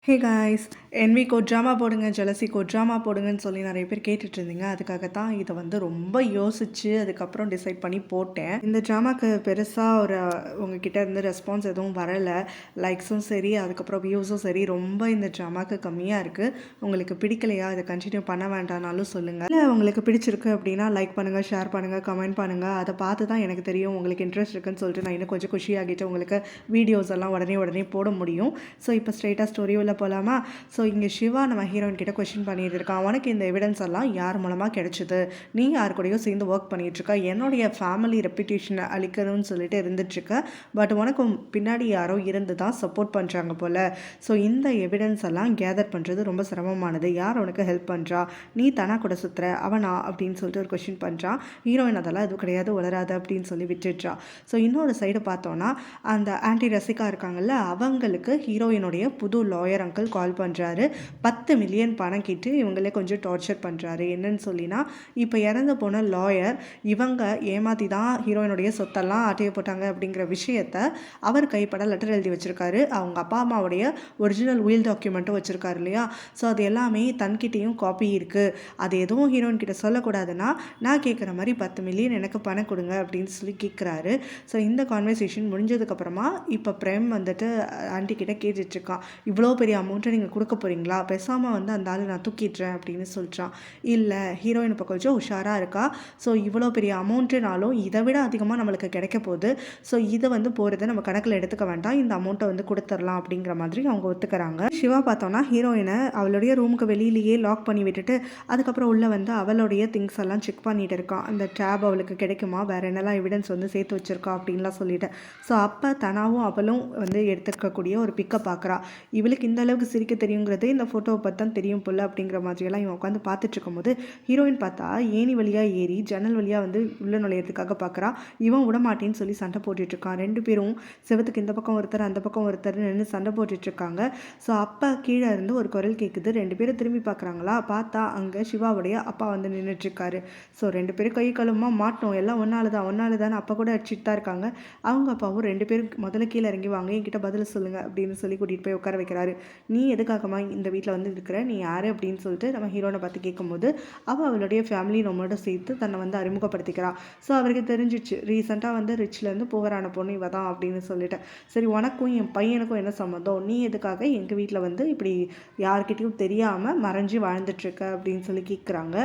Hey guys, என்விக்கு ஒரு drama போடுங்க, ஜெலஸிக்கு ஒரு ட்ராமா போடுங்கன்னு சொல்லி நிறைய பேர் கேட்டுட்டு இருந்தீங்க. அதுக்காக தான் இதை வந்து ரொம்ப யோசிச்சு அதுக்கப்புறம் டிசைட் பண்ணி போட்டேன். இந்த ட்ராமாக்கு பெருசாக உங்ககிட்ட இருந்து ரெஸ்பான்ஸ் எதுவும் வரலை. லைக்ஸும் சரி, அதுக்கப்புறம் வியூஸும் சரி, ரொம்ப இந்த ட்ராமாக்கு கம்மியாக இருக்குது. உங்களுக்கு பிடிக்கலையா, இதை கண்டினியூ பண்ண வேண்டாம்னாலும் சொல்லுங்கள். இல்லை உங்களுக்கு பிடிச்சிருக்கு அப்படின்னா லைக் பண்ணுங்கள், ஷேர் பண்ணுங்கள், கமெண்ட் பண்ணுங்கள். அதை பார்த்து தான் எனக்கு தெரியும் உங்களுக்கு இன்ட்ரெஸ்ட் இருக்குன்னு சொல்லிட்டு நான் இன்னும் கொஞ்சம் குஷியாகிட்டு உங்களுக்கு வீடியோஸ் எல்லாம் உடனே போட முடியும். ஸோ இப்போ ஸ்ட்ரெயிட்டாக ஸ்டோரியில் போகலாமா? ஸோ இங்கே சிவா நம்ம ஹீரோயின் கிட்ட கொஸ்டின் பண்ணிட்டு இருக்கான். உனக்கு இந்த எவிடன்ஸ் எல்லாம் யார் மூலமாக கிடைச்சிது? நீ யார் கூடயும் சேர்ந்து ஒர்க் பண்ணிகிட்ருக்க, என்னுடைய ஃபேமிலி ரெப்யூட்டேஷனை அழிக்கணும்னு சொல்லிட்டு இருந்துட்டுருக்க. பட் உனக்கு பின்னாடி யாரோ இருந்து தான் சப்போர்ட் பண்ணுறாங்க போல். ஸோ இந்த எவிடன்ஸ் எல்லாம் கேதர் பண்ணுறது ரொம்ப சிரமமானது. யார் உனக்கு ஹெல்ப் பண்ணுறா? நீ தானா கூட சுற்றுற அவனா அப்படின்னு சொல்லிட்டு ஒரு கொஸ்டின் பண்ணுறான். ஹீரோயின் அதெல்லாம் எதுவும் கிடையாது, வளராது அப்படின்னு சொல்லி விட்டுடுறா. ஸோ இன்னொரு சைடு பார்த்தோன்னா அந்த ஆன்டி ரசிகா இருக்காங்கல்ல, அவங்களுக்கு ஹீரோயினுடைய புது லாயர் அங்கிள் கால் பண்ணுறாரு. 10 மில்லியன் பணம் கேட்டு இவங்களே கொஞ்சம் டார்ச்சர் பண்ணுறாரு. என்னன்னு சொல்லினா, இப்போ இறந்து போன லாயர் இவங்க ஏமாற்றி தான் ஹீரோயினுடைய சொத்தெல்லாம் ஆட்டைய போட்டாங்க அப்படிங்கிற விஷயத்த அவர் கைப்பட லெட்டர் எழுதி வச்சுருக்காரு. அவங்க அப்பா அம்மாவுடைய ஒரிஜினல் உயில் டாக்குமெண்ட்டும் வச்சுருக்காரு இல்லையா? ஸோ அது எல்லாமே தன்கிட்டையும் காப்பி இருக்குது. அது எதுவும் ஹீரோயின் கிட்ட சொல்லக்கூடாதுன்னா, நான் கேட்குற மாதிரி 10 மில்லியன் எனக்கு பணம் கொடுங்க அப்படின்னு சொல்லி கேட்குறாரு. ஸோ இந்த கான்வர்சேஷன் முடிஞ்சதுக்கப்புறமா இப்போ பிரேம் வந்துட்டு ஆண்டி கிட்ட கேட்டுட்ருக்கான். இவ்வளோ பெரிய அமௌண்ட்டை நீங்கள் கொடுக்க போகிறீங்களா? பேசாமல் வந்து அந்த ஆள் நான் தூக்கிடுறேன் அப்படின்னு சொல்லிட்டான். இல்லை, ஹீரோயின் இப்போ கொஞ்சம் உஷாராக இருக்கா. ஸோ இவ்வளோ பெரிய அமௌண்ட்டுனாலும் இதை விட அதிகமாக நம்மளுக்கு கிடைக்க போகுது. ஸோ இதை வந்து போகிறத நம்ம கணக்கில் எடுத்துக்க வேண்டாம், இந்த அமௌண்ட்டை வந்து கொடுத்துடலாம் அப்படிங்கிற மாதிரி அவங்க ஒத்துக்கிறாங்க. சிவா பார்த்தோன்னா ஹீரோயினை அவளுடைய ரூமுக்கு வெளியிலேயே லாக் பண்ணி விட்டுட்டு அதுக்கப்புறம் உள்ளே வந்து அவளுடைய திங்ஸ் எல்லாம் செக் பண்ணிகிட்டு இருக்கான். அந்த டேப் அவளுக்கு கிடைக்குமா, வேறு என்னெல்லாம் எவிடன்ஸ் வந்து சேர்த்து வச்சுருக்கா அப்படின்லாம் சொல்லிட்டு. ஸோ அப்போ தனாவும் அவளும் வந்து எடுத்துக்கக்கூடிய ஒரு பிக்கை பார்க்குறா. இவளுக்கு இந்த அளவுக்கு சிரிக்க தெரியுங்கிறது இந்த ஃபோட்டோவை பார்த்து தான் தெரியும் போல் அப்படிங்கிற மாதிரியெல்லாம் இவன் உட்காந்து பார்த்துட்டு இருக்கும்போது ஹீரோயின் பார்த்தா ஏணி வழியாக ஏறி ஜன்னல் வழியாக வந்து உள்ள நுழையிறதுக்காக பார்க்குறா. இவன் விடமாட்டேன்னு சொல்லி சண்டை போட்டுட்ருக்கான். 2 பேரும் செவத்துக்கு இந்த பக்கம் ஒருத்தர் அந்த பக்கம் ஒருத்தர் நின்று சண்டை போட்டுட்ருக்காங்க. ஸோ அப்போ கீழே இருந்து ஒரு குரல் கேட்குது. 2 பேரும் திரும்பி பார்க்குறாங்களா, பார்த்தா அங்கே சிவாவுடைய அப்பா வந்து நின்றுட்டுருக்காரு. ஸோ 2 பேரும் கை கழுவமாக மாட்டோம், எல்லாம் ஒன்றால் தான் அப்போ கூட அடிச்சுட்டு தான் இருக்காங்க. அவங்க அப்பாவும் 2 பேரும் முதல்ல கீழே இறங்கி வாங்க, என்கிட்ட பதில் சொல்லுங்கள் அப்படின்னு சொல்லி கூட்டிகிட்டு போய் உட்கார வைக்கிறாரு. நீ எதுக்காகமா இந்த வீட்டில் வந்து இருக்கிற, நீ யார் அப்படின்னு சொல்லிட்டு நம்ம ஹீரோனை பார்த்து கேட்கும்போது அவளுடைய ஃபேமிலி நம்மளோட சேர்த்து தன்னை வந்து அறிமுகப்படுத்திக்கிறாள். ஸோ அவருக்கு தெரிஞ்சிச்சு ரீசெண்டாக வந்து ரிச்லேருந்து போவரான பொண்ணு இவ தான் அப்படின்னு சொல்லிட்டு. சரி, உனக்கும் என் பையனுக்கும் என்ன சம்மந்தம்? நீ எதுக்காக எங்கள் வீட்டில் வந்து இப்படி யார்கிட்டையும் தெரியாமல் மறைஞ்சு வாழ்ந்துட்டுருக்க அப்படின்னு சொல்லி கேட்குறாங்க.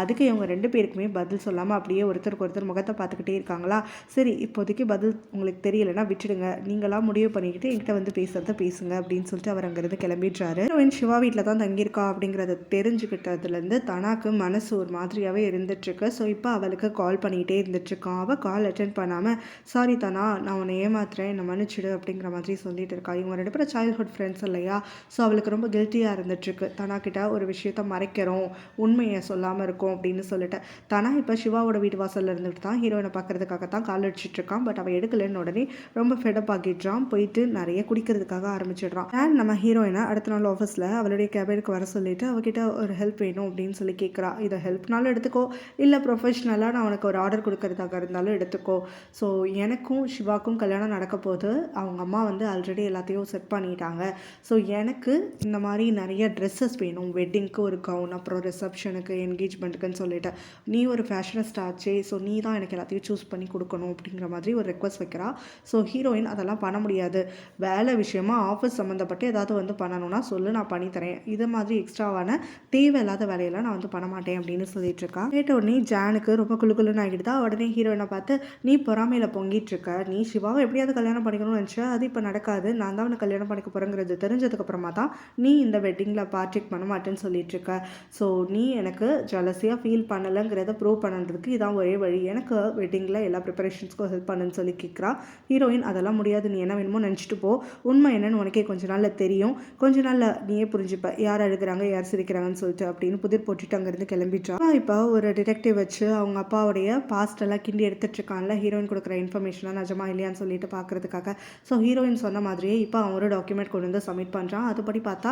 அதுக்கு இவங்க 2 பேருக்குமே பதில் சொல்லாமல் அப்படியே ஒருத்தருக்கு ஒருத்தர் முகத்தை பார்த்துக்கிட்டே இருக்காங்களா. சரி, இப்போதைக்கு பதில் உங்களுக்கு தெரியலைன்னா விட்டுடுங்க, நீங்களாம் முடிவு பண்ணிக்கிட்டு என்கிட்ட வந்து பேசுகிறத பேசுங்க அப்படின்னு சொல்லிட்டு அவர் அங்கேருந்து கிளம்பிடுறாரு. ஹீரோயின் சிவா வீட்டில் தான் தங்கியிருக்கா அப்படிங்கிறத தெரிஞ்சுக்கிட்டதுலேருந்து தனாக்கு மனசு ஒரு மாதிரியாகவே இருந்துட்டுருக்கு. ஸோ இப்போ அவளுக்கு கால் பண்ணிகிட்டே இருந்துட்டுருக்கான். அவள் கால் அட்டென்ட் பண்ணாமல் சாரி தானா, நான் உன்னை ஏமாத்துறேன், என்னை மன்னிச்சிடு அப்படிங்கிற மாதிரி சொல்லிட்டு இருக்கா. இவங்க 2 பேரும் சைல்ட்ஹுட் ஃப்ரெண்ட்ஸ் இல்லையா? ஸோ அவளுக்கு ரொம்ப கில்ட்டியாக இருந்துட்டுருக்கு. தனா கிட்ட ஒரு விஷயத்த மறைக்கிறோம், உண்மையை சொல்லாமல் இருக்கும் அப்படின்னு சொல்லிட்டு. தனா இப்போ சிவாவோட வீட்டு வாசலில் இருந்துட்டு தான் ஹீரோயினை பார்க்கறதுக்காக தான் கால் அடிச்சிட்ருக்கான். பட் அவள் எடுக்கலன்னு உடனே ரொம்ப ஃபெடப் ஆகிடுறான். போயிட்டு நிறைய குடிக்கிறதுக்காக ஆரம்பிச்சிடுறான். அண்ட் நம்ம ஹீரோயினை அடுத்த நாள் ஆஃபீஸில் அவளுடைய கேபினுக்கு வர சொல்லிவிட்டு அவகிட்ட ஒரு ஹெல்ப் வேணும் அப்படின்னு சொல்லி கேட்குறா. இதை ஹெல்ப்னாலும் எடுத்துக்கோ, இல்லை ப்ரொஃபஷ்னலாக நான் உனக்கு ஒரு ஆர்டர் கொடுக்கறதாக இருந்தாலும் எடுத்துக்கோ. ஸோ எனக்கும் சிவாக்கும் கல்யாணம் நடக்க போது அவங்க அம்மா வந்து ஆல்ரெடி எல்லாத்தையும் செட் பண்ணிட்டாங்க. ஸோ எனக்கு இந்த மாதிரி நிறைய ட்ரெஸ்ஸஸ் வேணும், வெட்டிங்க்கு ஒரு கவுன், அப்புறம் ரிசப்ஷனுக்கு, என்கேஜ்மெண்ட்டுக்குன்னு சொல்லிட்டு. நீ ஒரு ஃபேஷனிஸ்ட் ஆச்சே, ஸோ நீ தான் எனக்கு எல்லாத்தையும் சூஸ் பண்ணி கொடுக்கணும் அப்படிங்கிற மாதிரி ஒரு ரெக்வஸ்ட் வைக்கிறா. ஸோ ஹீரோயின் அதெல்லாம் பண்ண முடியாது, வேலை விஷயமா ஆஃபீஸ் சம்மந்தப்பட்டு ஏதாவது வந்து பண்ணணும்னா சொல்லு, நான் பண்ணித்தரேன், இது மாதிரி எக்ஸ்ட்ராவான தேவையில்லாத வேலையெல்லாம் நான் வந்து பண்ண மாட்டேன் அப்படின்னு சொல்லிட்டு இருக்கான். கேட்ட உடனே ஜானுக்கு ரொம்ப குழுக்குள்ளுன்னு ஆகிட்டு தான். உடனே ஹீரோயினை பார்த்து நீ பொறாமையில் பொங்கிட்டு இருக்க, நீ சிவாவை எப்படியாவது கல்யாணம் பண்ணிக்கணும்னு நினச்சா, அது இப்போ நடக்காது, நான் தான் அவனை கல்யாணம் பண்ணிக்க போகிறேங்கிறது தெரிஞ்சதுக்கப்புறமா தான் நீ இந்த வெட்டிங்கில் பார்ட்டிக் பண்ண மாட்டேன்னு சொல்லிட்டு இருக்க. ஸோ நீ எனக்கு ஜலசியாக ஃபீல் பண்ணலைங்கிறத ப்ரூவ் பண்ணுறதுக்கு இதான் ஒரே வழி, எனக்கு வெட்டிங்கில் எல்லா ப்ரிப்பரேஷன்ஸ்க்கும் ஹெல்ப் பண்ணுன்னு சொல்லி கேட்குறா. ஹீரோயின் அதெல்லாம் முடியாது, நீ என்ன வேணுமோ நினச்சிட்டு போ, உண்மை என்னன்னு உனக்கே கொஞ்ச நாளில் தெரியும், கொஞ்ச நாளில் நீயே புரிஞ்சுப்ப யார் அழுகிறாங்க யார் சிரிக்கிறாங்கன்னு சொல்லிட்டு அப்படின்னு புதிர் போட்டுட்டு அங்கேருந்து கிளம்பிட்டான். இப்போ ஒரு டிடெக்டிவ் வச்சு அவங்க அப்பாவுடைய பாஸ்டெல்லாம் கிண்டி எடுத்துட்டு இருக்கான்ல, ஹீரோயின் கொடுக்குற இன்ஃபர்மேஷனாக நிஜமா இல்லையான்னு சொல்லிட்டு பார்க்குறதுக்காக. ஸோ ஹீரோயின் சொன்ன மாதிரியே இப்போ அவன் ஒரு டாக்குமெண்ட் கொண்டு வந்து சப்மிட் பண்ணுறான். அதுபடி பார்த்தா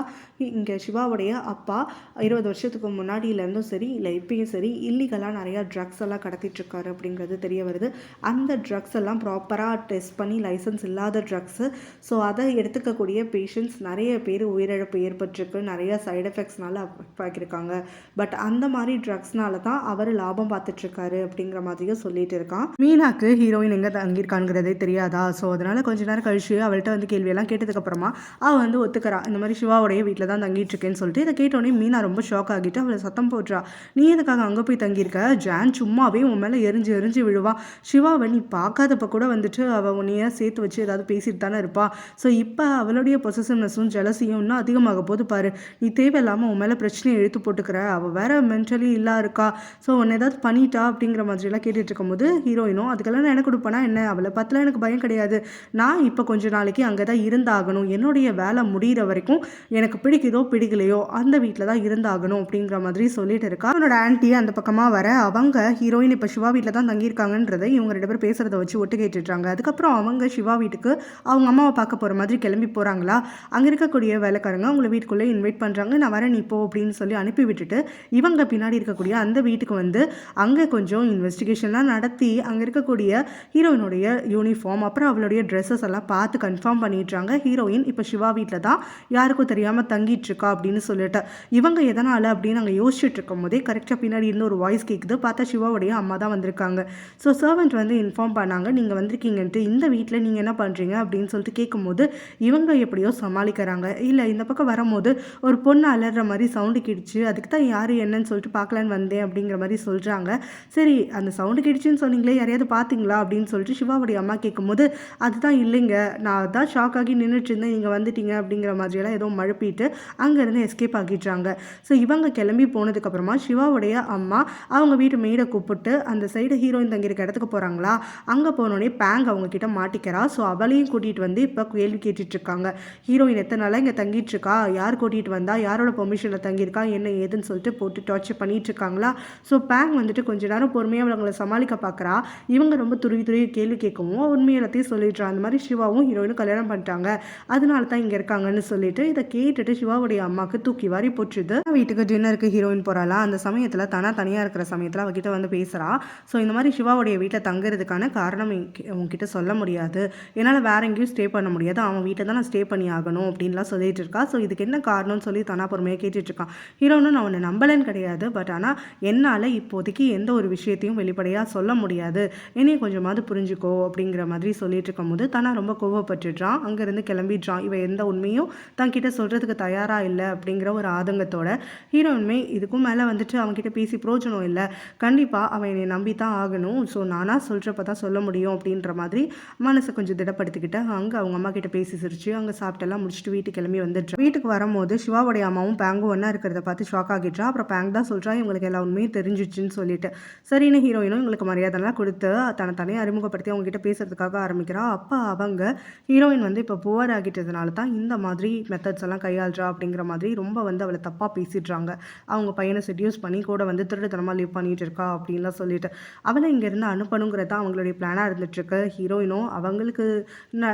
இங்கே சிவாவுடைய அப்பா 20 வருஷத்துக்கு முன்னாடியிலேருந்தும் சரி இல்லை இப்பயும் சரி இல்லீகலாக நிறையா ட்ரக்ஸ் எல்லாம் கடத்திட்டுருக்காரு அப்படிங்கிறது தெரிய வருது. அந்த ட்ரக்ஸ் எல்லாம் ப்ராப்பராக டெஸ்ட் பண்ணி லைசன்ஸ் இல்லாத ட்ரக்ஸு. ஸோ அதை எடுத்துக்கக்கூடிய பேஷண்ட்ஸ் நிறைய நிறைய பேர் உயிரிழப்பு ஏற்பட்டிருக்கு, நிறைய சைடு எஃபெக்ட்ஸ்னால அஃபெக்ட் ஆகியிருக்காங்க. பட் அந்த மாதிரி ட்ரக்ஸ்னால தான் அவர் லாபம் பார்த்துட்ருக்காரு அப்படிங்கிற மாதிரியும் சொல்லிட்டு இருக்கான். மீனாக்கு ஹீரோயின் எங்கே தங்கியிருக்காங்கிறதே தெரியாதா? ஸோ அதனால் கொஞ்ச நேரம் கழிச்சு அவள்கிட்ட வந்து கேள்வியெல்லாம் கேட்டதுக்கப்புறமா அவள் வந்து ஒத்துக்கிறா, இந்த மாதிரி சிவாவுடைய வீட்டில் தான் தங்கிட்டு இருக்கேன்னு சொல்லிட்டு. இதை கேட்டோடனே மீனா ரொம்ப ஷாக் ஆகிட்டு அவளை சத்தம் போடுறா, நீ எதுக்காக அங்கே போய் தங்கியிருக்க? ஜான் சும்மாவே உன் மேலே எரிஞ்சு எரிஞ்சு விழுவா. சிவாவை நீ பார்க்காதப்ப கூட வந்துட்டு அவள் உன்னைய சேர்த்து வச்சு ஏதாவது பேசிட்டு தானே இருப்பா. ஸோ இப்போ அவளுடைய பொசசிவ்னஸும் ஜெலசியும் இன்னும் அதிகமாக போது பாரு. நீ தேவையில்லாமல் உன் மேலே பிரச்சனையை இழுத்து போட்டுக்கிற. அவள் வேற மென்டலி இல்லா இருக்கா. ஸோ உன்னை ஏதாவது பண்ணிட்டா அப்படிங்கிற மாதிரிலாம் கேட்டுட்டு இருக்கும்போது ஹீரோயினும், அதுக்கெல்லாம் நான் என்ன கொடுப்பேனா என்ன? அவளை பார்த்துலாம் எனக்கு பயம் கிடையாது. நான் இப்போ கொஞ்ச நாளைக்கு அங்கே தான் இருந்தாகணும். என்னுடைய வேலை முடிகிற வரைக்கும் எனக்கு பிடிக்குதோ பிடிக்கலையோ அந்த வீட்டில் தான் இருந்தாகணும் அப்படிங்கிற மாதிரி சொல்லிட்டு இருக்கா. அவனோட ஆன்ட்டி அந்த பக்கமாக வர அவங்க ஹீரோயின் இப்போ சிவா வீட்டில் தான் தங்கியிருக்காங்கன்றதை இவங்க 2 பேர் பேசுகிறத வச்சு ஒட்டு கேட்டுட்றாங்க. அதுக்கப்புறம் அவங்க சிவா வீட்டுக்கு அவங்க அம்மாவை பார்க்க போகிற மாதிரி கிளம்பி போகிறாங்களா. அங்கே இருக்கக்கூடிய வேலைக்காரங்க அவங்கள வீட்டுக்குள்ளே இன்வைட் பண்ணுறாங்க. நான் வரேன் நீ போ அப்படின்னு சொல்லி அனுப்பி விட்டுட்டு இவங்க பின்னாடி இருக்கக்கூடிய அந்த வீட்டுக்கு வந்து அங்கே கொஞ்சம் இன்வெஸ்டிகேஷன்லாம் நடத்தி அங்கே இருக்கக்கூடிய ஹீரோயினுடைய யூனிஃபார்ம் அப்புறம் அவளுடைய ட்ரெஸ்ஸஸ் எல்லாம் பார்த்து கன்ஃபார்ம் பண்ணிடுறாங்க. ஹீரோயின் இப்போ சிவா வீட்டில் தான் யாருக்கும் தெரியாமல் தங்கிட்டு இருக்கா அப்படின்னு சொல்லிட்டு. இவங்க எதனால் அப்படின்னு நாங்கள் யோசிச்சுட்டு இருக்கும் போதே கரெக்டாக பின்னாடி இருந்து ஒரு வாய்ஸ் கேட்குது. பார்த்தா சிவாவுடைய அம்மா தான் வந்திருக்காங்க. ஸோ சர்வெண்ட் வந்து இன்ஃபார்ம் பண்ணாங்க, நீங்கள் வந்திருக்கீங்கன்ட்டு. இந்த வீட்டில் நீங்கள் என்ன பண்ணுறீங்க அப்படின்னு சொல்லிட்டு கேட்கும்போது இவங்க எப்படியோ சமாளிக்கிறாங்க. இல்லை இந்த பக்கம் வரும்போது ஒரு பொண்ணு அலற மாதிரி சவுண்டு கிடிச்சு, அதுக்கு தான் யார் என்னன்னு சொல்லிட்டு பார்க்கலான்னு வந்தேன் அப்படிங்கிற மாதிரி சொல்கிறாங்க. சரி அந்த சவுண்டு கிடிச்சுன்னு சொன்னீங்களே, யாரையாவது பார்த்தீங்களா அப்படின்னு சொல்லிட்டு சிவாவுடைய அம்மா கேட்கும்போது அதுதான் இல்லைங்க, நான் தான் ஷாக் ஆகி நின்றுட்டு இருந்தேன், நீங்கள் வந்துட்டீங்க அப்படிங்கிற மாதிரியெல்லாம் ஏதோ மழுப்பிட்டு அங்கேருந்து எஸ்கேப் ஆகிடுறாங்க. ஸோ இவங்க கிளம்பி போனதுக்கப்புறமா சிவாவுடைய அம்மா அவங்க வீட்டு மெய்டை கூப்பிட்டு அந்த சைடு ஹீரோயின் தங்கியிருக்க இடத்துக்கு போகிறாங்களா. அங்கே போனோடனே பேங் அவங்க கிட்ட மாட்டிக்கிறா. ஸோ அவளையும் கூட்டிகிட்டு வந்து இப்போ கேள்வி கேட்டுட்ருக்காங்க. ஹீரோயின் எத்தனை நாளாக இங்கே தங்கிட்டு இருக்கா, யார் கூட்டிகிட்டு வந்தா, யாரோட பெர்மிஷனில் தங்கியிருக்கா, என்ன ஏதுன்னு சொல்லிட்டு போட்டு டார்ச்சர் பண்ணிட்டு இருக்காங்களா. ஸோ பேங் வந்துட்டு கொஞ்ச நேரம் பொறுமையாக அவங்களை சமாளிக்க பார்க்குறா. இவங்க ரொம்ப துருவி துருவி கேள்வி கேட்கவும் உண்மை எல்லாத்தையும் சொல்லிடுறா. அந்த மாதிரி சிவாவும் ஹீரோயினும் கல்யாணம் பண்ணிட்டாங்க, அதனால தான் இங்கே இருக்காங்கன்னு சொல்லிட்டு. இதை கேட்டுட்டு சிவாவுடைய அம்மாவுக்கு தூக்கி வாரி போட்டுருது. வீட்டுக்கு டின்னருக்கு ஹீரோயின் போகிறாளா. அந்த சமயத்தில் தனியாக இருக்கிற சமயத்தில் அவகிட்ட வந்து பேசுகிறா. ஸோ இந்த மாதிரி சிவாவுடைய வீட்டில் தங்குறதுக்கான காரணம் உங்ககிட்ட சொல்ல முடியாது, என்னால் வேற எங்கேயும் ஸ்டே பண்ண முடியாது, அவன் வீட்டை தான் நான் ஸ்டே பண்ணி ஆகணும் அப்படின்லாம் சொல்லிட்டு இருக்கா. ஸோ இதுக்கு என்ன காரணம்னு சொல்லி தனா பொறுமையாக கேட்டுட்ருக்கான். ஹீரோனும் நான் உன்னை நம்பலன்னு கிடையாது, பட் ஆனால் என்னால் இப்போதைக்கு எந்த ஒரு விஷயத்தையும் வெளிப்படையாக சொல்ல முடியாது, என்னையும் கொஞ்சமாவது புரிஞ்சுக்கோ அப்படிங்கிற மாதிரி சொல்லிட்டு இருக்கும் போது தனா ரொம்ப கோவப்பட்டுடுறான். அங்கேருந்து கிளம்பிடுறான். இவன் எந்த உண்மையும் தன்கிட்ட சொல்கிறதுக்கு தயாராக இல்லை அப்படிங்கிற ஒரு ஆதங்கத்தோட. ஹீரோயின்மே இதுக்கும் மேலே வந்துட்டு அவன்கிட்ட பேசி பிரோஜனம் இல்லை, கண்டிப்பாக அவன் என்னை நம்பி தான் ஆகணும், ஸோ நானாக சொல்கிறப்ப தான் சொல்ல முடியும் அப்படின்ற மாதிரி மனசை கொஞ்சம் திடப்படுத்திக்கிட்டு அங்கே அவங்க அம்மா கிட்ட பேசி சிரிச்சு அங்கே சாப்பிட்டெல்லாம் முடிச்சுட்டு வீட்டுக்கு கிளம்பி வந்துடுறான். வீட்டுக்கு வரும்போது சிவாவுடைய அம்மாவும் பேங்கும் ஒன்றா இருக்கிறத பார்த்து ஷாக் ஆகிடுறா. அப்புறம் பேங்க் தான் சொல்கிறா இவங்களுக்கு எல்லா உண்மையும் தெரிஞ்சிச்சுன்னு சொல்லிட்டு. சரின்னு ஹீரோயினும் இவங்களுக்கு மரியாதைலாம் கொடுத்து தன்னை அறிமுகப்படுத்தி அவங்க கிட்ட பேசுறதுக்காக ஆரம்பிக்கிறா. அப்போ அவங்க ஹீரோயின் வந்து இப்போ புவர் ஆகிட்டதுனால தான் இந்த மாதிரி மெத்தட்ஸ் எல்லாம் கையாளுறா அப்படிங்கிற மாதிரி ரொம்ப வந்து அவளை தப்பாக பேசிடுறாங்க. அவங்க பையனை செட்யூஸ் பண்ணி கூட வந்து திருடுத்தனமாக லிவ் பண்ணிட்டு இருக்கா அப்படின்லாம் சொல்லிட்டு அவளை இங்கேருந்து அனுப்பணுங்கிறது தான் அவங்களுடைய பிளானாக இருந்துட்டுருக்கு. ஹீரோயினும் அவங்களுக்கு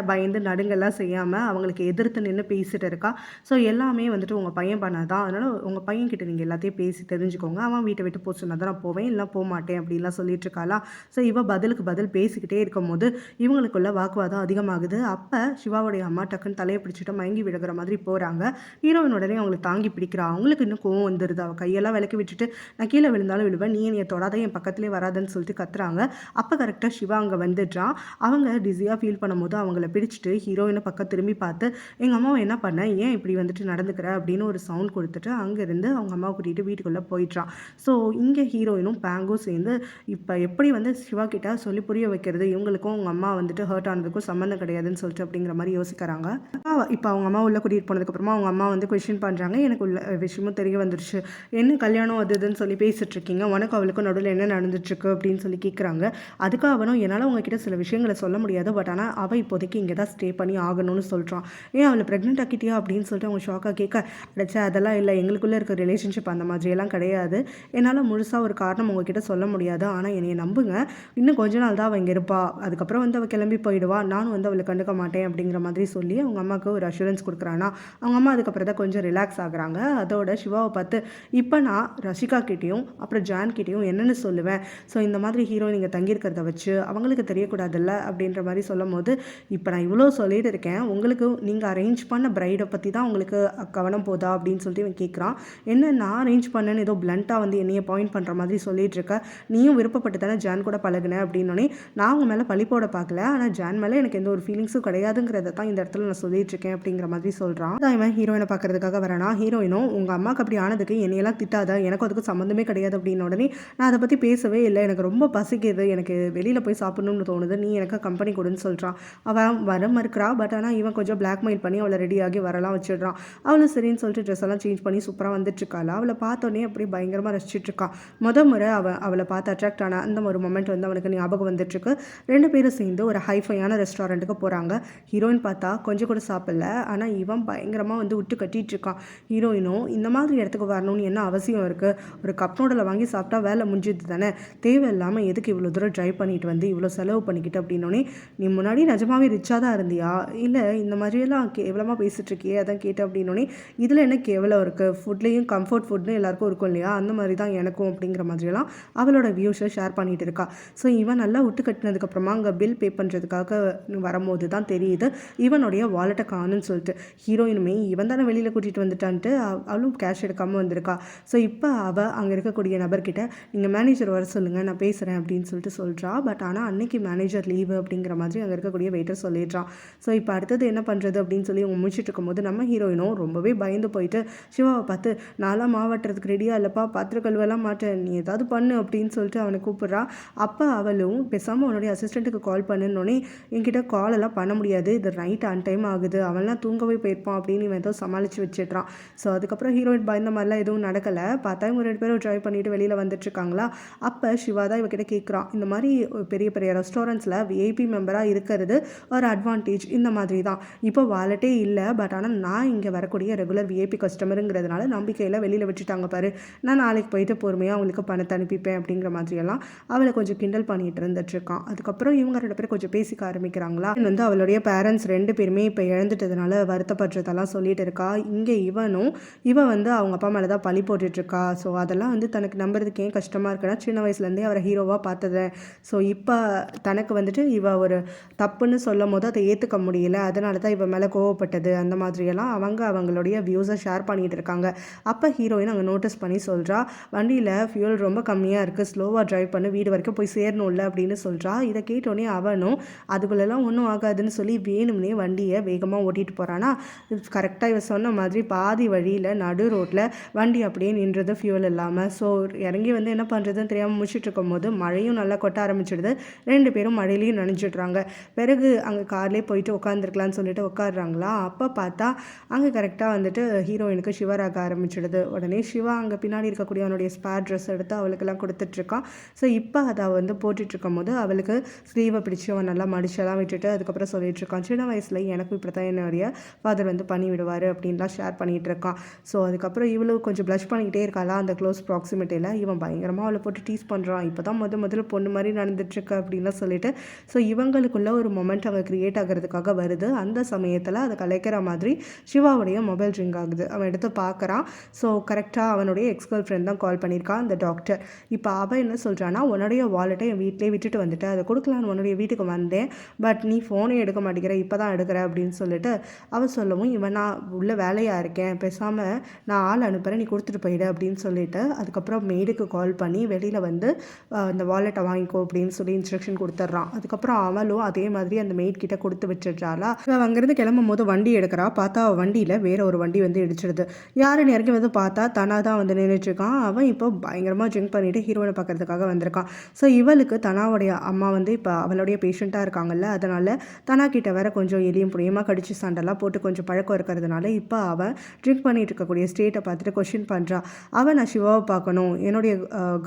பயந்து நடுங்கெல்லாம் செய்யாமல் அவங்களுக்கு எதிர்த்து நின்று பேசிட்டு இருக்கா. ஸோ எல்லாமே வந்துட்டு உங்கள் பையன் பண்ணாதான், அதனால் உங்கள் பையன்கிட்ட நீங்கள் எல்லாத்தையும் பேசி தெரிஞ்சுக்கோங்க, அவன் வீட்டை விட்டு போக சொன்னா தான் நான் போவேன், இல்லை போக மாட்டேன் அப்படின்லாம் சொல்லிட்டு இருக்காளா. ஸோ இவ பதிலுக்கு பதில் பேசிக்கிட்டே இருக்கும் போது இவங்களுக்குள்ள வாக்குவாதம் அதிகமாகுது. அப்போ சிவாவுடைய அம்மா டக்குன்னு தலையை பிடிச்சிட்டு மயங்கி விடுகிற மாதிரி போகிறாங்க. ஹீரோயின் உடனே அவங்களை தாங்கி பிடிக்கிறா. அவங்களுக்கு இன்னும் கோவம் வந்துடுது. அவள் கையெல்லாம் விளக்கி விட்டுட்டு நான் கீழே விழுந்தாலும் விழுவேன், நீ என்னை தொடாத, என் பக்கத்துலேயே வராதுன்னு சொல்லிட்டு கத்துறாங்க. அப்போ கரெக்டாக சிவா அங்கே வந்துடுறான். அவங்க டிஸியாக ஃபீல் பண்ணும்போது அவங்கள பிடிச்சிட்டு ஹீரோயினை பக்கம் திரும்பி பார்த்து எங்கள் அம்மாவை என்ன பண்ண, ஏன் இப்படி வந்துட்டு நடந்துக்கிற அப்படின்னு ஒரு சவுண்ட் கொடுத்துட்டு அங்கேருந்து அவங்க அம்மாவை கூட்டிகிட்டு வீட்டுக்குள்ளே போயிடுறான். ஸோ இங்கே ஹீரோயினும் பேங்கும் சேர்ந்து இப்போ எப்படி வந்து சிவா கிட்ட சொல்லி புரிய வைக்கிறது, இவங்களுக்கும் அவங்க அம்மா வந்துட்டு ஹர்ட் ஆனதுக்கும் சம்மந்தம் கிடையாதுன்னு சொல்லிட்டு அப்படிங்கிற மாதிரி யோசிக்கிறாங்க. இப்போ அவங்க அம்மா உள்ளே கூட்டிகிட்டு போனதுக்கப்புறமா அவங்க அம்மா வந்து கொஸ்டின் பண்ணுறாங்க. எனக்கு உள்ள விஷயமும் தெரிய வந்துருச்சு, என்ன கல்யாணம் அது இதுன்னு சொல்லி பேசிட்டு இருக்கீங்க, உனக்கு அவளுக்கும் நடுவில் என்ன நடந்துட்டுருக்கு அப்படின்னு சொல்லி கேட்குறாங்க. அதுக்கு அவனும் என்னால் உங்ககிட்ட சில விஷயங்களை சொல்ல முடியாது, பட் ஆனால் அவள் இப்போதைக்கு இங்கே தான் ஸ்டே பண்ணி ஆகணும்னு சொல்கிறான். ஏன் அவளை ப்ரெக்னென்ட் ஆக்கிட்டியா அப்படின்னு சொல்லிட்டு அவங்க ஷாக்காக கேட்க, அடைச்சா அதெல்லாம் இல்லை, எங்களுக்குள்ளே இருக்க ரிலேஷன்ஷிப் அந்த மாதிரியெல்லாம் கிடையாது, என்னால் முழுசாக ஒரு காரணம் உங்ககிட்ட சொல்ல முடியாது, ஆனால் என்னையை நம்புங்க, இன்னும் கொஞ்ச நாள் தான் அவள் இங்கே இருப்பா, அதுக்கப்புறம் வந்து அவள் கிளம்பி போயிடுவா, நானும் வந்து அவளை கண்டுக்க மாட்டேன் அப்படிங்கிற மாதிரி சொல்லி அவங்க அம்மாவுக்கு ஒரு அஷூரன்ஸ் கொடுக்குறானா. அவங்க அம்மா அதுக்கப்புறம் தான் கொஞ்சம் ரிலாக்ஸ் ஆகுறாங்க. அதோட சிவாவை பார்த்து இப்போ நான் ரஷிகா கிட்டேயும் அப்புறம் ஜான் கிட்டேயும் என்னென்னு சொல்லுவேன், ஸோ இந்த மாதிரி ஹீரோயின் இங்கே தங்கியிருக்கிறத வச்சு அவங்களுக்கு தெரியக்கூடாதுல்ல அப்படின்ற மாதிரி சொல்லும் போது, இப்போ நான் இவ்வளோ சொல்லிட்டு இருக்கேன், உங்களுக்கு நீங்கள் அரேஞ்ச் பண்ண பிரைடை பற்றி தான் உங்களுக்கு கவனம் போதா அப்படின்னு சொல்லிட்டு இவன் கேட்குறான். என்ன நான் அரேஞ்ச் பண்ணேன்னு ஏதோ பிளண்ட்டாக வந்து என்னைய பாயிண்ட் பண்ணுற மாதிரி சொல்லிட்டு இருக்க, நீயும் விருப்பப்பட்டு தானே ஜான் கூட பழகுனேன் அப்படின்னோடனே, நான் உங்க மேலே பழி போட பார்க்கல, ஆனால் ஜான் மேலே எனக்கு எந்த ஒரு ஃபீலிங்ஸும் கிடையாதுங்கிறத தான் இந்த இடத்துல நான் சொல்லிட்டு இருக்கேன் அப்படிங்கிற மாதிரி சொல்கிறான். அதான் இவன் ஹீரோயினை பார்க்கறதுக்காக வரானா. ஹீரோயினும் உங்கள் அம்மாவுக்கு அப்படி ஆனதுக்கு என்னையெல்லாம் திட்டாத, எனக்கு அதுக்கு சம்மந்தமே கிடையாது அப்படின்ன உடனே, நான் அதை பற்றி பேசவே இல்லை, எனக்கு ரொம்ப பசிக்குது, எனக்கு வெளியில் போய் சாப்பிடணும்னு தோணுது, நீ எனக்கு கம்பெனி கொடுன்னு சொல்கிறான். அவன் வர மறுக்கிறா. பட் ஆனால் இவன் கொஞ்சம் பிளாக்மெயில் பண்ணி அவளை ரெடியாகி வரலாம் வச்சிடுறான். அவளும் சரின்னு சொல்லிட்டு ட்ரெஸ் எல்லாம் சேஞ்ச் பண்ணி சூப்பராக வந்துட்டுருக்காள். அவளை பார்த்தோன்னே அப்படி பயங்கரமாக ரசிச்சிட்ருக்கான். முறை அவளை பார்த்து அட்ராக்ட் ஆன அந்த ஒரு மொமெண்ட் வந்து அவனுக்கு ஞாபகம் வந்துட்டுருக்கு. 2 பேரும் சேர்ந்து ஒரு ஹைஃபையான ரெஸ்டாரண்ட்டுக்கு போகிறாங்க. ஹீரோயின் பார்த்தா கொஞ்சம் கூட சாப்பிடல, ஆனால் இவன் பயங்கரமாக வந்து விட்டு கட்டிகிட்டு இருக்கான். ஹீரோயினும் இந்த மாதிரி இடத்துக்கு வரணும்னு என்ன அவசியம் இருக்குது, ஒரு கப் நூடலை வாங்கி சாப்பிட்டா வேலை முடிஞ்சுது தானே, தேவையில்லாமல் எதுக்கு இவ்வளோ தூரம் ட்ரைவ் பண்ணிட்டு வந்து இவ்வளோ செலவு பண்ணிக்கிட்டு அப்படின்னோடனே, நீ முன்னாடி நிஜமாவே ரிச்சாக தான் இருந்தியா, இல்லை இந்த மாதிரியெல்லாம் கேவலமாக பேசிகிட்டு இருக்கியே அதான் கேட்டேன் அப்படின்னோடனே, இதில் என்ன கேவலம் இருக்குது, ஃபுட்லேயும் கம்ஃபர்ட் ஃபுட்னு எல்லாருக்கும் இருக்கும் இல்லையா, அந்த மாதிரி தான் எனக்கும் அப்படிங்கிற மாதிரியெல்லாம் அவளோட வியூஸை ஷேர் பண்ணிகிட்டு இருக்கா. ஸோ இவன் நல்லா விட்டு கட்டினதுக்கப்புறமா அங்கே பில் பே பண்ணுறதுக்காக வரும்போது தான் தெரியுது இவனுடைய வாலெட்டை காணுன்னு சொல்லிட்டு. ஹீரோயினுமே இவன் தானே வெளியில் கூட்டிகிட்டு வந்துட்டான்ட்டு அவளும் கேஷ் எடுக்காமல் வந்திருக்கா. ஸோ இப்போ அவள் அங்கே இருக்கக்கூடிய நபர்கிட்ட நீங்கள் மேனேஜர் வர சொல்லுங்கள், நான் பேசுகிறேன் அப்படின்னு சொல்லிட்டு சொல்கிறா. பட் ஆனால் அன்னைக்கு மேனேஜர் லீவு அப்படிங்கிற மாதிரி அங்கே இருக்கக்கூடிய வெயிட்டர் சொல்லிடுறான். ஸோ இப்போ அடுத்தது என்ன பண்ணுறது அப்படின்னு சொல்லி அவங்க முடிச்சுட்டு இருக்கும்போது நம்ம ஹீரோயினும் ரொம்பவே பயந்து போயிட்டு சிவாவை பார்த்து, நான்லாம் மாவட்டுறதுக்கு ரெடியாக இல்லைப்பா, பாத்திர கழுவெல்லாம் மாட்டேன், நீ ஏதாவது பண்ணு அப்படின்னு சொல்லிட்டு அவனை கூப்பிட்றா. அப்போ அவளும் பேசாமல் அவனுடைய அசிஸ்டண்ட்டுக்கு கால் பண்ணுன்னொன்னே, என்கிட்ட கால் எல்லாம் பண்ண முடியாது, இது நைட் டைம் ஆகுது, அவன்லாம் தூங்கவே போயிருப்பான் அப்படின்னு இவன் ஏதோ சமாளித்து வச்சிட்றான். ஸோ அதுக்கப்புறம் ஹீரோயின் பயந்த மாதிரிலாம் எதுவும் நடக்கலை. பார்த்தா இவங்க 2 பேரும் ட்ரைவ் பண்ணிட்டு வெளியில் வந்துட்டுருக்காங்களா. அப்போ சிவா தான் இவகிட்ட கேட்குறான், இந்த மாதிரி பெரிய பெரிய ரெஸ்டாரண்ட்ஸில் விஐபி மெம்பராக இருக்கிறது ஒரு அட்வான்டேஜ், இந்த மாதிரி தான் இப்போ வாலெட்டே இல்லை, பட் ஆனால் நான் இங்கே வரக்கூடிய ரெகுலர் விஐபி கஸ்டமருங்கிறதுனால நம்பிக்கையில் வெளியில் விட்டுட்டாங்க பாரு, நான் நாளைக்கு போயிட்டு பொறுமையாக அவங்களுக்கு பணத்தை அனுப்பிப்பேன் அப்படிங்கிற மாதிரியெல்லாம் அவளை கொஞ்சம் கிண்டல் பண்ணிட்டு இருந்துட்டுருக்கான். அதுக்கப்புறம் இவங்க 2 பேரும் கொஞ்சம் பேசிக்க ஆரம்பிக்கிறாங்களா. வந்து அவளுடைய பேரண்ட்ஸ் 2 பேருமே இப்போ இழந்துட்டதுனால வருத்தப்படுறதெல்லாம் சொல்லிட்டு இருக்கா. இங்கே இவன் வந்து அவங்க அப்பா மேலே தான் பழி போட்டுட்ருக்கா. ஸோ அதெல்லாம் வந்து தனக்கு நம்புறதுக்கு ஏன் கஷ்டமாக இருக்குன்னா, சின்ன வயசுலேருந்தே அவரை ஹீரோவாக பார்த்ததேன். ஸோ இப்போ தனக்கு வந்துட்டு இவ ஒரு தப்புன்னு சொல்லும் போது அதை ஏற்றுக்க முடியல, அதனால தான் இவன் மேலே கோவப்பட்டது, அந்த மாதிரியெல்லாம் அவங்களுடைய வியூஸை ஷேர் பண்ணிகிட்டு இருக்காங்க. அப்போ ஹீரோயின் அங்கே நோட்டீஸ் பண்ணி சொல்கிறா, வண்டியில் ஃபியூல் ரொம்ப கம்மியாக இருக்குது, ஸ்லோவாக ட்ரைவ் பண்ணி வீடு வரைக்கும் போய் சேரணும்ல அப்படின்னு சொல்கிறா. இதை கேட்டோன்னே அவனும் அதுக்குள்ளெல்லாம் ஒன்றும் ஆகாதுன்னு சொல்லி வேணும்னே வண்டியை வேகமாக ஓட்டிகிட்டு போகிறானா. கரெக்டாக இவன் சொன்ன மாதிரி பாதி வழியில் நடு ரோட்டில் வண்டி அப்படியே நின்றது ஃபியூல் இல்லாமல். ஸோ இறங்கி வந்து என்ன பண்ணுறதுன்னு தெரியாமல் முடிச்சுட்டு இருக்கும் போது மழையும் நல்லா கொட்ட ஆரம்பிச்சிடுது. 2 பேரும் மழையிலையும் நனைஞ்சிடுறாங்க. பிறகு அங்கே கார்லேயே போயிட்டு உட்காந்துருக்கலான்னு சொல்லிட்டு உட்காடுறாங்களா. அப்போ பார்த்தா அங்கே கரெக்டாக வந்துட்டு ஹீரோயினுக்கு ஷிவராக ஆரம்பிச்சிடுது. உடனே சிவா அங்கே பின்னாடி இருக்கக்கூடிய அவனுடைய ஸ்பேர் ட்ரெஸ் எடுத்து அவளுக்கெல்லாம் கொடுத்துட்ருக்கான். ஸோ இப்போ அதை வந்து போட்டுட்ருக்கும் போது அவளுக்கு ஸ்லீவை பிடிச்சி அவன் நல்லா மடிச்செல்லாம் விட்டுட்டு அதுக்கப்புறம் சொல்லிட்டுருக்கான், சின்ன வயசில் எனக்கும் இப்படி தான் என்னுடைய ஃபாதர் வந்து பண்ணி விடுவார் அப்படின்லாம் ஷேர் பண்ணிகிட்டு இருக்கான். ஸோ அதுக்கப்புறம் இவளும் கொஞ்சம் ப்ளஷ் பண்ணிக்கிட்டே இருக்காளா அந்த க்ளோஸ் ப்ராக்சிமிட்டியில். இவன் பயங்கரமாக அவளை போட்டு டீஸ் பண்ணுறான், இப்போ தான் முதல்ல பொண்ணு மாதிரி நடந்துட்டுருக்கு அப்படின்லாம் சொல்லிட்டு. ஸோ இவங்களுக்குள்ள ஒரு மொமெண்ட் அங்கே க்ரியேட் ஆகிறதுக்காக வருது. அந்த சமயத்தில் அதை கலைக்கிற மாதிரி சிவாவுடைய மொபைல் ரிங் ஆகுது. அவன் எடுத்து பார்க்குறான். ஸோ கரெக்டாக அவனுடைய எக்ஸ் கேர்ள் ஃப்ரெண்ட் தான் கால் பண்ணியிருக்கான், அந்த டாக்டர். இப்போ அவன் என்ன சொல்கிறான்னா, உன்னுடைய வாலெட்டை என் வீட்டிலே விட்டுட்டு வந்துட்டு அதை கொடுக்கலான்னு உன்னுடைய வீட்டுக்கு வந்தேன், பட் நீ ஃபோனே எடுக்க மாட்டேங்கிற, இப்போ தான் எடுக்கிற அப்படின்னு சொல்லிட்டு அவன் சொல்லவும், இவன் நான் உள்ள வேலையாக இருக்கேன், பேசாமல் நான் ஆள் அனுப்புகிறேன், நீ கொடுத்துட்டு போயிடு அப்படின்னு சொல்லிட்டு அதுக்கப்புறம் மெய்டுக்கு கால் பண்ணி வெளியில் வந்து அந்த வாலெட்டை வாங்கிக்கோ அப்படின்னு சொல்லி இன்ஸ்ட்ரக்ஷன் கொடுத்துட்றான். அதுக்கப்புறம் அவளும் அதே மாதிரி அந்த மெய்ட் கிட்ட கொடுத்து வச்சிடுறாளா. அவள் அங்கேருந்து கிளம்பும் போது வண்டி எடுக்கிறா. பார்த்தா வண்டியில் வேற ஒரு வண்டி வந்து இடிச்சிடுது. யாருன்னு இறங்கி வந்து பார்த்தா தனா தான் வந்து நின்றுட்டுருக்கான். அவன் இப்போ பயங்கரமாக ட்ரிங்க் பண்ணிவிட்டு ஹீரோனை பார்க்கறதுக்காக வந்திருக்கான். ஸோ இவளுக்கு தனாவுடைய அம்மா வந்து இப்போ அவளுடைய பேஷண்ட்டாக இருக்காங்கல்ல, அதனால் தனா கிட்ட வேற கொஞ்சம் எலியும் புளியமாக கடிச்சு சண்டைலாம் போட்டு கொஞ்சம் பழக்கம் இருக்கிறதுனால இப்போ அவன் ட்ரிங்க் பண்ணிட்டு இருக்கக்கூடிய ஸ்டேட்டை பார்த்துட்டு கொஷின் பண்ணுறா. அவன் நான் சிவாவை பார்க்கணும், என்னுடைய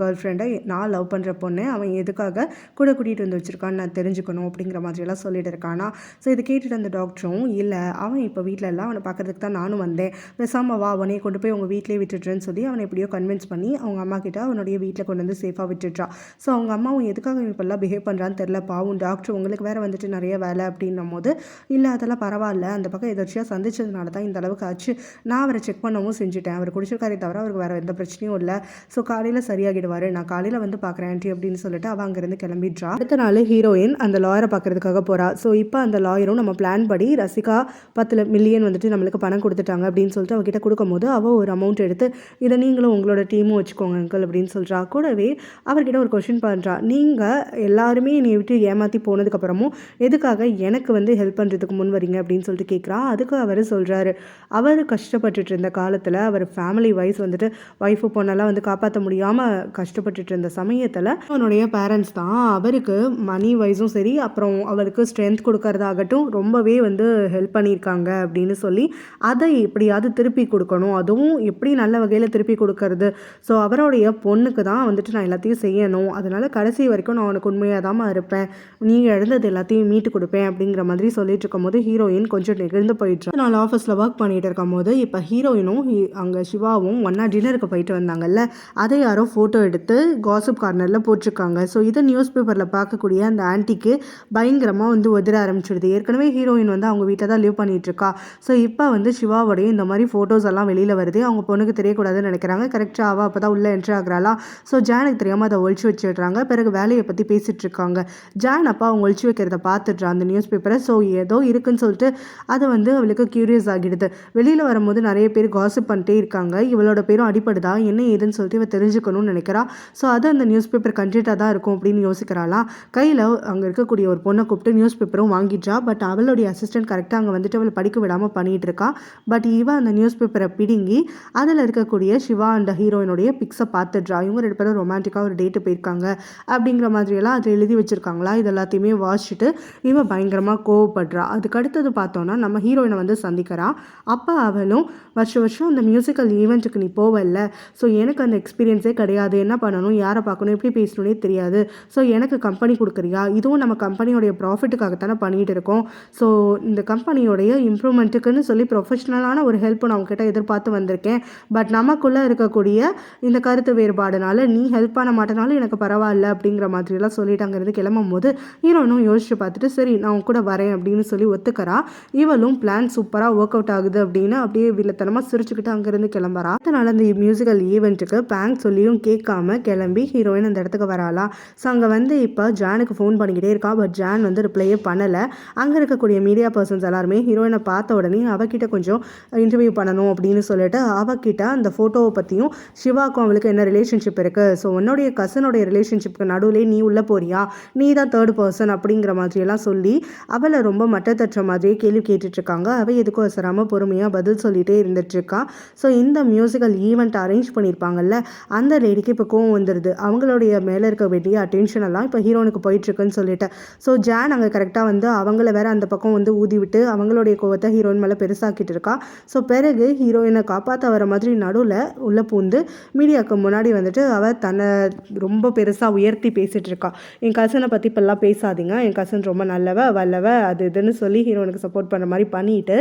கேர்ள் ஃப்ரெண்டை நான் லவ் பண்ணுற பொண்ணு, அவன் எதுக்காக கூட கூட்டிகிட்டு வந்து வச்சுருக்கான்னு நான் தெரிஞ்சுக்கணும் அப்படிங்கிற மாதிரியெல்லாம் சொல்லிட்டு இருக்கானா. ஸோ இதை கேட்டுட்டு அந்த டாக்டரும், இல்லை அவன் இப்போ வீட்டில் எல்லாம் அவனை பார்க்கறதுக்கு தான் நானும் வந்தேன், பேசாமல் வா அவனையே கொண்டு போய் உங்கள் வீட்டிலே விட்டுடுறேன்னு சொல்லி அவனை எப்படியோ கன்வின்ஸ் பண்ணி அவங்க அம்மா கிட்ட அவனுடைய வீட்டில் கொண்டு வந்து சேஃபாக விட்டுடுறா. ஸோ அவங்க அம்மாவும் எதுக்காக இப்பெல்லாம் பிஹேவ் பண்ணுறான்னு தெரில, பாவும் டாக்டர் உங்களுக்கு வேறு வந்துட்டு நிறைய வேலை அப்படின்னும் போது, இல்லை அதெல்லாம் பரவாயில்ல, அந்த பக்கம் எதாச்சியாக சந்திச்சதுனால தான் இந்த அளவுக்கு ஆச்சு, நான் அவரை செக் பண்ணவும் செஞ்சுட்டேன், அவர் குடிச்சிருக்காரே தவிர அவருக்கு வேறு எந்த பிரச்சனையும் இல்லை, ஸோ காலையில் சரியாகிடுவார், நான் காலையில் வந்து பார்க்குறேன் ஆண்டி அப்படின்னு சொல்லிட்டு அவள் அங்கேருந்து கிளம்பிடுறா. அடுத்த நாள் ஹீரோயின் அந்த லாயரை பார்க்கறதுக்காக போகிறா. ஸோ இப்போ அந்த லாயரும் நம்ம பிளான் படி ரசிகா 10 மில்லியன் வந்துட்டு நம்மளுக்கு பணம் கொடுத்துட்டாங்க அப்படின்னு சொல்லிட்டு அவகிட்ட கொடுக்கும்போது அவள் ஒரு அமௌண்ட் எடுத்து இதை நீங்களும் உங்களோட டீமும் வச்சுக்கோங்க அங்கிள் அப்படின்னு சொல்கிறா. கூடவே அவர்கிட்ட ஒரு கொஷின் பண்ணுறா, நீங்கள் எல்லாருமே என்னை விட்டு ஏமாற்றி போனதுக்கப்புறமும் எதுக்காக எனக்கு வந்து ஹெல்ப் பண்ணுறதுக்கு முன் வரீங்க அப்படின்னு சொல்லிட்டு கேட்குறா. அதுக்கு அவர் சொல்கிறாரு, அவர் கஷ்டப்பட்டுட்டு இருந்த காலத்தில் அவர் ஃபேமிலி வைஸ் வந்துட்டு ஒய்ஃபு பொண்ணெல்லாம் வந்து காப்பாற்ற முடியாமல் கஷ்டப்பட்டுட்டு இருந்த சமயத்தில் அவனுடைய பேரண்ட்ஸ் தான் அவருக்கு மணி வைஸும் சரி அப்புறம் அவருக்கு ஸ்ட்ரென்த் கொடுக்கறதாகட்டும் ரொம்பவே வந்து ஹெல்ப் பண்ணியிருக்காங்க அப்படின்னு சொல்லி அதை எப்படியாவது திருப்பி கொடுக்கணும், அதுவும் எப்படி நல்ல வகையில் திருப்பி கொடுக்கறது. ஸோ அவருடைய பொண்ணுக்கு தான் வந்துட்டு நான் எல்லாத்தையும் செய்யணும், அதனால் கடைசி வரைக்கும் நான் அவனுக்கு உண்மையாக தான் இருப்பேன், நீங்கள் எழுந்தது எல்லாத்தையும் மீட்டு கொடுப்பேன் அப்படிங்கிற மாதிரி சொல்லிட்டு இருக்கும் போது ஹீரோயின் கொஞ்சம் நெகிழ்ந்து போயிட்டு நான் ஆஃபீஸில் ஒர்க் பண்ணிட்டு இருக்கும் போது இப்போ ஹீரோயினும் அங்கே சிவாவும் ஒன்றா டின்னருக்கு போயிட்டு வந்தாங்கல்ல, அதை யாரோ ஃபோட்டோ எடுத்து காசிப் கார்னரில் போட்டிருக்காங்க. ஸோ இதை நியூஸ் பேப்பரில் பார்க்கக்கூடிய அந்த ஆன்ட்டிக்கு பயங்கரமாக வந்து உதிர ஆரம்பிச்சிடுது. ஏற்கனவே ஹீரோயின் வந்து அவங்க வீட்டில் தான் லிவ் பண்ணிகிட்ருக்கா. ஸோ இப்போ வந்து சிவாவோடைய இந்த மாதிரி ஃபோட்டோஸ் எல்லாம் வெளியில் வருது, அவங்க பொண்ணுக்கு தெரியக்கூடாதுன்னு நினைக்கிறாங்க. கரெக்டாக அவள் அப்போ தான் உள்ளே என்ட்ரி ஆகிறாளா. ஸோ ஜானுக்கு தெரியாமல் அதை ஒழிச்சு வச்சுடுறாங்க. பிறகு வேலையை பற்றி பேசிகிட்டு இருக்காங்க. ஜான் அப்பா அவங்க ஒழிச்சு வைக்கிறத பார்த்துட்றா அந்த நியூஸ் பேப்பரை. ஸோ ஏதோ இருக்குன்னு சொல்லிட்டு அதை வந்து அவளுக்கு க்யூரியஸ் ஆகிடுது. வெளியில் வரும்போது நிறைய பேர் காசிப் பண்ணிட்டே இருக்காங்க, இவளோட பேரும் அடிப்படுதா என்ன ஏதுன்னு சொல்லிட்டு இவ தெரிஞ்சுக்கணும்னு நினைக்கிறா. ஸோ அது அந்த நியூஸ் பேப்பர் கண்டிப்பாக தான் இருக்கும் அப்படின்னு யோசிக்கிறாளாம். கையில் அங்கே இருக்கக்கூடிய ஒரு பொண்ணை கூப்பிட்டு நியூஸ் பேப்பரும் வாங்கிட்டா. பட் அவளுடைய அசிஸ்டன்ட் கரெக்டாக அங்கே வந்துட்டு அவளை படிக்க விடாமல் பண்ணிகிட்டு இருக்கா. பட் இவன் அந்த நியூஸ் பேப்பரை பிடுங்கி அதில் இருக்கக்கூடிய சிவா அண்ட் ஹீரோயினுடைய பிக்ஸை பார்த்துட்றா. இவங்க 2 பேரும் ரொமான்டிக்காக ஒரு டேட்டு போயிருக்காங்க அப்படிங்கிற மாதிரியெல்லாம் அதில் எழுதி வச்சுருக்காங்களா. இது எல்லாத்தையுமே வாசிச்சுட்டு இவன் பயங்கரமாக கோவப்படுறா. அதுக்கு அடுத்தது பார்த்தோன்னா நம்ம ஹீரோயினை வந்து சந்திக்கிறா. அப்போ அவளும் வருஷம் அந்த மியூசிக்கல் ஈவெண்ட்டுக்கு நீ போவல்ல, ஸோ எனக்கு அந்த எக்ஸ்பீரியன்ஸே கிடையாது, என்ன பண்ணணும் யாரை பார்க்கணும் எப்படி பேசணுன்னே தெரியாது, ஸோ எனக்கு கம்பெனி கொடுக்குறியா, இதுவும் நம்ம கம்பெனியோடைய ப்ராஃபிட்டுக்காகத்தானே பண்ணிகிட்டு இருக்கோம், ஸோ இந்த கம்பெனியோடைய இம்ப்ரூவ்மெண்ட்டுக்குன்னு சொல்லி ப்ரொஃபஷ்னலான ஒரு ஹெல்ப் நான் உங்ககிட்ட எதிர்பார்த்து வந்திருக்கேன். பட் நமக்குள்ளே இருக்கக்கூடிய இந்த கருத்து வேறுபாடுனால நீ ஹெல்ப் பண்ண மாட்டேனாலும் எனக்கு பரவாயில்ல அப்படிங்கிற மாதிரிலாம் சொல்லிட்டு அங்கேருந்து கிளம்பும் போது ஹீரோனும் யோசிச்சு பார்த்துட்டு சரி நான் உன் கூட வரேன் அப்படின்னு சொல்லி ஒத்துக்கிறா. இவளும் பிளான் சூப்பராக ஒர்க் அவுட் ஆகுது அப்படின்னு அப்படியே வில்லத்தனமாக சிரிச்சுக்கிட்டு அங்கேருந்து கிளம்புறா. அதனால் அந்த மியூசிக்கல் ஈவெண்ட்டுக்கு பேங்க் சொல்லியும் கேட்காம கிளம்பி ஹீரோயின் அந்த இடத்துக்கு வராளா. ஸோ அங்கே வந்து இப்போ ஜானுக்கு ஃபோன் பண்ணிக்கிட்டே இருக்கா. பட் ஜான் வந்து ரிப்ளையே பண்ணலை. அங்கே இருக்கக்கூடிய மீடியா பர்சன்ஸ் எல்லாருமே ஹீரோயினை பார்த்த உடனே அவகிட்ட கொஞ்சம் இன்டர்வியூ பண்ணணும் அப்படின்னு சொல்லிட்டு அவகிட்ட அந்த ஃபோட்டோவை பற்றியும் சிவாக்கும் அவளுக்கு என்ன ரிலேஷன்ஷிப் இருக்குது, ஸோ உன்னுடைய கசனுடைய ரிலேஷன்ஷிப்புக்கு நடுவில் நீ உள்ளே போறியா, நீ தான் தேர்ட் பர்சன் அப்படிங்கிற மாதிரியெல்லாம் சொல்லி அவளை ரொம்ப மட்டத்தற்ற மாதிரியே கேள்வி கேட்டுட்ருக்காங்க. அவள் எதுக்கும் அவசரமாக பொறுமையாக பதில் சொல்லிகிட்டே இருந்துட்டுருக்கா. ஸோ இந்த மியூசிக்கல் ஈவெண்ட் அரேஞ்ச் பண்ணியிருப்பாங்கல்ல அந்த லேடிக்கு இப்போ கோவம் வந்துடுது. அவங்களுடைய மேலே இருக்க வேண்டிய அட்டென்ஷன் எல்லாம் இப்போ ஹீரோனுக்கு போயிட்டுருக்குன்னு சொல்லிட்டு ஸோ ஜான் அங்கே கரெக்டாக வந்து அவங்கள வேற அந்த பக்கம் வந்து ஊதி விட்டு அவங்களுடைய கோவத்தை ஹீரோயின் மேலே பெருசாக்கிட்டு இருக்கா. ஸோ பிறகு ஹீரோயினை காப்பாற்ற வர மாதிரி நடுவில் உள்ளே பூந்து மீடியாவுக்கு முன்னாடி வந்துட்டு அவள் தன்னை ரொம்ப பெருசாக உயர்த்தி பேசிகிட்டு இருக்கா. என் கசனை பற்றி இப்போல்லாம் பேசாதீங்க, என் கசன் ரொம்ப நல்லவ வல்லவ அது இதுன்னு சொல்லி ஹீரோனுக்கு சப்போர்ட் பண்ணுற மாதிரி பண்ணிட்டு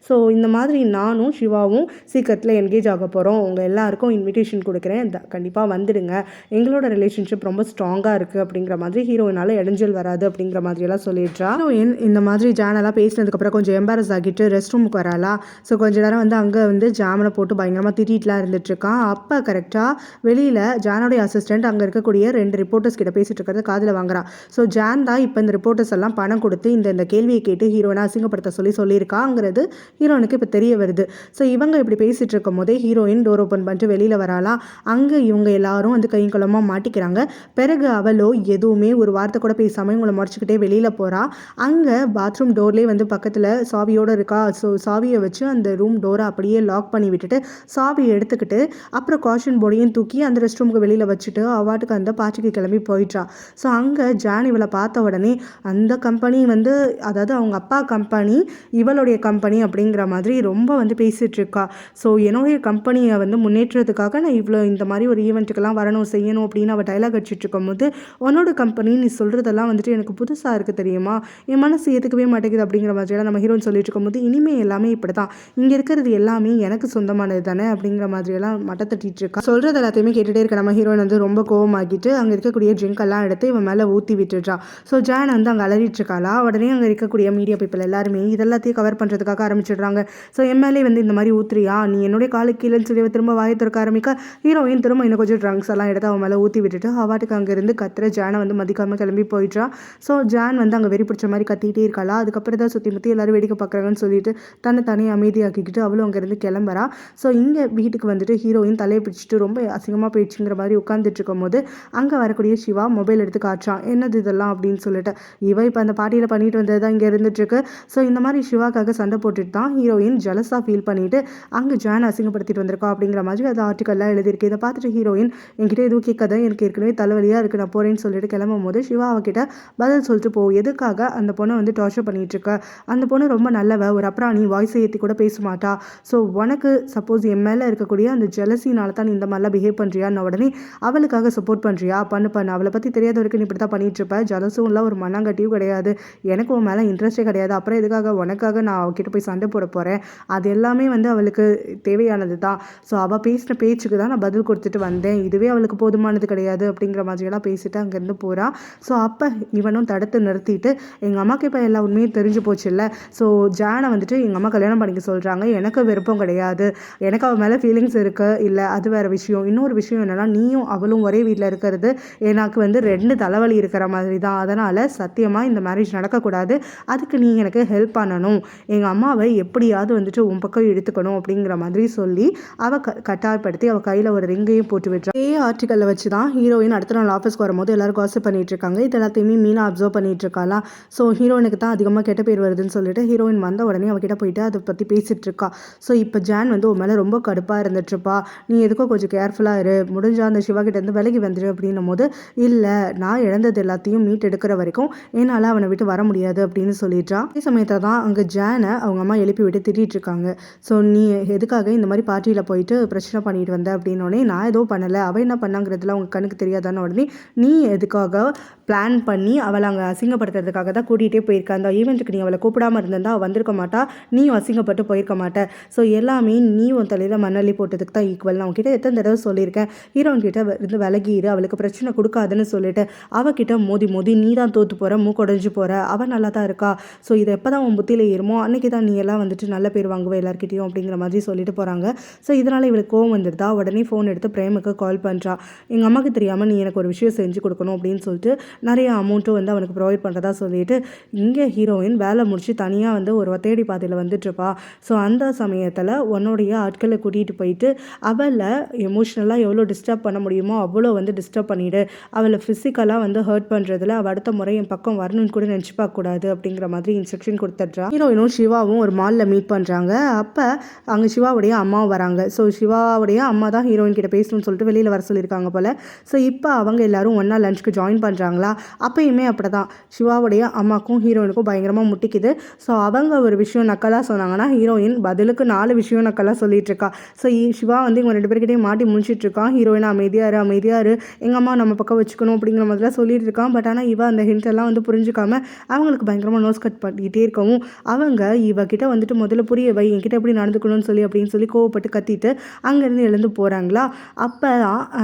ஸோ இந்த மாதிரி நானும் சிவாவும் சீக்கிரத்தில் என்கேஜ் ஆக போகிறோம், உங்கள் எல்லாருக்கும் இன்விடேஷன் கொடுக்குறேன், கண்டிப்பாக வந்துடுங்க, எங்களோட ரிலேஷன்ஷிப் ரொம்ப ஸ்ட்ராங்காக இருக்குது அப்படிங்கிற மாதிரி ஹீரோயினால் இடைஞ்சல் வராது அப்படிங்கிற மாதிரியெல்லாம் சொல்லிடுறா. ஹீரோயின் இந்த மாதிரி ஜானெல்லாம் பேசினதுக்கப்புறம் கொஞ்சம் எம்பாரஸ் ஆகிட்டு ரெஸ்ட் ரூமுக்கு வராளா. ஸோ கொஞ்ச நேரம் வந்து அங்கே வந்து ஜாமனை போட்டு பயங்கரமாக திட்டிகிட்டுலாம் இருந்துட்டுருக்கான். அப்போ கரெக்டாக வெளியில் ஜானோடைய அசிஸ்டன்ட் அங்கே இருக்கக்கூடிய 2 ரிப்போர்ட்டர்ஸ் கிட்ட பேசிகிட்டு இருக்கிறத காதில் வாங்குறா. ஸோ ஜான் தான் இப்போ இந்த ரிப்போர்ட்டர்ஸ் எல்லாம் பணம் கொடுத்து இந்த கேள்வியை கேட்டு ஹீரோயினை அசிங்கப்படுத்த சொல்லியிருக்காங்கிறது ஹீரோனுக்கு இப்போ தெரிய வருது. ஸோ இவங்க இப்படி பேசிகிட்டு இருக்கும் போதே ஹீரோயின் டோர் ஓப்பன் பண்ணிட்டு வெளியில் வராலாம். அங்கே இவங்க எல்லாரும் வந்து கைக்குளமாக மாட்டிக்கிறாங்க. பிறகு அவளோ எதுவுமே ஒரு வார்த்தை கூட பேசாமல் இவங்களை முறைச்சிக்கிட்டே வெளியில் போகிறா. அங்கே பாத்ரூம் டோர்லேயே வந்து பக்கத்தில் சாவியோடு இருக்கா. ஸோ சாவியை வச்சு அந்த ரூம் டோரை அப்படியே லாக் பண்ணி விட்டுட்டு சாவியை எடுத்துக்கிட்டு அப்புறம் காஷன் போர்டையும் தூக்கி அந்த ரெஸ்ட் ரூமுக்கு வெளியில் வச்சுட்டு அவாட்டுக்கு அந்த பாட்டிக்கு கிளம்பி போயிட்டா. ஸோ அங்கே ஜான் இவளை பார்த்த உடனே அந்த கம்பெனி வந்து அதாவது அவங்க அப்பா கம்பெனி இவளுடைய கம்பெனி அப்படிங்கிற மாதிரி ரொம்ப வந்து பேசிகிட்டு இருக்கா. ஸோ என்னுடைய கம்பெனியை வந்து முன்னேற்றத்துக்காக நான் இவ்வளோ இந்த மாதிரி ஒரு ஈவெண்ட்டுக்கெல்லாம் வரணும் செய்யணும் அப்படின்னு அவள் டைலாக் அடிச்சுட்டு இருக்கும் போது உன்னோட கம்பெனி நீ சொல்கிறதெல்லாம் வந்துட்டு எனக்கு புதுசாக இருக்குது தெரியுமா, என் மனசு ஏற்றுக்கவே மாட்டேங்குது அப்படிங்கிற மாதிரியெல்லாம் நம்ம ஹீரோன்னு சொல்லிட்டு இருக்கும்போது இனிமேல் எல்லாமே இப்படி தான், இங்கே இருக்கிறது எல்லாமே எனக்கு சொந்தமானது தானே அப்படிங்கிற மாதிரியெல்லாம் மட்டை தட்டிட்டு இருக்கா. சொல்கிறது எல்லாத்தையுமே கேட்டுகிட்டே இருக்க நம்ம ஹீரோயின் வந்து ரொம்ப கோவமாகிட்டு அங்கே இருக்கக்கூடிய ட்ரிங்க் எல்லாம் எடுத்து இவன் மேலே ஊற்றி விட்டுடுறா. ஸோ ஜான் வந்து அங்கே அலறிட்டு இருக்காளா. உடனே அங்கே இருக்கக்கூடிய மீடியா பீப்பிள் எல்லாருமே இதெல்லாத்தையும் கவர் பண்ணுறதுக்காக ஆரம்பிச்சிடுறாங்க. ஸோ எம்எல்ஏ வந்து இந்த மாதிரி ஊத்துறியா, நீ என்னுடைய காலுக்கு கீழேன்னு சொல்லி திரும்ப வாயை திறக்க ஆரம்பிக்க ஹீரோயின் திரும்ப இன்னும் கொஞ்சம் ட்ரங்க்ஸ் எல்லாம் எடுத்து அவன் மேலே ஊற்றி விட்டுட்டு அவாட்டுக்கு அங்கேருந்து கத்துற ஜானை வந்து மதிக்காமல் கிளம்பி போயிடுறா. ஸோ ஜான் வந்து அங்கே வெறி பிடிச்ச மாதிரி கத்திகிட்டே இருக்காளா. அதுக்கப்புறம் தான் சுற்றி முற்றி எல்லாரும் வேடிக்கை பார்க்க பார்க்குறாங்கன்னு சொல்லிட்டு தன்னை தனியாக அமைதியாக்கிக்கிட்டு அவளும் அங்கேருந்து கிளம்புறா. ஸோ இங்கே வீட்டுக்கு வந்துட்டு ஹீரோயின் தலையை பிடிச்சிட்டு ரொம்ப அசிங்கமாக போயிடுச்சுங்கிற மாதிரி உட்காந்துட்டு இருக்கும்போது அங்கே வரக்கூடிய சிவா மொபைல் எடுத்து காட்டுறான். என்னது இதெல்லாம் அப்படின்னு சொல்லிட்டு. இவ இப்போ அந்த பார்ட்டியில் பண்ணிட்டு வந்தது தான் இங்கே இருந்துட்டுருக்கு. ஸோ இந்த மாதிரி சிவாக்காக சண்டை போட்டுட்டு தான் ஹீரோயின் ஜலஸாக ஃபீல் பண்ணிட்டு அங்கே ஜான் அசிங்கப்படுத்திட்டு வந்திருக்கா அப்படிங்கிற மாதிரி அது ஆர்டிக்கல்லாம் எழுதியிருக்கு. இதை பார்த்துட்டு ஹீரோயின் என்கிட்ட எதுவும் கேட்காத, எனக்கு ஏற்கனவே தலைவலியாக இருக்குது, நான் போகிறேன்னு சொல்லிட்டு கிளம்பும் போது சிவா அவகிட்ட பதில் சொல்லிட்டு போ, எதுக்காக அந்த பொண்ணை வந்து டார்ச்சர் பண்ணிட்டு இருக்க, அந்த பொண்ணு ரொம்ப நல்லவ, ஒரு அப்புறம் நீ வாய்ஸை ஏற்றி கூட பேச மாட்டா, ஸோ உனக்கு சப்போஸ் என் மேலே இருக்கக்கூடிய அந்த ஜெலசினால தான் நீ இந்த மாதிரிலாம் பிஹேவ் பண்ணுறியான்னு உடனே அவளுக்காக சப்போர்ட் பண்ணுறியா, பண்ணு அவளை பற்றி தெரியாத வரைக்கும் நீ இப்படி தான் பண்ணிட்டு இருப்ப, ஜலசும் இல்லை ஒரு மண்ணாங்கட்டியும் கிடையாது, எனக்கு உன் மேலே இன்ட்ரெஸ்டே கிடையாது, அப்புறம் எதுக்காக உனக்காக நான் அவகிட்ட போய் சண்டை போட போகிறேன், அது எல்லாமே வந்து அவளுக்கு தேவையானது தான், ஸோ அவள் பேசின பேச்சுக்கு தான் நான் பதில் கொடுத்துட்டு வந்தேன், இதுவே அவளுக்கு போதுமானது கிடையாது அப்படிங்கிற மாதிரியெல்லாம் பேசிட்டு அங்கேருந்து போகிறா. ஸோ அப்போ இவனும் தடுத்து நிறுத்திட்டு எங்கள் அம்மாவுக்கு இப்போ எல்லா உண்மையும் தெரிஞ்சு போச்சு இல்லை, ஸோ ஜானை வந்துட்டு எங்கள் அம்மா கல்யாணம் பண்ணிக்க சொல்கிறாங்க, எனக்கு விருப்பம் கிடையாது, எனக்கு அவள் மேலே ஃபீலிங்ஸ் இருக்குது, இல்லை அது வேறு விஷயம், இன்னொரு விஷயம் என்னென்னா நீயும் அவளும் ஒரே வீட்டில் இருக்கிறது எனக்கு வந்து 2 தலைவலி இருக்கிற மாதிரி தான், அதனால் சத்தியமாக இந்த மேரேஜ் நடக்கக்கூடாது, அதுக்கு நீ எனக்கு ஹெல்ப் பண்ணணும், எங்கள் அம்மாவை எப்படியாவது வந்துட்டு உன் பக்கம் எடுத்துக்கணும் அப்படிங்கிற மாதிரி சொல்லி அவள் கட்டாயப்படுத்தி அவள் கையில் ஒரு ரிங்கையும் போட்டு விட்டுறான். இதே ஆர்டிக்கலில் வச்சு தான் ஹீரோயின் அடுத்த நாள் ஆஃபீஸ்க்கு வரும்போது எல்லாரும் காசிப் பண்ணிட்டு இருக்காங்க. இது எல்லாத்தையுமே மீனா அப்சர்வ் பண்ணிட்டு இருக்காளா. ஸோ ஹீரோயினுக்கு தான் அதிகமாக கெட்ட பேர் வருதுன்னு சொல்லிட்டு ஹீரோயின் வந்த உடனே அவகிட்ட போயிட்டு அதை பற்றி பேசிட்டு இருக்கா. ஸோ இப்போ ஜான் வந்து உன் மேலே ரொம்ப கடுப்பாக இருந்துட்டுருப்பா, நீ எதுக்கோ கொஞ்சம் கேர்ஃபுல்லாக இரு, முடிஞ்சா அந்த சிவா கிட்ட இருந்து விலகி வந்துடு அப்படின்னும் போது இல்லை நான் இழந்தது எல்லாத்தையும் மீட் எடுக்கிற வரைக்கும் என்னால் அவனை விட்டு வர முடியாது அப்படின்னு சொல்லிட்டான். அதே சமயத்தில் தான் அங்கே ஜானை அவங்க அம்மா எழுப்பி விட்டு திட்டிகிட்டு இருக்காங்க. ஸோ நீ எதுக்காக இந்த மாதிரி பார்ட்டியில் போயிட்டு பிரச்சனை பண்ணிட்டு வந்த அப்படின்னோடனே நான் ஏதோ பண்ணலை, அவள் என்ன பண்ணாங்கிறதுல அவங்க கண்ணுக்கு தெரியாதான உடனே நீ எதுக்காக பிளான் பண்ணி அவளை அங்கே அசிங்கப்படுத்துறதுக்காக தான் கூட்டிகிட்டே போயிருக்க, அந்த ஈவெண்ட்டுக்கு நீ அவளை கூப்பிடாமல் இருந்திருந்தா அவள் வந்திருக்க மாட்டா, நீ அசிங்கப்பட்டு போயிருக்க மாட்டேன், ஸோ எல்லாமே நீ உன் தலையில் மண்ணள்ளி போட்டதுக்கு தான் ஈக்குவல், நான் உங்ககிட்ட எத்தனை தடவை சொல்லியிருக்கேன் ஹீரோயின் கிட்ட இருந்து விலகிடு, அவளுக்கு பிரச்சனை கொடுக்காதுன்னு சொல்லிட்டு அவகிட்ட மோதி மோதி நீ தான் தோற்று போகிற, மூக்கொடைஞ்சு போகிற, அவள் நல்லா தான் இருக்கா, ஸோ இதை எப்போ தான் உன் புத்தியில் ஏறுமோ அன்றைக்கி தான் நீ எல்லாம் வந்துட்டு நல்ல பேர் வாங்குவேன் எல்லாருக்கிட்டையும் அப்படிங்கிற மாதிரி சொல்லிட்டு போகிறாங்க. ஸோ இதனால் இவளுக்கு கோவம் வந்துடுதா, உடனே ஃபோன் எடுத்து பிரேமுக்கு கால் பண்ணுறா. எங்கள் அம்மாவுக்கு தெரியாமல் நீ எனக்கு ஒரு விஷயம் செஞ்சு கொடுக்கணும் அப்படின்னு சொல்லிட்டு நிறைய அமௌண்ட்டும் வந்து அவனுக்கு ப்ரொவைட் பண்ணுறதா சொல்லிட்டு இங்கே ஹீரோயின் வேலை முடிச்சு தனியாக வந்து ஒரு தேடி பாதையில் வந்துட்டுருப்பா. ஸோ அந்த சமயத்தில் உன்னுடைய ஆட்களை கூட்டிகிட்டு போயிட்டு அவளை எமோஷ்னலாக எவ்வளோ டிஸ்டர்ப் பண்ண முடியுமோ அவ்வளோ வந்து டிஸ்டர்ப் பண்ணிவிடு, அவளை ஃபிசிக்கலாக வந்து ஹர்ட் பண்ணுறதுல அவள் அடுத்த முறை என் பக்கம் வரணும்னு கூட நினச்சி பார்க்கக்கூடாது அப்படிங்கிற மாதிரி இன்ஸ்ட்ரக்ஷன் கொடுத்துட்றா. ஹீரோயினும் சிவாவும் ஒரு மாலில் மீட் பண்ணுறாங்க. அப்போ அங்கே சிவாவுடைய அம்மாவும் வராங்க. ஸோ சிவாவுடைய அம்மா தான் ஹீரோயின் கிட்ட பேசணும்னு சொல்லிட்டு வெளியில் வர சொல்லியிருக்காங்க போல். ஸோ இப்போ அவங்க எல்லாரும் ஒன்றா லஞ்சுக்கு ஜாயின் பண்ணுறாங்களா. அப்பயுமே அப்படி தான் சிவாவுடைய அம்மாக்கும் ஹீரோயினுக்கும் பயங்கரமாக முட்டிக்குது. ஸோ அவங்க ஒரு விஷயம் நக்கலாக சொன்னாங்கன்னா ஹீரோயின் பதிலுக்கு 4 விஷயம் நக்கலாக சொல்லிட்டு இருக்கா. ஸோ சிவா வந்து இவங்க 2 பேர்கிட்டையும் மாட்டி முடிச்சிட்டு இருக்கான். ஹீரோயின் அமைதியாரு அமைதியாரு, எங்கள் அம்மா நம்ம பக்கம் வச்சுக்கணும் அப்படிங்கிற மாதிரிலாம் சொல்லிட்டு இருக்கான். பட் ஆனால் இவ அந்த ஹிண்ட் எல்லாம் வந்து புரிஞ்சுக்காம அவங்களுக்கு பயங்கரமாக நோஸ் கட் பண்ணிக்கிட்டே இருக்கவும் அவங்க இவகிட்ட வந்துட்டு முதல்ல புரிய வை, என்கிட்ட எப்படி நடந்துக்கணும்னு அப்படின்னு சொல்லி கோவப்பட்டு கத்திட்டு அங்கேருந்து எழுந்து போகிறாங்களா. அப்போ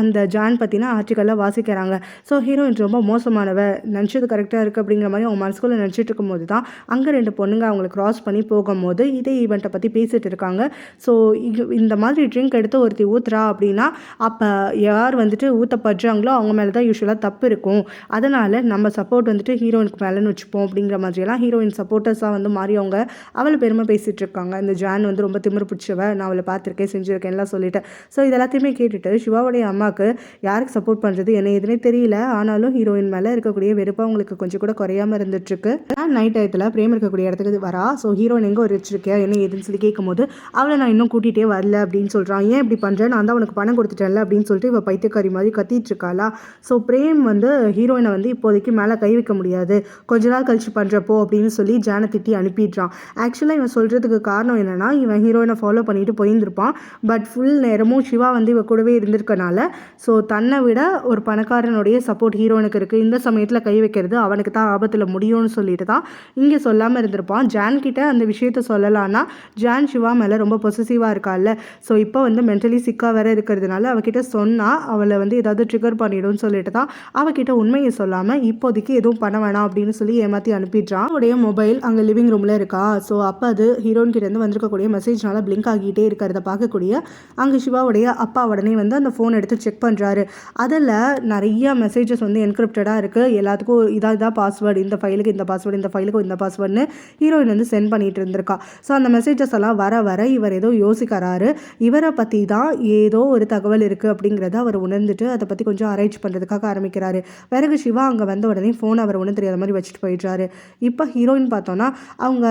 அந்த ஜான் பற்றினா ஆர்டிக்கல்லாம் வாசிக்கிறாங்க. ஸோ ஹீரோயின் ரொம்ப மோசமானவ, நினச்சது கரெக்டாக இருக்குது அப்படிங்கிற மாதிரி அவங்க மனசுக்குள்ளே நினச்சிட்டு இருக்கும்போது தான் அங்கே 2 பொண்ணுங்க அவங்களை க்ராஸ் பண்ணி போகும்போது இதே ஈவெண்ட்டை பற்றி பேசிகிட்டு இருக்காங்க. ஸோ இந்த மாதிரி ட்ரிங்க் எடுத்து ஒருத்தி ஊற்றுறா அப்படின்னா அப்போ யார் வந்துட்டு ஊற்றப்படுறாங்களோ அவங்க மேலே தான் யூஸ்வலாக தப்பு இருக்கும், அதனால் நம்ம சப்போர்ட் வந்துட்டு ஹீரோயினுக்கு மேலேன்னு வச்சுப்போம் அப்படிங்கிற மாதிரியெல்லாம் ஹீரோயின் சப்போர்ட்டர்ஸாக வந்து மாறி அவங்க அவளை பெருமை பேசிகிட்டு இருக்காங்க. இந்த ஜான் வந்து ரொம்ப திமிரு பிடிச்சவ, நான் அவளை பார்த்துருக்கேன் செஞ்சுருக்கேன்லாம் சொல்லிட்டு. ஸோ இது எல்லாத்தையுமே கேட்டுட்டு சிவாவுடைய அம்மாவுக்கு யாருக்கு சப்போர்ட் பண்ணுறது என்ன எதுனே தெரியல. ஆனாலும் ஹீரோயின் மேலே இருக்கக்கூடிய வெறுப்பு அவங்களுக்கு கொஞ்சம் கூட குறையாமல் இருந்துட்டுருக்கு. நைட் டயத்தில் பிரேம் இருக்கக்கூடிய இடத்துக்கு வரா. ஸோ ஹீரோயின் எங்கே வச்சிருக்கேன் என்ன ஏதுன்னு சொல்லி கேட்கும்போது அவளை நான் இன்னும் கூட்டிகிட்டே வரல அப்படின்னு சொல்கிறான். ஏன் இப்படி பண்ணுறேன், நான் தான் உனக்கு பணம் கொடுத்துட்டேன்ல அப்படின்னு சொல்லிட்டு இவள் பைத்தியக்காரி மாதிரி கத்திட்டு இருக்காளா. ஸோ பிரேம் வந்து ஹீரோயினை வந்து இப்போதைக்கு மேலே கை வைக்க முடியாது, கொஞ்ச நாள் கழிச்சு பண்ணுறப்போ அப்படின்னு சொல்லி ஜானை திட்டி அனுப்பிடுறான். ஆக்சுவலாக இவன் சொல்கிறதுக்கு காரணம் என்னென்னா இவன் ஹீரோயினை ஃபாலோ பண்ணிட்டு போயிருந்திருப்பான். பட் ஃபுல் நேரமும் சிவா வந்து இவ கூடவே இருந்திருக்கனால ஸோ தன்னை விட ஒரு பணக்காரனுடைய சப்போர்ட் ஹீரோனுக்கு இருக்குது, இந்த சமயத்தில் கை வைக்கிறது அவனுக்கு தான் ஆபத்தில் முடியும்னு சொல்லிட்டு தான் இங்கே சொல்லாமல் இருந்திருப்பான். ஜான் கிட்ட அந்த விஷயத்த சொல்லலான்னா ஜான் சிவா மேலே ரொம்ப பொசசிவாக இருக்காள்ல. ஸோ இப்போ வந்து மென்டலி சிக்காக வேற இருக்கிறதுனால அவகிட்ட சொன்னால் அவளை வந்து ஏதாவது ட்ரிகர் பண்ணிடும்னு சொல்லிட்டு தான் அவகிட்ட உண்மையை சொல்லாமல் இப்போதைக்கு எதுவும் பண்ண வேணாம் அப்படின்னு சொல்லி ஏமாற்றி அனுப்பிடுறான். அவருடைய மொபைல் அங்கே லிவிங் ரூமில் இருக்கா. ஸோ அப்போ அது ஹீரோயின் கிட்டேருந்து வந்திருக்கக்கூடிய மெசேஜ்னால பிளிங்க் ஆகிட்டே இருக்கிறத பார்க்கக்கூடிய அங்கே சிவாவுடைய அப்பா உடனே வந்து அந்த ஃபோன் எடுத்து செக் பண்ணுறாரு. அதில் நிறைய மெசேஜஸ் வந்து என்கிரிப்டடாக இருக்குது. எல்லாத்துக்கும் இதாக பாஸ்வேர்டு, இந்த ஃபைலுக்கு இந்த பாஸ்வேர்டு, இந்த ஃபைலுக்கு இந்த பாஸ்வேர்டுன்னு ஹீரோயின் வந்து வந்து சென்ட் பண்ணிட்டு இருந்திருக்கா. ஸோ அந்த மெசேஜஸ் எல்லாம் வர வர இவர் ஏதோ யோசிக்கிறாரு. இவரை பற்றி தான் ஏதோ ஒரு தகவல் இருக்குது அப்படிங்கிறத அவர் உணர்ந்துட்டு அதை பற்றி கொஞ்சம் ஆராய்ச்சி பண்ணுறதுக்காக ஆரம்பிக்கிறாரு. பிறகு சிவா அங்கே வந்த உடனே ஃபோன் அவர் ஒன்றும் தெரியாத மாதிரி வச்சுட்டு போயிடுறாரு. இப்போ ஹீரோயின் பார்த்தோன்னா அவங்க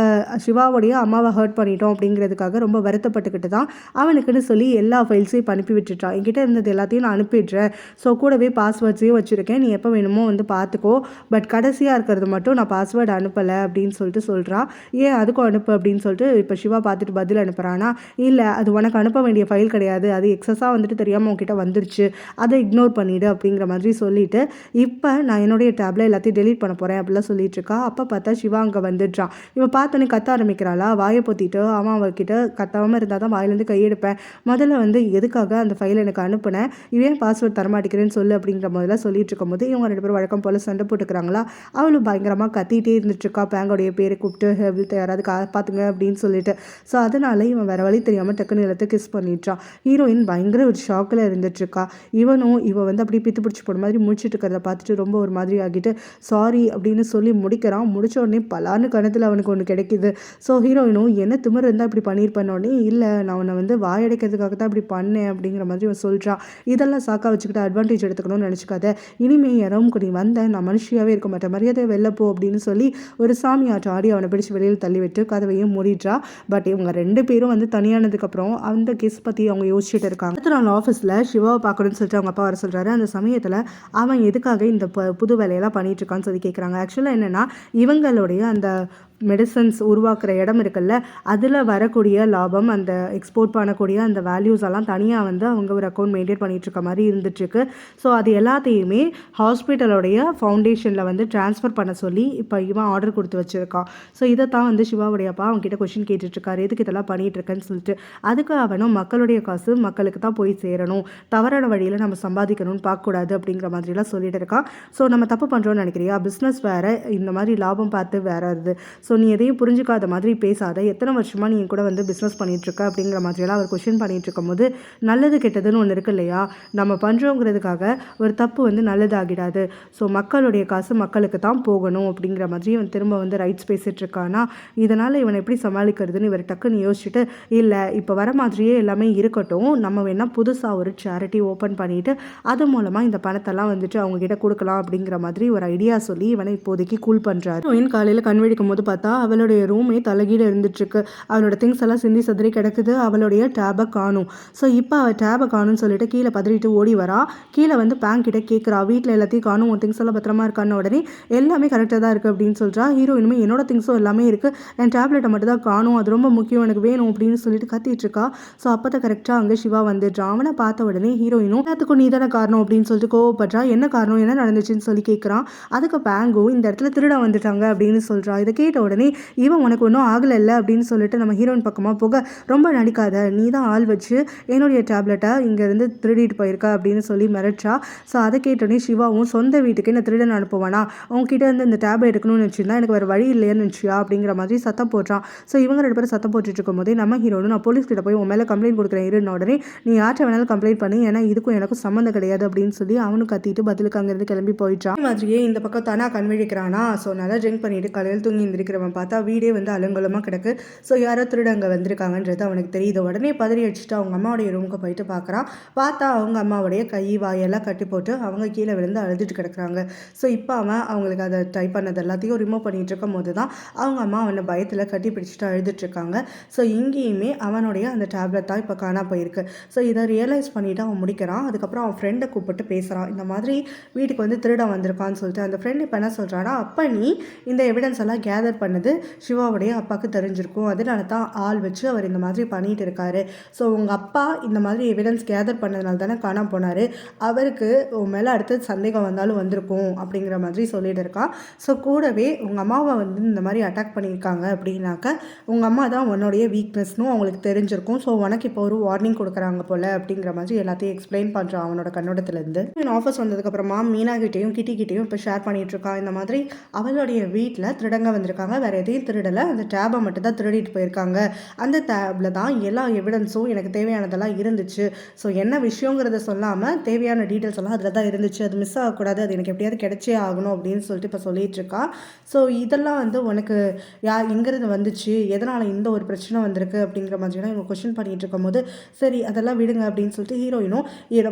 சிவாவுடைய அம்மாவை ஹர்ட் பண்ணிட்டோம் அப்படிங்கிறதுக்காக ரொம்ப வருத்தப்பட்டுக்கிட்டு தான் அவனுக்குன்னு சொல்லி எல்லா ஃபைல்ஸையும் இப்போ அனுப்பி விட்டுட்டான். என்கிட்ட இருந்தது எல்லாத்தையும் நான் அனுப்பிடுறேன், ஸோ கூடவே பாஸ்வேர்ட்ஸையும் வச்சுருக்கேன், நீ எப்போ வேணுமோ வந்து பார்த்துக்கோ, பட் கடைசியாக இருக்கிறது மட்டும் நான் பாஸ்வேர்டு அனுப்பலை அப்படின்னு சொல்லிட்டு சொல்கிறா. ஏன் அதுக்கும் அனுப்பு அப்படின்னு சொல்லிட்டு இப்போ சிவா பார்த்துட்டு பதில் அனுப்புகிறானா, இல்லை அது உனக்கு அனுப்ப வேண்டிய ஃபைல் கிடையாது, அது எக்ஸஸாக வந்துட்டு தெரியாமல் உங்ககிட்ட வந்துருச்சு, அதை இக்னோர் பண்ணிவிடு அப்படிங்கிற மாதிரி சொல்லிவிட்டு இப்போ நான் என்னுடைய டேப்ல எல்லாத்தையும் டெலீட் பண்ண போகிறேன் அப்படிலாம் சொல்லிட்டு இருக்கா. அப்போ பார்த்தா சிவா அங்கே வந்துடுறான். இவன் பார்த்தோன்னே கத்த ஆரம்பிக்கிறாளா, வாயை பொத்திட்டு அவன் அவகிட்ட கத்தாமல் இருந்தால் தான் வாயிலேருந்து கையெடுப்பேன், முதல்ல வந்து எதுக்காக அந்த ஃபைல் எனக்கு அனுப்புனேன், இவன் பாஸ்வேர்ட் தரமாட்டேங்கிறேன்னு சொல்லு அப்படிங்கிற முதல்ல சொல்லிட்டு இருக்கும்போது இவங்க 2 பேரும் வழக்கம் போல் சண்டை போட்டுக்கிறாங்களா. அவளும் பயங்கரமாக கத்திட்டே இருந்துட்டுருக்கா, பேங்கோடைய பேரை கூப்பிட்டு ஹெல்த் யாராவது காப்பாற்றுங்க அப்படின்னு சொல்லிட்டு. ஸோ அதனால இவன் வேறு வழி தெரியாமல் டக்குன்னு நிலத்தை கிஸ் பண்ணிடுறான். ஹீரோயின் பயங்கர ஒரு ஷாக்கில் இருந்துட்டுருக்கா. இவன் வந்து அப்படி பித்து பிடிச்சி போன மாதிரி முடிச்சுட்டு இருக்கிறத பார்த்துட்டு ரொம்ப ஒரு மாதிரி ஆகிட்டு சாரி அப்படின்னு சொல்லி முடிக்கிறான். முடிச்ச உடனே பலான்னு கணத்தில் அவனுக்கு ஒன்று கிடைக்குது. ஸோ ஹீரோயினும் என்ன திமிர் இருந்தால் இப்படி பண்ணியிருப்பேனோடனே, இல்லை நான் உன்னை வந்து வாயடைக்கிறதுக்காக தான் இப்படி பண்ணேன் அப்படிங்கிற மாதிரி அவன் சொல்கிறான். இதெல்லாம் சாக்கா வச்சுக்கிட்டு அட்வான்டேஜ் எடுத்துக்கணும்னு நினச்சிக்காத, இனிமேல் யாரும் நீ வந்தேன் நான் மனுஷியாகவே இருக்க மாட்டேன், மரியாதையை வெளிலப்போ அப்படின்னு சொல்லி ஒரு சாமியாட்டம் ஆடி அவனை பிடிச்சி வெளியில் தள்ளிவிட்டு கதவையும் மூடிடுறா. பட் இவங்க 2 பேரும் வந்து தனியானதுக்கப்புறம் அந்த கேஸ் பற்றி அவங்க யோசிச்சுட்டு இருக்காங்க. அடுத்த நாள் ஆஃபீஸில் சிவாவை பார்க்கணும்னு சொல்லிட்டு அவங்க அப்பா வர சொல்கிறாரு. அந்த சமயத்தில் அவன் எதுக்காக இந்த புது வேலையெல்லாம் பண்ணிட்டு இருக்கான்னு சொல்லி கேட்குறாங்க. ஆக்சுவலாக என்னென்னா, இவங்களுடைய அந்த மெடிசன்ஸ் உருவாக்குற இடம் இருக்குல்ல, அதில் வரக்கூடிய லாபம், அந்த எக்ஸ்போர்ட் பண்ணக்கூடிய அந்த வேல்யூஸ் எல்லாம் தனியாக வந்து அவங்க ஒரு அக்கௌண்ட் மெயின்டைன் பண்ணிகிட்டு இருக்க மாதிரி இருந்துட்டுருக்கு. ஸோ அது எல்லாத்தையுமே ஹாஸ்பிட்டலோடைய ஃபவுண்டேஷனில் வந்து ட்ரான்ஸ்ஃபர் பண்ண சொல்லி இப்போ இவன் ஆர்டர் கொடுத்து வச்சுருக்கான். ஸோ இதை தான் வந்து சிவாவுடைய அப்பா அவங்ககிட்ட கொஷின் கேட்டுட்ருக்காரு, எதுக்கு இதெல்லாம் பண்ணிகிட்டு இருக்கேன்னு சொல்லிட்டு. அதுக்கு அவனும் மக்களுடைய காசு மக்களுக்கு தான் போய் சேரணும், தவறான வழியில் நம்ம சம்பாதிக்கணும்னு பார்க்கக்கூடாது அப்படிங்கிற மாதிரிலாம் சொல்லிட்டு இருக்கான். ஸோ நம்ம தப்பு பண்ணுறோன்னு நினைக்கிறியா, பிஸ்னஸ் வேறு, இந்த மாதிரி லாபம் பார்த்து வேறு இது, ஸோ நீ எதையும் புரிஞ்சுக்காத மாதிரி பேசாத, எத்தனை வருஷமாக நீ கூட வந்து பிஸ்னஸ் பண்ணிகிட்ருக்க அப்படிங்கிற மாதிரியெல்லாம் அவர் கொஷின் பண்ணிகிட்டு இருக்கும்போது, நல்லது கெட்டதுன்னு ஒன்று இருக்கு இல்லையா, நம்ம பண்ணுறோங்கிறதுக்காக ஒரு தப்பு வந்து நல்லது ஆகிடாது, ஸோ மக்களுடைய காசு மக்களுக்கு தான் போகணும் அப்படிங்கிற மாதிரி இவன் திரும்ப வந்து ரைட்ஸ் பேசிகிட்ருக்கானா. இதனால் இவனை எப்படி சமாளிக்கிறதுன்னு இவர் டக்குன்னு யோசிச்சுட்டு, இல்லை இப்போ வர மாதிரியே எல்லாமே இருக்கட்டும், நம்ம வேணால் புதுசாக ஒரு சேரிட்டி ஓப்பன் பண்ணிவிட்டு அது மூலமாக இந்த பணத்தெல்லாம் வந்துட்டு அவங்ககிட்ட கொடுக்கலாம் அப்படிங்கிற மாதிரி ஒரு ஐடியா சொல்லி இவனை இப்போதைக்கு கூல் பண்ணுறாரு. காலையில் கண் விழிக்கும் போது பார்த்தா அவளுடைய ரூமே தலைகீழ இருந்துட்டுருக்கு. அவளோட திங்ஸ் எல்லாம் சிந்தி சதுரி கிடக்குது. அவளுடைய டேபை காணும். ஸோ இப்போ அவள் டேபை காணும்னு சொல்லிட்டு கீழே பதறிட்டு ஓடி வரா. கீழே வந்து பேங்க் கிட்ட கேட்குறா, வீட்டில் எல்லாத்தையும் காணும், உன் திங்ஸ் எல்லாம் பத்திரமா இருக்கான்னு. உடனே எல்லாமே கரெக்டாக தான் இருக்குது அப்படின்னு சொல்கிறா. ஹீரோயினுமே என்னோட திங்ஸும் எல்லாமே இருக்குது, என் டேப்லெட்டை மட்டும் தான் காணும், அது ரொம்ப முக்கியம், எனக்கு வேணும் அப்படின்னு சொல்லிட்டு கத்திட்டு இருக்கா. ஸோ அப்போ தான் கரெக்டாக அங்கே சிவா வந்துடுறான். அவனை பார்த்த உடனே ஹீரோயினும் எல்லாத்துக்கும் நீ தானே காரணம் அப்படின்னு சொல்லிட்டு கோவப்படுறா. என்ன காரணம், என்ன நடந்துச்சுன்னு சொல்லி கேட்குறான். அதுக்கு பேங்கும் இந்த இடத்துல திருட வந்துட்டாங்க அப்படின்னு சொல்கிறா. இதை கேட்ட உடனே இவன் உனக்கு ஒன்றும் ஆகலைல்ல அப்படின்னு சொல்லிட்டு நம்ம ஹீரோயின் பக்கமாக போக, ரொம்ப நடிக்காத, நீ தான் ஆள் வச்சு என்னுடைய டேப்லெட்டை இங்கேருந்து திருடிட்டு போயிருக்கா அப்படின்னு சொல்லி மிரட்சா. ஸோ அதை கேட்டோடனே சிவாவும் சொந்த வீட்டுக்கு என்ன திருடன் அனுப்புவானா, அவங்ககிட்ட இருந்து இந்த டேப்லெட் எடுக்கணும்னு நினச்சிருந்தா எனக்கு வேறு வழி இல்லையான்னு நினச்சியா அப்படிங்கிற மாதிரி சத்தம் போடுறான். ஸோ இவங்க 2 பேரும் சத்தம் போட்டுட்டு இருக்கும் போதே நம்ம ஹீரோனும் நான் போலீஸ்கிட்ட போய் உன் மேலே கம்ப்ளைண்ட் கொடுக்குறேன் இருந்த உடனே, நீ யார்ட்ட வேணாலும் கம்ப்ளைண்ட் பண்ணி, ஏன்னா இதுக்கும் எனக்கும் சம்மந்தம் கிடையாது அப்படின்னு சொல்லி அவனும் கத்திட்டு பதிலுக்கு அங்கேருந்து கிளம்பி போயிட்டான். மாதிரியே இந்த பக்கம் தானா கண்விழிக்கிறானா. ஸோ நல்லா ட்ரிங்க் பண்ணிட்டு காலையில் தூங்கி இருந்திருக்கிறவன் பார்த்தா வீடே வந்து அலங்கோலமாக கிடக்கு. ஸோ யாரோ திருட அங்கே வந்திருக்காங்கன்றது அவனுக்கு தெரியுது. உடனே பதறி அடிச்சுட்டு அவங்க அம்மாவுடைய ரூமுக்கு போயிட்டு பார்க்குறான். பார்த்தா அவங்க அம்மாவுடைய கை வாயெல்லாம் கட்டி போட்டு அவங்க கீழே விழுந்து அழுதுட்டு கிடக்குறாங்க. ஸோ இப்போ அவன் அவங்களுக்கு அதை டைப் பண்ணது எல்லாத்தையும் ரிமூவ் பண்ணிட்டு இருக்கும் போது தான் அவங்க அம்மா அவனை பயத்தில் கட்டி பிடிச்சிட்டு அழுதுட்ருக்காங்க. ஸோ இங்கேயுமே அவனுடைய அந்த டேப்லெட் தான் இப்போ காணா போயிருக்கு. ஸோ இதை ரியலைஸ் பண்ணிவிட்டு அவன் முடிக்கிறான். அதுக்கப்புறம் அவன் ஃப்ரெண்டை கூப்பிட்டு பேசுகிறான், இந்த மாதிரி வீட்டுக்கு வந்து திருட வந்திருக்கான்னு சொல்லிட்டு. அந்த ஃப்ரெண்ட் இப்போ என்ன சொல்கிறான்னா, அப்போ நீ இந்த எவிடன்ஸ் எல்லாம் கேதர் பண்ணது சிவாவுடைய அப்பாவுக்கு தெரிஞ்சிருக்கும், அதனால தான் ஆள் வச்சு அவர் இந்த மாதிரி பண்ணிகிட்டு இருக்காரு. ஸோ உங்கள் அப்பா இந்த மாதிரி எவிடன்ஸ் கேதர் பண்ணதுனால தானே காணாமல் போனார், அவருக்கு உன் மேலே அடுத்து சந்தேகம் வந்தாலும் வந்திருக்கும் அப்படிங்கிற மாதிரி சொல்லிட்டு இருக்கான். ஸோ கூடவே உங்கள் அம்மாவை வந்து இந்த மாதிரி அட்டாக் பண்ணியிருக்காங்க அப்படின்னாக்க உங்கள் அம்மா தான் உன்னுடைய வீக்னஸ்னும் அவங்களுக்கு தெரிஞ்சிருக்கும். ஸோ உனக்கு இப்போ ஒரு வார்னிங் கொடுக்குறாங்க போல் அப்படிங்கிற மாதிரி எல்லாத்தையும் எக்ஸ்பிளைன் பண்ணுறான் அவனோட கண்ணோட்டத்துலேருந்து. ஆஃபீஸ் வந்ததுக்கப்புறமா மீனா கிட்டேயும் கிட்டி கிட்டேயும் இப்போ ஷேர் பண்ணிகிட்ருக்கான். இந்த மாதிரி அவளுடைய வீட்டில் திருடங்க வந்திருக்காங்க, வேறு எதையும் திருடலை, அந்த டேபை மட்டும் தான் திருடிட்டு போயிருக்காங்க. அந்த டேபில் தான் எல்லா எவிடன்ஸும் எனக்கு தேவையானதெல்லாம் இருந்துச்சு. ஸோ என்ன விஷயங்கிறத சொல்லாமல் தேவையான டீட்டெயில்ஸ் எல்லாம் அதில் தான் இருந்துச்சு. அது மிஸ் ஆகக்கூடாது, அது எனக்கு எப்படியாவது கிடைச்சே ஆகணும் அப்படின்னு சொல்லிட்டு இப்போ சொல்லிட்டு இருக்கா. ஸோ இதெல்லாம் வந்து உனக்கு எங்கேருந்து வந்துச்சு, எதனால் இந்த ஒரு பிரச்சனை வந்திருக்கு அப்படிங்கிற மாதிரிலாம் இவங்க கொஷின் பண்ணிகிட்டு இருக்கும்போது, சரி அதெல்லாம் விடுங்க அப்படின்னு சொல்லிட்டு ஹீரோயினும்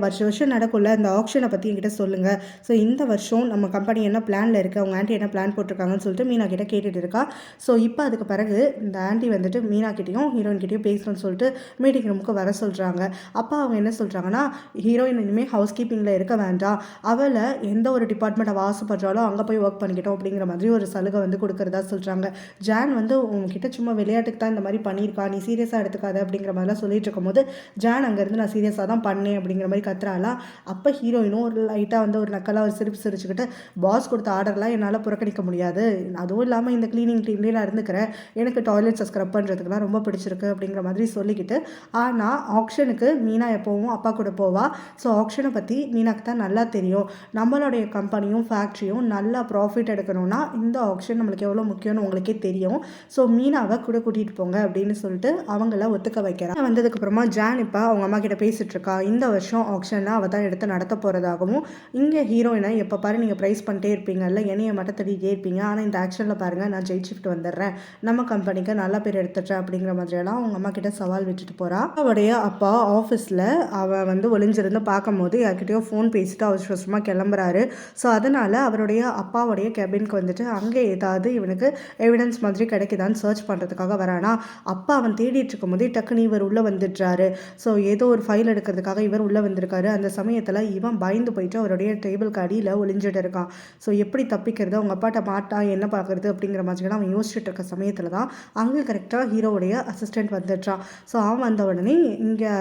வருஷம் நடக்கும்ல இந்த ஆக்ஷனை பற்றி என்கிட்ட சொல்லுங்கள். ஸோ இந்த வருஷம் நம்ம கம்பெனி என்ன பிளானில் இருக்குது, அவங்க ஆண்டி என்ன பிளான் போட்டிருக்காங்கன்னு சொல்லிட்டு மீனா கிட்ட கேட்டுட்டு இருக்கா. ஸோ இப்போ அதுக்கு பிறகு இந்த ஆண்டி வந்துட்டு மீனா கிட்டேயும் ஹீரோயின் கிட்டேயும் பேசணும்னு சொல்லிட்டு மீட்டிங் ரூமுக்கு வர சொல்கிறாங்க. அப்போ அவங்க என்ன சொல்கிறாங்கன்னா, ஹீரோயின் இனிமேல் ஹவுஸ் கீப்பிங்கில் இருக்க வேண்டாம், அவளை எந்த ஒரு டிபார்ட்மெண்ட் அவள் ஆசைப்படுறாலோ அங்கே போய் ஒர்க் பண்ணிக்கிட்டோம் அப்படிங்கிற மாதிரி ஒரு சலுகை வந்து கொடுக்குறதா சொல்கிறாங்க. ஜான் வந்து உங்ககிட்ட சும்மா விளையாட்டுக்கு தான் இந்த மாதிரி பண்ணியிருக்கா, நீ சீரியஸாக எடுத்துக்காத அப்படிங்கிற மாதிரிலாம் சொல்லிட்டு இருக்கும்போது, ஜான் அங்கேருந்து நான் சீரியஸாக தான் பண்ணேன் அப்படிங்கிற மாதிரி கத்துறாளா. அப்போ ஹீரோயினும் ஒரு லைட்டாக வந்து ஒரு நக்கலாக ஒரு சிரிப்பு சிரிச்சுக்கிட்டு, பாஸ் கொடுத்த ஆர்டர்லாம் என்னால் புறக்கணிக்க முடியாது, அதுவும் இல்லாமல் இந்த க்ளீனிங் டீம்லேயே நான் இருந்துக்கிறேன், எனக்கு டாய்லெட்ஸை ஸ்க்ரப் பண்ணுறதுக்குலாம் ரொம்ப பிடிச்சிருக்கு அப்படிங்கிற மாதிரி சொல்லிக்கிட்டு, ஆனால் ஆக்ஷனுக்கு மீனா எப்போவும் அப்பா கூட போவா. ஸோ ஆக்ஷனை பற்றி மீனாக்கு தான் நல்லா தெரியும், நம்மளுடைய கம்பெனியும் ஃபேக்ட்ரியும் நல்லா ப்ராஃபிட் எடுக்கணும்னா இந்த ஆக்ஷன் நம்மளுக்கு எவ்வளோ முக்கியம்னு உங்களுக்கே தெரியும். ஸோ மீனாவை கூட கூட்டிகிட்டு போங்க அப்படின்னு சொல்லிட்டு அவங்கள ஒத்துக்க வைக்கிறேன். வந்ததுக்கப்புறமா ஜான் இப்போ அவங்க அம்மா கிட்ட பேசிகிட்டு இருக்கா. இந்த வருஷம் ஆக்ஷனை அவள் தான் எடுத்து நடத்த போகிறதாகவும், இங்கே ஹீரோயினை எப்போ பாரு நீங்கள் ப்ரைஸ் பண்ணிட்டே இருப்பீங்கல்ல, என்னையை மட்டும் தட்டிகிட்டே இருப்பீங்க, ஆனால் இந்த ஆக்ஷனில் பாருங்கள் நான் ஜெயிச்சுட்டு வந்துடுறேன், நம்ம கம்பெனிக்கு நல்ல பேர் எடுத்துட்டேன் அப்படிங்கிற மாதிரியெல்லாம் அவங்க அம்மா கிட்ட சவால் விட்டுட்டு போகிறா. அவளுடைய அப்பா ஆஃபீஸில் அவள் வந்து ஒளிஞ்சிருந்து பார்க்கும்போது யார்கிட்டயோ ஃபோன் பேசிட்டு அவசரமாக கிளம்புறாரு. ஸோ அதனால் அவருடைய அப்பாவுடைய கேபினுக்கு வந்துட்டு அங்கே ஏதாவது இவனுக்கு எவிடன்ஸ் மாதிரி கிடைக்குதான்னு சர்ச் பண்ணுறதுக்காக வரானா. அப்பா அவன் தேடிட்டு இருக்கும் போதே டக்குன்னு இவர் உள்ளே வந்துடுறாரு. ஸோ ஏதோ ஒரு ஃபைல் எடுக்கிறதுக்காக இவர் உள்ளே வந்திருக்காரு. அந்த சமயத்தில் இவன் பயந்து போயிட்டு அவருடைய டேபிளுக்கு அடியில் ஒளிஞ்சிட்டு இருக்கான். ஸோ எப்படி தப்பிக்கிறது, அவங்க அப்பாட்ட மாட்டா என்ன பார்க்குறது அப்படிங்கிற மாதிரிலாம் அவன் யோசிச்சுட்டு இருக்க சமயத்தில் தான் அங்கே கரெக்டாக ஹீரோவுடைய அசிஸ்டண்ட் வந்துடுறான். ஸோ அவன் வந்த உடனே இங்கே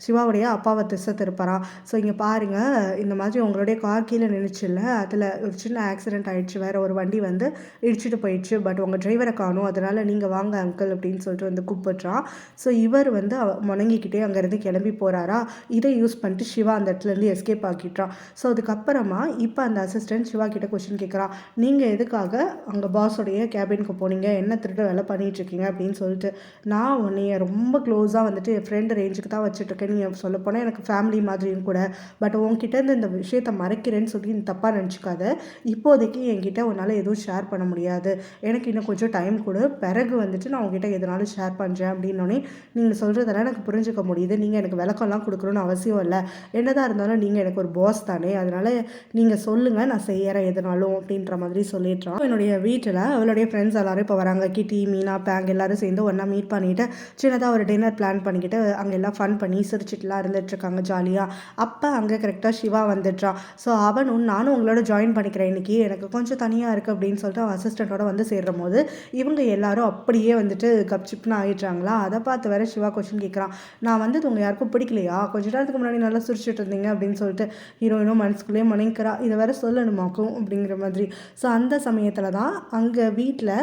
சிவாவுடைய அப்பாவை திசை திருப்பாரான். ஸோ இங்கே பாருங்கள், இந்த மாதிரி உங்களுடைய கார் கீழே நின்றுச்சுல்ல, அதில் ஒரு சின்ன ஆக்சிடென்ட் ஆகிடுச்சு, வேறு ஒரு வண்டி வந்து இடிச்சிட்டு போயிடுச்சு, பட் உங்கள் டிரைவரை காணும், அதனால் நீங்கள் வாங்க அங்கிள் அப்படின்னு சொல்லிட்டு வந்து கூப்பிட்றான். ஸோ இவர் வந்து முணங்கிக்கிட்டே அங்கேருந்து கிளம்பி போகிறாரா. இதை யூஸ் பண்ணிட்டு சிவா அந்த இடத்துலேருந்து எஸ்கேப் ஆக்கிட்டான். ஸோ அதுக்கப்புறமா இப்போ அந்த அசிஸ்டன்ட் சிவா கிட்ட கொஸ்டின் கேட்குறான், நீங்கள் எதுக்காக அங்கே பாஸோடைய கேபினுக்கு போனீங்க, என்ன திருட்டு வேலை பண்ணிகிட்ருக்கீங்க அப்படின்னு சொல்லிட்டு. நான் உன்னைய ரொம்ப க்ளோஸாக வந்துட்டு என் ஃப்ரெண்டு ரேஞ்சுக்கு தான் வச்சுட்ருக்கேன், நீங்கள் சொல்லப்போனால் எனக்கு ஃபேமிலி மாதிரியும் கூட, பட் உங்ககிட்டேருந்து இந்த விஷயத்தை மறைக்கிறேன்னு சொல்லி நீ தப்பாக நினச்சிக்காத, இப்போதைக்கு என்கிட்ட உன்னால் எதுவும் ஷேர் பண்ண முடியாது, எனக்கு இன்னும் கொஞ்சம் டைம் கொடு, பிறகு வந்துட்டு நான் உங்ககிட்ட எதனாலும் ஷேர் பண்ணுறேன் அப்படின்னோடனே, நீங்கள் சொல்கிறதெல்லாம் எனக்கு புரிஞ்சுக்க முடியுது, நீங்கள் எனக்கு விளக்கம்லாம் கொடுக்கணும்னு அவசியம் இல்லை, என்னதான் இருந்தாலும் நீங்கள் எனக்கு ஒரு பாஸ் தானே, அதனால் நீங்கள் சொல்லுங்கள் நான் செய்யறேன் எதனாலும் அப்படின்ற மாதிரி சொல்லிடுறான். என்னுடைய வீட்டில் அவளுடைய ஃப்ரெண்ட்ஸ் எல்லாரும் இப்போ வராங்க. கிட்டி, மீனா, பேங் எல்லாரும் சேர்ந்து ஒன்றா மீட் பண்ணிவிட்டு சின்னதாக ஒரு டின்னர் பிளான் பண்ணிக்கிட்டு அங்கே எல்லாம் ஃபன் பண்ணி சிரிச்சிட்டுலாம் இருந்துகிட்ருக்காங்க ஜாலியாக. அப்போ அங்கே கரெக்டாக சிவா வந்துடுறான். ஸோ அவனும் நானும் உங்களோட ஜாயின் பண்ணிக்கிறேன், இன்றைக்கி எனக்கு கொஞ்சம் தனியாக இருக்குது அப்படின்னு சொல்லிட்டு அவன் அசிஸ்டண்ட்டோட வந்து சேர்ற போது இவங்க எல்லாரும் அப்படியே வந்துட்டு கப்சிப்னு ஆகிடுறாங்களா. அதை பார்த்து வேற சிவா கொஸ்டின் கேட்குறான், நான் வந்து உங்கள் யாருக்கும் பிடிக்கலையா, கொஞ்ச நேரத்துக்கு முன்னாடி நல்லா சிரிச்சிட்டு இருந்தீங்க அப்படின்னு சொல்லிட்டு. ஹீரோயினும் மனசுக்குள்ளேயே மனைக்கிறா, இதை வேற சொல்லணுமாக்கும் அப்படிங்கிற மாதிரி. ஸோ அந்த சமயத்தில் தான் அங்கே வீட்டில்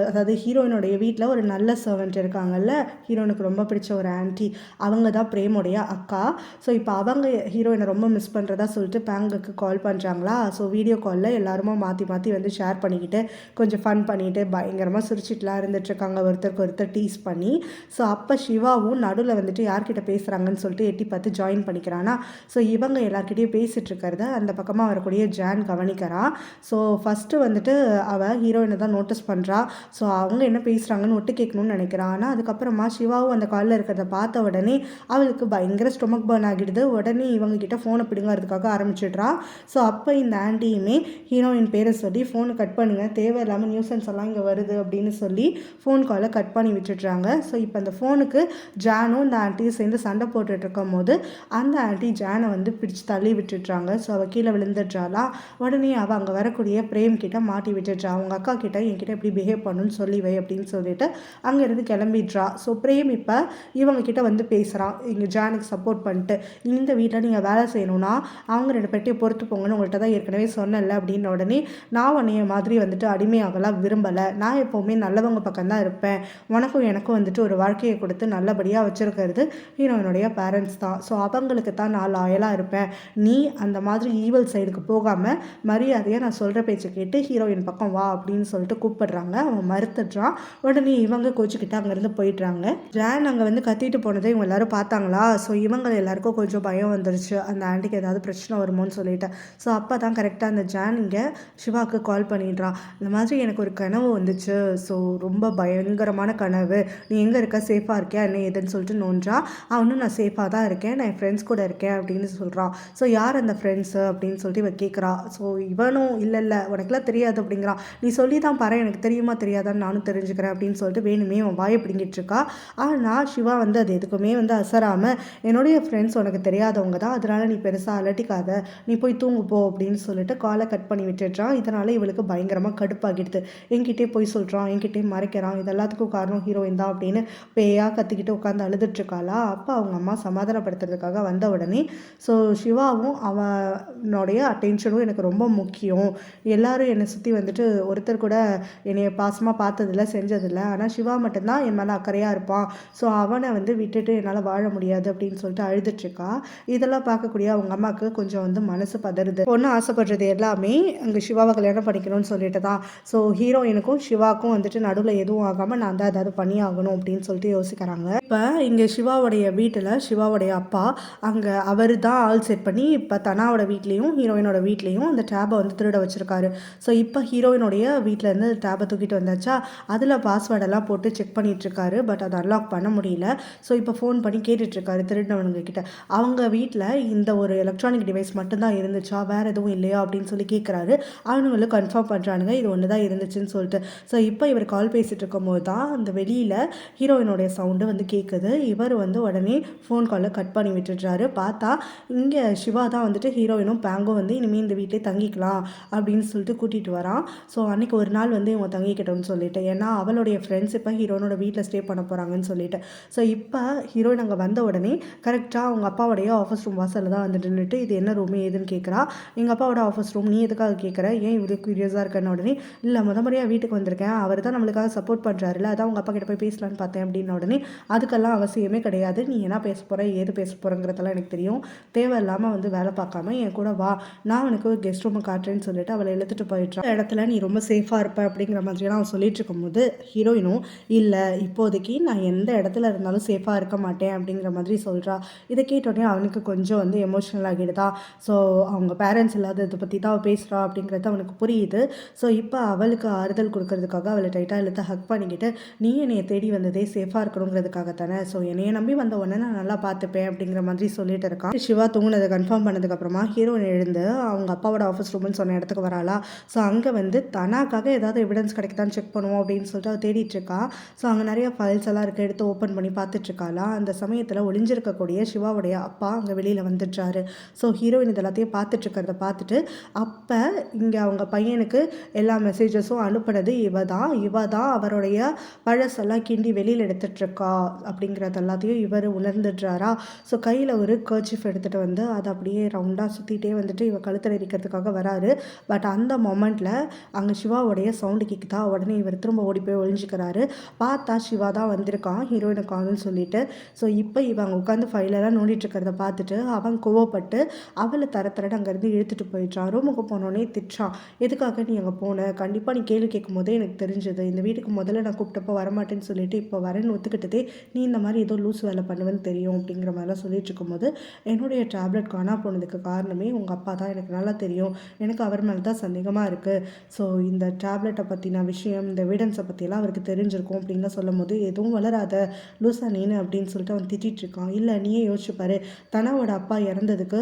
அதாவது ஹீரோயினுடைய வீட்டில் ஒரு நல்ல சர்வெண்ட் இருக்காங்கல்ல, ஹீரோயினுக்கு ரொம்ப பிடிச்ச ஒரு ஆன்ட்டி, அவங்க தான் பிரேமுடைய அக்கா. ஸோ இப்போ அவங்க ஹீரோயினை ரொம்ப மிஸ் பண்ணுறதா சொல்லிட்டு பேங்குக்கு கால் பண்ணுறாங்களா. ஸோ வீடியோ காலில் எல்லாருமா மாற்றி மாற்றி வந்து ஷேர் பண்ணிக்கிட்டு கொஞ்சம் ஃபன் பண்ணிவிட்டு பயங்கரமாக சிரிச்சிட்டுலாம் இருந்துகிட்ருக்காங்க, ஒருத்தருக்கு ஒருத்தர் டீஸ் பண்ணி. ஸோ அப்போ சிவாவும் நடுவில் வந்துட்டு யார்கிட்ட பேசுகிறாங்கன்னு சொல்லிட்டு எட்டி பார்த்து ஜாயின் பண்ணிக்கிறானா. ஸோ இவங்க எல்லாருக்கிட்டையும் பேசிகிட்டு இருக்கிறத அந்த பக்கமாக வரக்கூடிய ஜான் கவனிக்கிறான். ஸோ ஃபஸ்ட்டு வந்துட்டு அவள் ஹீரோயினை தான் நோட்டீஸ் பண்ணுறா. ஸோ அவங்க என்ன பேசுகிறாங்கன்னு ஒட்டு கேட்கணும்னு நினைக்கிறான். ஆனால் அதுக்கப்புறமா சிவாவும் அந்த காலில் இருக்கிறத பார்த்த உடனே அவளுக்கு பயங்கர ஸ்டொமக் பர்ன் ஆகிடுது. உடனே இவங்க கிட்ட ஃபோனை பிடுங்கிறதுக்காக ஆரம்பிச்சிடுறா. ஸோ அப்போ இந்த ஆண்டியுமே ஹீரோயின் பேரை சொல்லி ஃபோனை கட் பண்ணுங்கள், தேவையில்லாமல் நியூசன்ஸ் எல்லாம் இங்கே வருது அப்படின்னு சொல்லி ஃபோன் காலை கட் பண்ணி விட்டுடுறாங்க. ஸோ இப்போ அந்த ஃபோனுக்கு ஜானும் இந்த ஆண்டியும் சேர்ந்து சண்டை போட்டுட்டு இருக்கும் போது அந்த ஆண்டி ஜானை வந்து பிடிச்சி தள்ளி விட்டுடுறாங்க. ஸோ அவள் கீழே விழுந்துடுறாளா. உடனே அவள் அங்கே வரக்கூடிய பிரேம் கிட்ட மாட்டி விட்டுடுறா. அவங்க அக்கா கிட்ட என்கிட்ட எப்படி பிஹேவ் பண்ணணும்னு சொல்லி வை அப்படின்னு சொல்லிட்டு அங்கேருந்து கிளம்பிடுறா. ஸோ பிரேம் இப்போ இவங்க கிட்ட வந்து பேசுகிறான், இங்கே ஜானுக்கு சப்போர்ட் பண்ணிட்டு, இந்த வீட்டில் நீங்கள் வேலை செய்யணும்னா அவங்க 2 பெட்டியை பொறுத்து போங்கன்னு உங்கள்கிட்ட தான் ஏற்கனவே சொன்னல அப்படின்ன உடனே, நான் உன்னைய மாதிரி வந்துட்டு அடிமையாகலாம் விரும்பலை, நான் எப்போவுமே நல்லவங்க பக்கம் தான் இருப்பேன், உனக்கும் எனக்கும் வந்துட்டு ஒரு வாழ்க்கையை கொடுத்து நல்லபடியாக வச்சுருக்கிறது ஹீரோயினுடைய பேரண்ட்ஸ் தான், ஸோ அவங்களுக்கு தான் நான் லாயலாக இருப்பேன், நீ அந்த மாதிரி ஈவல் சைடுக்கு போகாமல் மரியாதையாக நான் சொல்கிற பேச்சை கேட்டு ஹீரோயின் பக்கம் வா அப்படின்னு சொல்லிட்டு கூப்பிடுறாங்க. அவன் மறுத்துடுறான். உடனே இவங்க கோச்சுக்கிட்டு அங்கேருந்து போயிடுறாங்க. ஜான் அங்கே வந்து கத்திட்டு போனதை இவங்க எல்லாரும் பார்த்தாங்களா, ஸோ இவங்க எல்லாருக்கும் கொஞ்சம் பயம் வந்துருச்சு, அந்த ஆண்டிக்கு ஏதாவது பிரச்சனை வருமோன்னு சொல்லிட்டு. ஸோ அப்போ தான் கரெக்டாக அந்த ஜான் இங்கே சிவாவுக்கு கால் பண்ணிடுறான். இந்த மாதிரி எனக்கு ஒரு கனவு வந்துச்சு, ஸோ ரொம்ப பயங்கரமான கனவு, நீ எங்கே இருக்க, சேஃபாக இருக்கியா என்ன ஏதுன்னு சொல்லிட்டு நோன்றா. அவனும் நான் சேஃபாக தான் இருக்கேன், நான் என் ஃப்ரெண்ட்ஸ் கூட இருக்கேன் அப்படின்னு சொல்கிறான். ஸோ யார் அந்த ஃப்ரெண்ட்ஸு அப்படின்னு சொல்லிட்டு இவன் கேட்குறா. ஸோ இவனும் இல்லை இல்லை உனக்குலாம் தெரியாது அப்படிங்கிறான். நீ சொல்லி தான் பாரு, எனக்கு தெரியுமா தெரியாதான்னு நானும் தெரிஞ்சுக்கிறேன் அப்படின்னு சொல்லிட்டு வேணுமே அவன் வாயை பிடிங்கிட்டு இருக்கா. ஆனால் சிவா வந்து அது எதுக்குமே வந்து அசராமல், என்னுடைய ஃப்ரெண்ட்ஸ் உனக்கு தெரியாதவங்க தான், அதனால நீ பெருசாக அலட்டிக்காத, நீ போய் தூங்கு போ அப்படின்னு சொல்லிட்டு காலை கட் பண்ணி விட்டுடுறான். இதனால் இவளுக்கு பயங்கரமாக கடுப்பாகிடுது. என்கிட்டே போய் சொல்கிறான், என்கிட்டே மறைக்கிறான், இது எல்லாத்துக்கும் காரணம் ஹீரோயின் தான் அப்படின்னு பேயாக கத்திக்கிட்டு உட்காந்து அழுதுட்ருக்காளா. அப்போ அவங்க அம்மா சமாதானப்படுத்துறதுக்காக வந்த உடனே ஸோ சிவாவும் அவனுடைய அட்டென்ஷனும் எனக்கு ரொம்ப முக்கியம், எல்லாரும் என்னை சுற்றி வந்துட்டு ஒருத்தர் கூட என்னை பாசமாக பார்த்ததில்ல செஞ்சதில்லை, ஆனால் சிவா மட்டும்தான் என் மேலே அக்கறையாக இருப்பான், ஸோ அவனை வந்து விட்டுட்டு என்னால் வாழ முடியாது அப்படின்னு சொல்லிட்டு அழுதுட்ருக்கா. இதெல்லாம் பார்க்கக்கூடிய அவங்க அம்மாவுக்கு கொஞ்சம் வந்து மனசு பதறுது. பொண்ணு ஆசைப்படுறது எல்லாமே அங்கே சிவாவை கல்யாணம் பண்ணிக்கணும்னு சொல்லிட்டு தான். ஸோ ஹீரோயினுக்கும் சிவாவுக்கும் வந்துட்டு நடுவில் எதுவும் ஆகாமல் நான் தான் ஏதாவது பண்ணி ஆகணும் அப்படின்னு சொல்லிட்டு யோசிக்கிறாங்க. இப்போ இங்கே சிவாவுடைய வீட்டில் சிவாவுடைய அப்பா அங்கே அவர் தான் ஆள் செட் பண்ணி இப்போ தனாவோட வீட்லேயும் ஹீரோயினோட வீட்லேயும் அந்த டேபை வந்து திருட வச்சுருக்காரு. ஸோ இப்போ ஹீரோயினுடைய வீட்டிலேருந்து டேபை தூக்கிட்டு வந்தாச்சா, அதில் பாஸ்வேர்டெல்லாம் போட்டு செக் பண்ணிகிட்ருக்காரு. பட் அதை அன்லாக் பண்ண முடியல. ஸோ இப்போ ஃபோன் பண்ணி கேட்டுட்ருக்காரு திருடினவனுங்க கிட்ட, அவங்க வீட்டில் இந்த ஒரு எலக்ட்ரானிக் டிவைஸ் மட்டும்தான் இருந்துச்சா, வேறு எதுவும் இல்லையா அப்படின்னு சொல்லி கேட்குறாரு. அவனுங்களும் கன்ஃபார்ம் பண்ணுறானுங்க இது ஒன்று தான் இருந்துச்சுன்னு சொல்லிட்டு. ஸோ இப்போ இவர் கால் பேசிகிட்டு இருக்கும்போது தான் அந்த வெளியில் ஹீரோயினுடைய சவுண்டு வந்து கேட்குது. இவர் வந்து உடனே ஃபோன் காலை கட் பண்ணி விட்டுடுறாரு. பார்த்தா இங்கே சிவா தான் வந்துட்டு ஹீரோயினும் பேங்கும் வந்து இனிமேல் இந்த வீட்டிலே தங்கிக்கலாம் அப்படின்னு சொல்லிட்டு கூட்டிகிட்டு வரான். ஸோ அன்றைக்கி ஒரு நாள் வந்து இவங்க தங்கிக்கிட்டோம்னு சொல்லிட்டு, ஏன்னா அவளுடைய ஃப்ரெண்ட்ஸ் இப்போ ஹீரோயினோட வீட்டில் ஸ்டே பண்ண போகிறாங்கன்னு சொல்லிட்டு. ஸோ இப்போ ஹீரோயின் அங்கே வந்த உடனே கரெக்டாக அவங்க அப்பாவுடைய ஆஃபீஸ் ரூம் வாசலில் தான் வந்துட்டு நின்றுட்டு இது என்ன ரூம் ஏதுன்னு கேட்குறா. எங்கள் அப்பாவோட ஆஃபீஸ் ரூம், நீ எதுக்காக கேட்குற, ஏன் இவ்வளோ க்யூரியஸாக இருக்கன்னு உடனே, இல்லை முறையாக வீட்டுக்கு வந்திருக்கேன், அவர் தான் நம்மளுக்காக சப்போர்ட் பண்ணுறாருல, அதான் உங்கள் அப்பா கிட்ட போய் பேசலான்னு பார்த்தேன் அப்படின்ன உடனே, அதுக்கெல்லாம் அவசியமே கிடையாது, நீ என்ன பேச போகிற ஏது பேச போகிறங்கிறதெல்லாம் எனக்கு தெரியும், தேவையில்லாமல் வந்து வேலை பார்க்காம என் கூட வா, நான் அவனுக்கு ஒரு கெஸ்ட் ரூமை காட்டுறேன்னு சொல்லிட்டு அவளை எழுத்துட்டு போயிட்டான். இடத்துல நீ ரொம்ப சேஃபாக இருப்ப அப்படிங்கிற மாதிரியெல்லாம் அவன் சொல்லிட்டு இருக்கும்போது ஹீரோயினும் இல்லை இப்போதைக்கு நான் எந்த இடத்துல இருந்தாலும் சேஃபாக இருக்க மாட்டேன் அப்படிங்கிற மாதிரி சொல்கிறா. இதை கேட்டோடனே அவனுக்கு கொஞ்சம் வந்து எமோஷ்னல் ஆகிடுதா. ஸோ அவங்க பேரண்ட்ஸ் இல்லாத இதை பற்றி தான் பேசுகிறா அப்படிங்கிறது அவனுக்கு புரியுது. ஸோ இப்போ அவளுக்கு ஆறுதல் கொடுக்கறதுக்காக அவளை டைட்டாக இழுத்து ஹக் பண்ணிக்கிட்டு, நீ என்னையை தேடி வந்ததே சேஃபாக இருக்கணுங்கிறதுக்காக தானே, ஸோ என்னையை நம்பி வந்த உடனே நான் நல்லா பார்த்துப்பேன் அப்படிங்கிற மாதிரி சொல்லிட்டு இருக்கான். சிவா தூங்கினதை கன்ஃபார்ம் பண்ணதுக்கப்புறமா ஹீரோயின் எழுந்து அவங்க அப்பாவோட ஆஃபீஸ் ரூம்னு சொன்ன இடத்துக்கு வராளா. ஸோ அங்கே வந்து தனாக்காக ஏதாவது எவிடன்ஸ் கிடைக்குதான்னு செக் பண்ணுவோம் அப்படின்னு சொல்லிட்டு அவள் தேடிட்டு இருக்கா. ஸோ அங்கே நிறைய ஃபைல்ஸ் எல்லாம் இருக்க எடுத்து ஓப்பன் பண்ணி பார்த்துட்டு இருக்காளா. அந்த சமயத்தில் ஒளிஞ்சிருக்கக்கூடிய சிவாவுடைய அப்பா அங்கே வெளியில் வந்துடுறாரு. ஸோ ஹீரோயின் இது எல்லாத்தையும் பார்த்துட்டு இருக்கிறத பார்த்துட்டு, அப்போ இங்கே அவங்க பையனுக்கு எல்லா மெசேஜஸும் அனுப்புனது இவ தான் அவருடைய பழசெல்லாம் கிண்டி வெளியில் எடுத்துகிட்ருக்கா அப்படிங்கிறது எல்லாத்தையும் இவர் உணர்ந்துடுறாரா. ஸோ கையில் ஒரு கர்ச்சிஃப் எடுத்துகிட்டு வந்து அதை அப்படியே ரவுண்டாக சுற்றிட்டே வந்துட்டு இவ கழுத்தில் இருக்கிறதுக்காக வராரு. பட் அந்த மொமெண்ட்டில் அங்கே சிவாவுடைய சவுண்டு கேட்குதா. உடனே இவர் திரும்ப ஓடி போய் ஒழிஞ்சிக்கிறாரு. பார்த்தா சிவா தான் வந்திருக்கான் ஹீரோயினை காணுன்னு சொல்லிட்டு. ஸோ இப்போ இவங்க உட்காந்து ஃபைலெல்லாம் நோண்டிட்டு இருக்கிறத பார்த்துட்டு அவன் கோவப்பட்டு அவளை தரத்தரன்னு அங்கேருந்து இழுத்துட்டு போயிடுறான். ரூமுக்கு போனோடனே திட்டான், எதுக்காக நீ அங்கே போன, கண்டிப்பாக நீ கேள்வி கேட்கும் போதே எனக்கு தெரிஞ்சது, இந்த வீட்டுக்கு முதல்ல நான் கூப்பிட்டப்போ வரமாட்டேன்னு சொல்லிட்டு இப்போ வரேன்னு ஒத்துக்கிட்டதே நீ இந்த மாதிரி ஏதோ லூஸ் வேலை பண்ணுவேன்னு தெரியும் அப்படிங்கிற மாதிரிலாம் சொல்லிட்டு இருக்கும்போது, என்னுடைய டேப்லெட் காணா போனதுக்கு காரணமே உங்கள் அப்பா தான், எனக்கு நல்லா தெரியும், எனக்கு அவர் மேலே தான் சந்தேகமாக இருக்குது. ஸோ இந்த டேப்லெட்டை பற்றின விஷயம், இந்த எவிடன்ஸை பற்றியெல்லாம் அவருக்கு தெரிஞ்சிருக்கும் அப்படின்லாம் சொல்லும் போது, எதுவும் வளராத லூஸா நீனு அப்படின்னு சொல்லிட்டு அவன் திட்டிகிட்டு இருக்கான். இல்லை நீயே யோசிச்சுப்பாரு, தனாவோட அப்பா இறந்ததுக்கு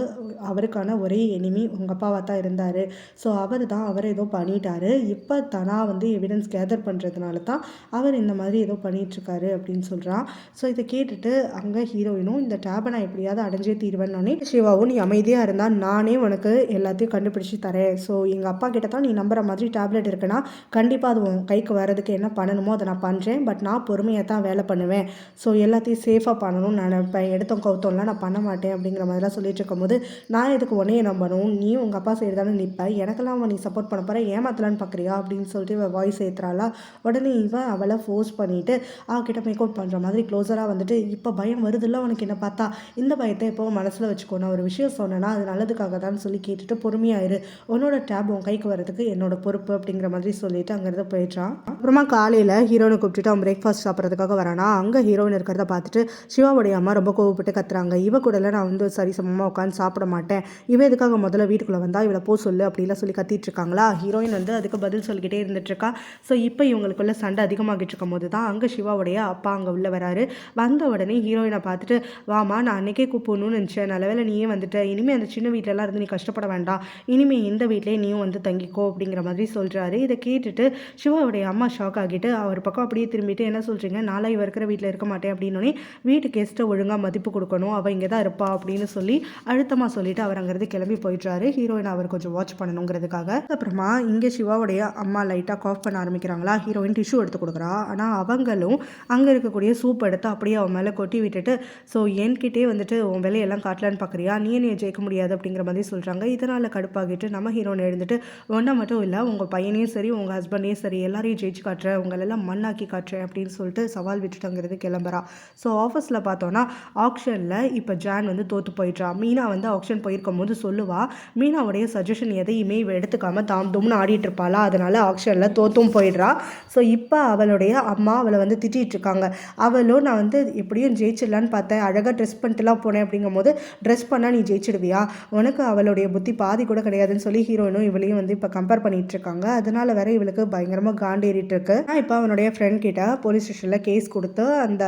அவருக்கான ஒரே எனிமி உங்கள் அப்பாவாக தான் இருந்தார். ஸோ அவரை ஏதோ பண்ணிட்டாரு. இப்போ தனா வந்து எவிடன்ஸ் கேதர் பண்ணுறதுனால தான் அவர் இந்த மாதிரி ஏதோ பண்ணிகிட்ருக்காரு அப்படின்னு சொல்கிறான். ஸோ இதை கேட்டுட்டு அங்கே ஹீரோயினும் இந்த டேபை நான் எப்படியாவது அடைஞ்சே தீர்வேன்னொன்னே, சிவாவும் நீ அமைதியாக இருந்தால் நானே உனக்கு எல்லாத்தையும் கண்டுபிடிச்சி தரேன். ஸோ எங்கள் அப்பா கிட்ட தான் நீ நம்புற மாதிரி டேப்லெட் இருக்குன்னா கண்டிப்பாக அது உன் கைக்கு வர்றதுக்கு என்ன பண்ணணுமோ அதை நான் பண்ணுறேன். பட் நான் பொறுமையாக தான் வேலை பண்ணுவேன். ஸோ எல்லாத்தையும் சேஃபாக பண்ணணும்னு நினைப்பேன், எடுத்தோம் கவுத்தோம்லாம் நான் பண்ண மாட்டேன் அப்படிங்கிற மாதிரிலாம் சொல்லிட்டு இருக்கும்போது, நான் எதுக்கு உன்னையே நம்பணும், நீ உங்கள் அப்பா சைடு தானே நிற்பேன், எனக்கெல்லாம் அவன் நீ சப்போர்ட் பண்ண போகிற, ஏமாத்தலான்னு பார்க்குறியா அப்படின்னு சொல்லிட்டு இவன் வாய்ஸ் ஏற்றுறாளா. உடனே இவன் அவளை ஃபோர்ஸ் பண்ணிவிட்டு அவகிட்ட மேக் அவுட் பண்ணுற மாதிரி க்ளோஸராக வந்துட்டு, இப்போ பயம் வருதுல்ல உனக்கு என்ன பார்த்தா, இந்த பயத்தை இப்போ மனசில் வச்சுக்கோ, நான் ஒரு விஷயம் சொன்னேன்னா அது நல்லதுக்காக தான் சொல்லி கேட்டுட்டு பொறுமையாயிரு, உன்னோட டேப் உன் கைக்கு வர்றதுக்கு என்னோட பொறுப்பு அப்படிங்கிற மாதிரி சொல்லிட்டு அங்கேருந்து போயிடுறான். அப்புறமா காலையில் ஹீரோனை கூப்பிட்டுட்டு அவன் பிரேக்ஃபாஸ்ட் சாப்பிட்றதுக்காக வரானா. அங்கே ஹீரோயின் இருக்கிறத பார்த்துட்டு சிவாவுடைய அம்மா ரொம்ப கோவப்பட்டு கத்துறாங்க. இவ கூடல நான் வந்து சரி சமமாக உட்காந்து சாப்பிட மாட்டேன், இவ எதுக்காக முதல்ல வீட்டுக்குள்ளே வந்தா, இவளை போ சொல்லு அப்படிலாம் சொல்லி கத்திட்டு இருக்காங்களா. ஹீரோயின் வந்து அதுக்கு பதில் சொல்லிக்கிட்டே இருந்துட்டுருக்கா. ஸோ இப்போ இவங்களுக்குள்ள சண்டை அதிகமாகிட்டு இருக்கும் போது தான் அங்கே சிவாவுடைய அப்பா அங்கே உள்ள வராரு. வந்த உடனே ஹீரோயினை பார்த்துட்டு, வாமா நான் அன்றைக்கே கூப்பிடணும்னு நினச்சேன், நல்ல வேளை நீயே வந்துட்டு, இனிமேல் அந்த சின்ன வீட்டிலலாம் இருந்து நீ கஷ்டப்பட வேண்டாம், இனிமேல் இந்த வீட்டிலே நீயும் வந்து தங்கிக்கோ அப்படிங்கிற மாதிரி சொல்கிறாரு. இதை கேட்டுட்டு சிவாவுடைய அம்மா ஷாக் ஆகிட்டு அவர் பக்கம் அப்படியே திரும்பிட்டு, என்ன சொல்கிறீங்க, நாளை இவ இருக்கிற வீட்டில் இருக்க மாட்டேன் அப்படின்னோடனே, வீட்டு கெஸ்ட்டை ஒழுங்காக மதிப்பு கொடுக்கணும், அவள் இங்கே தான் இருப்பா அப்படின்னு சொல்லி அழுத்தமாக சொல்லிட்டு அவர் அங்கேருந்து கிளம்பி போயிடுறாரு. ஹீரோயின் அவர் கொஞ்சம் வாட்ச் பண்ணணுங்கிறதுக்காக. அப்புறமா இங்கே சிவாவுடைய அம்மா லைட்டாக காஃப் பண்ண ஆரம்பிக்கிறாங்களா. ஹீரோயின் டிஷ்யூ எடுத்து கொடுக்குறா. ஆனால் அவங்களும் அங்கே இருக்கக்கூடிய சூப் எடுத்து அப்படியே அவன் மேலே கொட்டி விட்டுட்டு, ஸோ என்கிட்டே வந்துட்டு உன் வேலையெல்லாம் காட்டலான்னு பார்க்குறியா, நீ ஜெயிக்க முடியாது அப்படிங்கிற மாதிரி சொல்கிறாங்க. இதனால் கடுப்பாகிட்டு நம்ம ஹீரோயின் எழுந்துட்டு, ஒன்றை மட்டும் இல்லை உங்கள் பையனையும் சரி உங்கள் ஹஸ்பண்டையும் சரி எல்லாரையும் ஜெயிச்சு காட்டுறேன், உங்களெல்லாம் மண்ணாக்கி காட்டுறேன் அப்படின்னு சொல்லிட்டு சவால் விட்டுட்டுங்கிறது கிளம்புறா. ஸோ ஆஃபீஸில் பார்த்தோன்னா ஆக்ஷனில் இப்போ ஜான் வந்து தோற்று போயிடுறா. மீனா வந்து ஆக்ஷன் போயிருக்கும் போது சொல்லுவா, மீனாவுடைய சஜஷன் எதையுமே இவ எடுத்துக்காமல் தாம் தும்னு ஆடிட்டு இருப்பாளா, அதனால் ஆக்ஷனில் தோற்றும் போயிடுறா. ஸோ இப்போ அவளுடைய அம்மா அவளை வந்து திட்டிகிட்டு இருக்காங்க. அவளும் நான் வந்து எப்படியும் ஜெயிச்சிடலான்னு பார்த்தேன், அழகாக ட்ரெஸ் பண்ணிட்டுலாம் போனேன், அப்படிங்கும் போது ட்ரெஸ் பண்ணால் நீ ஜெயிச்சிடுவியா, உனக்கு அவளுடைய புத்தி பாதி கூட கிடையாதுன்னு சொல்லி ஹீரோயினும் இவளையும் வந்து இப்போ கம்பேர் பண்ணிட்டு இருக்காங்க. அதனால வேற இவளுக்கு பயங்கரமாக காண்டேறிட்டு இருக்கு. இப்போ அவனுடைய ஃப்ரெண்ட் கிட்ட போலீஸ் ஸ்டேஷனில் கேஸ் கொடுத்து அந்த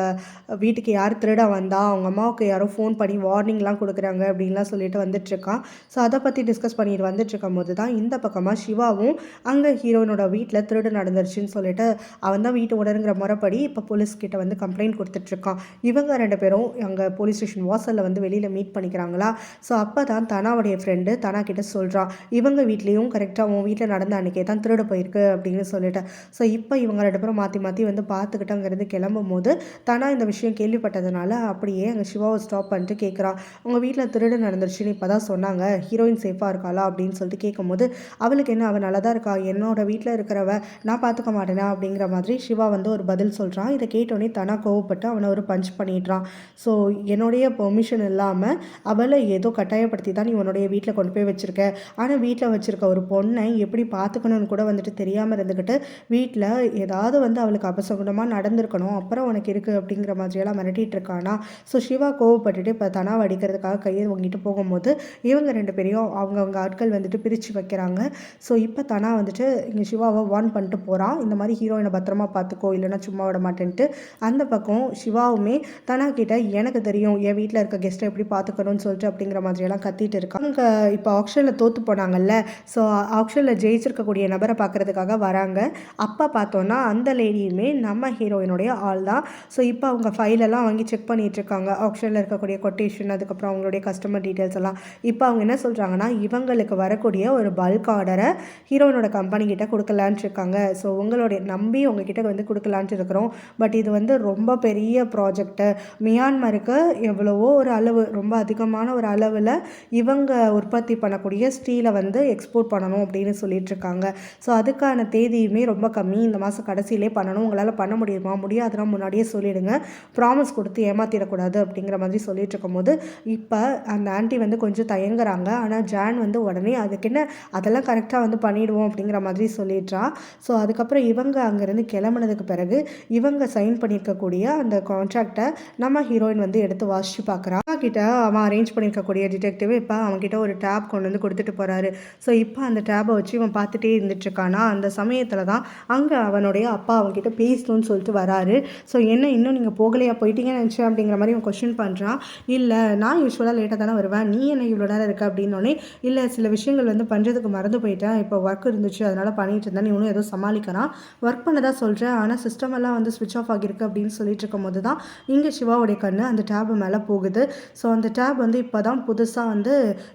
வீட்டுக்கு யார் திருட வந்தா, அவங்க அம்மாவுக்கு யாரோ ஃபோன் பண்ணி வார்னிங்லாம் கொடுக்குறாங்க அப்படின்லாம் சொல்லிட்டு வந்துட்டு இருக்கான். ஸோ அதை பற்றி டிஸ்கஸ் பண்ணிட்டு வந்துட்டு இருக்கும் போது தான் இந்த பக்கமாக சிவாவும் அங்கே ஹீரோயினோட வீட்டில் திருடு நடந்துருச்சுன்னு சொல்லிட்டு அவன் தான் வீட்டு உடனுங்கிற முறைப்படி இப்போ போலீஸ் கிட்ட வந்து கம்ப்ளைண்ட் கொடுத்துட்ருக்கான். இவங்க ரெண்டு பேரும் அங்கே போலீஸ் ஸ்டேஷன் வாசலில் வந்து வெளியில் மீட் பண்ணிக்கிறாங்களா. ஸோ அப்போ தான் தனாவுடைய ஃப்ரெண்டு தனா கிட்ட சொல்கிறான், இவங்க வீட்லேயும் கரெக்டாக உன் வீட்டில் நடந்த அன்றைக்கே தான் திருட போயிருக்கு அப்படின்னு சொல்லிட்டு. ஸோ இப்போ இவங்க ரெண்டு பேரும் மாற்றி மாற்றி வந்து பார்த்துக்கிட்டு அங்கேருந்து கிளம்பும் போது தனா இந்த விஷயம் கேள்விப்பட்டதுனால அப்படியே அங்கே சிவாவை ஸ்டாப் பண்ணிட்டு கேட்குறான், உங்கள் வீட்டில் திருடு நடந்துருச்சுன்னு இப்போ தான் சொன்னாங்க, ஹீரோயின் சேஃபாக இருக்காளா அப்படின்னு சொல்லிட்டு கேட்கும்போது அவளுக்கு என்ன, அவள் நல்லா தான் இருக்கா, என்னோட வீட்டில் இருக்கிறவ நான் பார்த்துக்க மாட்டேனா அப்படிங்கிற மாதிரி சிவா வந்து ஒரு பதில் சொல்கிறான். இதை கேட்டோடனே தனா கோவப்பட்டு அவனை ஒரு பஞ்ச் பண்ணிடுறான். ஸோ என்னுடைய பெர்மிஷன் இல்லாமல் அவளை ஏதோ கட்டாயப்படுத்தி தான் நீ உன்னுடைய வீட்டில் கொண்டு போய் வச்சுருக்க, ஆனால் வீட்டில் வச்சுருக்க ஒரு பொண்ணை எப்படி பார்த்துக்கணும்னு கூட வந்துட்டு தெரியாமல் இருந்துக்கிட்டு வீட்டில் ஏதாவது வந்து அவளுக்கு அபசகுணமாக நடந்திருக்கணும், அப்புறம் உனக்கு இருக்குது அப்படிங்கிற மாதிரியெல்லாம் மிரட்டிகிட்டு இருக்கானா. ஸோ சிவா கோவப்பட்டுட்டு இப்போ தனாவை அடிக்கிறதுக்காக கையை வாங்கிட்டு போகும்போது இவங்க ரெண்டு பேரையும் அவங்கவுங்க ஆட்கள் வந்துட்டு பிரித்து வைக்கிறாங்க. ஸோ இப்போ தனா வந்துட்டு இங்கே சிவாவை வார்ன் பண்ணிட்டு போகிறான், இந்த மாதிரி ஹீரோயினை பத்திரமா பார்த்துக்கோ இல்லைன்னா சும்மா விட மாட்டேன்ட்டு. அந்த பக்கம் சிவாவுமே தனா கிட்ட எனக்கு தெரியும் என் வீட்டில் இருக்க கெஸ்ட்டை எப்படி பார்த்துக்கணும்னு சொல்லிட்டு அப்படிங்கிற மாதிரியெல்லாம் கத்திட்டு இருக்காங்க. அங்கே இப்போ ஆக்ஷனில் தோற்று போனாங்கல்ல, ஸோ ஆக்ஷனில் ஜெயிச்சிருக்கக்கூடிய நபரை பார்க்குறதுக்காக வராங்க. அப்போ பார்த்தோன்னா அந்த லேடியுமே நம்ம ஹீரோயினுடைய ஆள் தான். ஸோ இப்போ அவங்க ஃபைலெல்லாம் வாங்கி செக் பண்ணிகிட்டு இருக்காங்க, ஆக்ஷனில் இருக்கக்கூடிய கொட்டேஷன், அதுக்கப்புறம் அவங்களுடைய கஸ்டமர் டீட்டெயில்ஸ் எல்லாம். இப்போ அவங்க என்ன சொல்கிறாங்கன்னா, இவங்களுக்கு வரக்கூடிய ஒரு பல்க் ஆர்டரை ஹீரோயினோட கம்பெனி கிட்ட கொடுக்கலான்ட்டு இருக்காங்க. ஸோ உங்களுடைய நம்பி உங்ககிட்ட வந்து கொடுக்கலான்ட்டு இருக்கிறோம், பட் இது வந்து ரொம்ப பெரிய ப்ராஜெக்ட்டு, மியான்மருக்கு எவ்வளவோ ஒரு அளவு, ரொம்ப அதிகமான ஒரு அளவில் இவங்க உற்பத்தி பண்ணக்கூடிய ஸ்டீலை வந்து எக்ஸ்போர்ட் பண்ணணும் அப்படின்னு சொல்லிட்டு இருக்காங்க. ஸோ அதுக்கான தேதியுமே ரொம்ப கம்மி, இந்த மாதம் கடைசியிலே பண்ணணும், உங்களால் பண்ண முடியுமா, முடியாதுன்னா முன்னாடியே சொல்லிடுங்க, ப்ராமிஸ் கொடுத்து ஏமாற்றிடக்கூடாது அப்படிங்கிற மாதிரி சொல்லிட்டு இருக்கும்போது இப்போ அந்த ஆண்டி வந்து கொஞ்சம் தயங்குறாங்க. ஆனால் ஜான் வந்து உடனே அதுக்கு என்ன, அதெல்லாம் கரெக்டாக வந்து பண்ணிவிடுவோம் அப்படிங்கிற மாதிரி சொல்லிடுறா. ஸோ அதுக்கப்புறம் இவங்க அங்கேருந்து கிளம்புனதுக்கு பிறகு இவங்க சைன் பண்ணியிருக்கக்கூடிய அந்த கான்ட்ராக்டை நம்ம ஹீரோயின் வந்து எடுத்து வாசிச்சு பார்க்குறா. கிட்ட அவன் அரேஞ்ச் பண்ணியிருக்கக்கூடிய டிடெக்டிவ் இப்போ அவன்கிட்ட ஒரு டேப் கொண்டு வந்து கொடுத்துட்டு போகிறாரு. ஸோ இப்போ அந்த டேப்பை வச்சு இவன் பார்த்துட்டே இருந்துட்டுருக்கானா. அந்த சமயத்தில் தான் அங்கே அவனுடைய அப்பா அவன்கிட்ட பேசணும்னு சொல்லிட்டு வராரு. ஸோ என்ன இன்னும் நீங்கள் போகலையா, போயிட்டீங்கன்னு நினச்சேன் அப்படிங்கிற மாதிரி அவன் கொஸ்டின் பண்ணுறான். இல்லை நான் யூஸ்வலாக லேட்டாக தானே வருவேன், நீ என்ன இவ்வளோ நேரம் இருக்க அப்படின்னோடனே, இல்லை சில விஷயங்கள் வந்து பண்ணுறதுக்கு மறந்து போயிட்டேன், இப்போ ஒர்க் இருந்துச்சு அதனால் பண்ணிட்டு இருந்தேன், நீ இன்னும் ஏதோ சமாளிக்கிறான், ஒர்க் பண்ண தான் சொல்கிறேன், ஆனால் சிஸ்டம் எல்லாம் வந்து ஸ்விட்ச் ஆஃப் ஆகியிருக்கு அப்படின்னு சொல்லிட்டு இருக்கும் போது தான் இங்கே சிவாவுடைய கண்ணு அந்த டேப் மேலே போகுது. ஸோ அந்த டேப் வந்து இப்போ தான் புதுசாக வந்து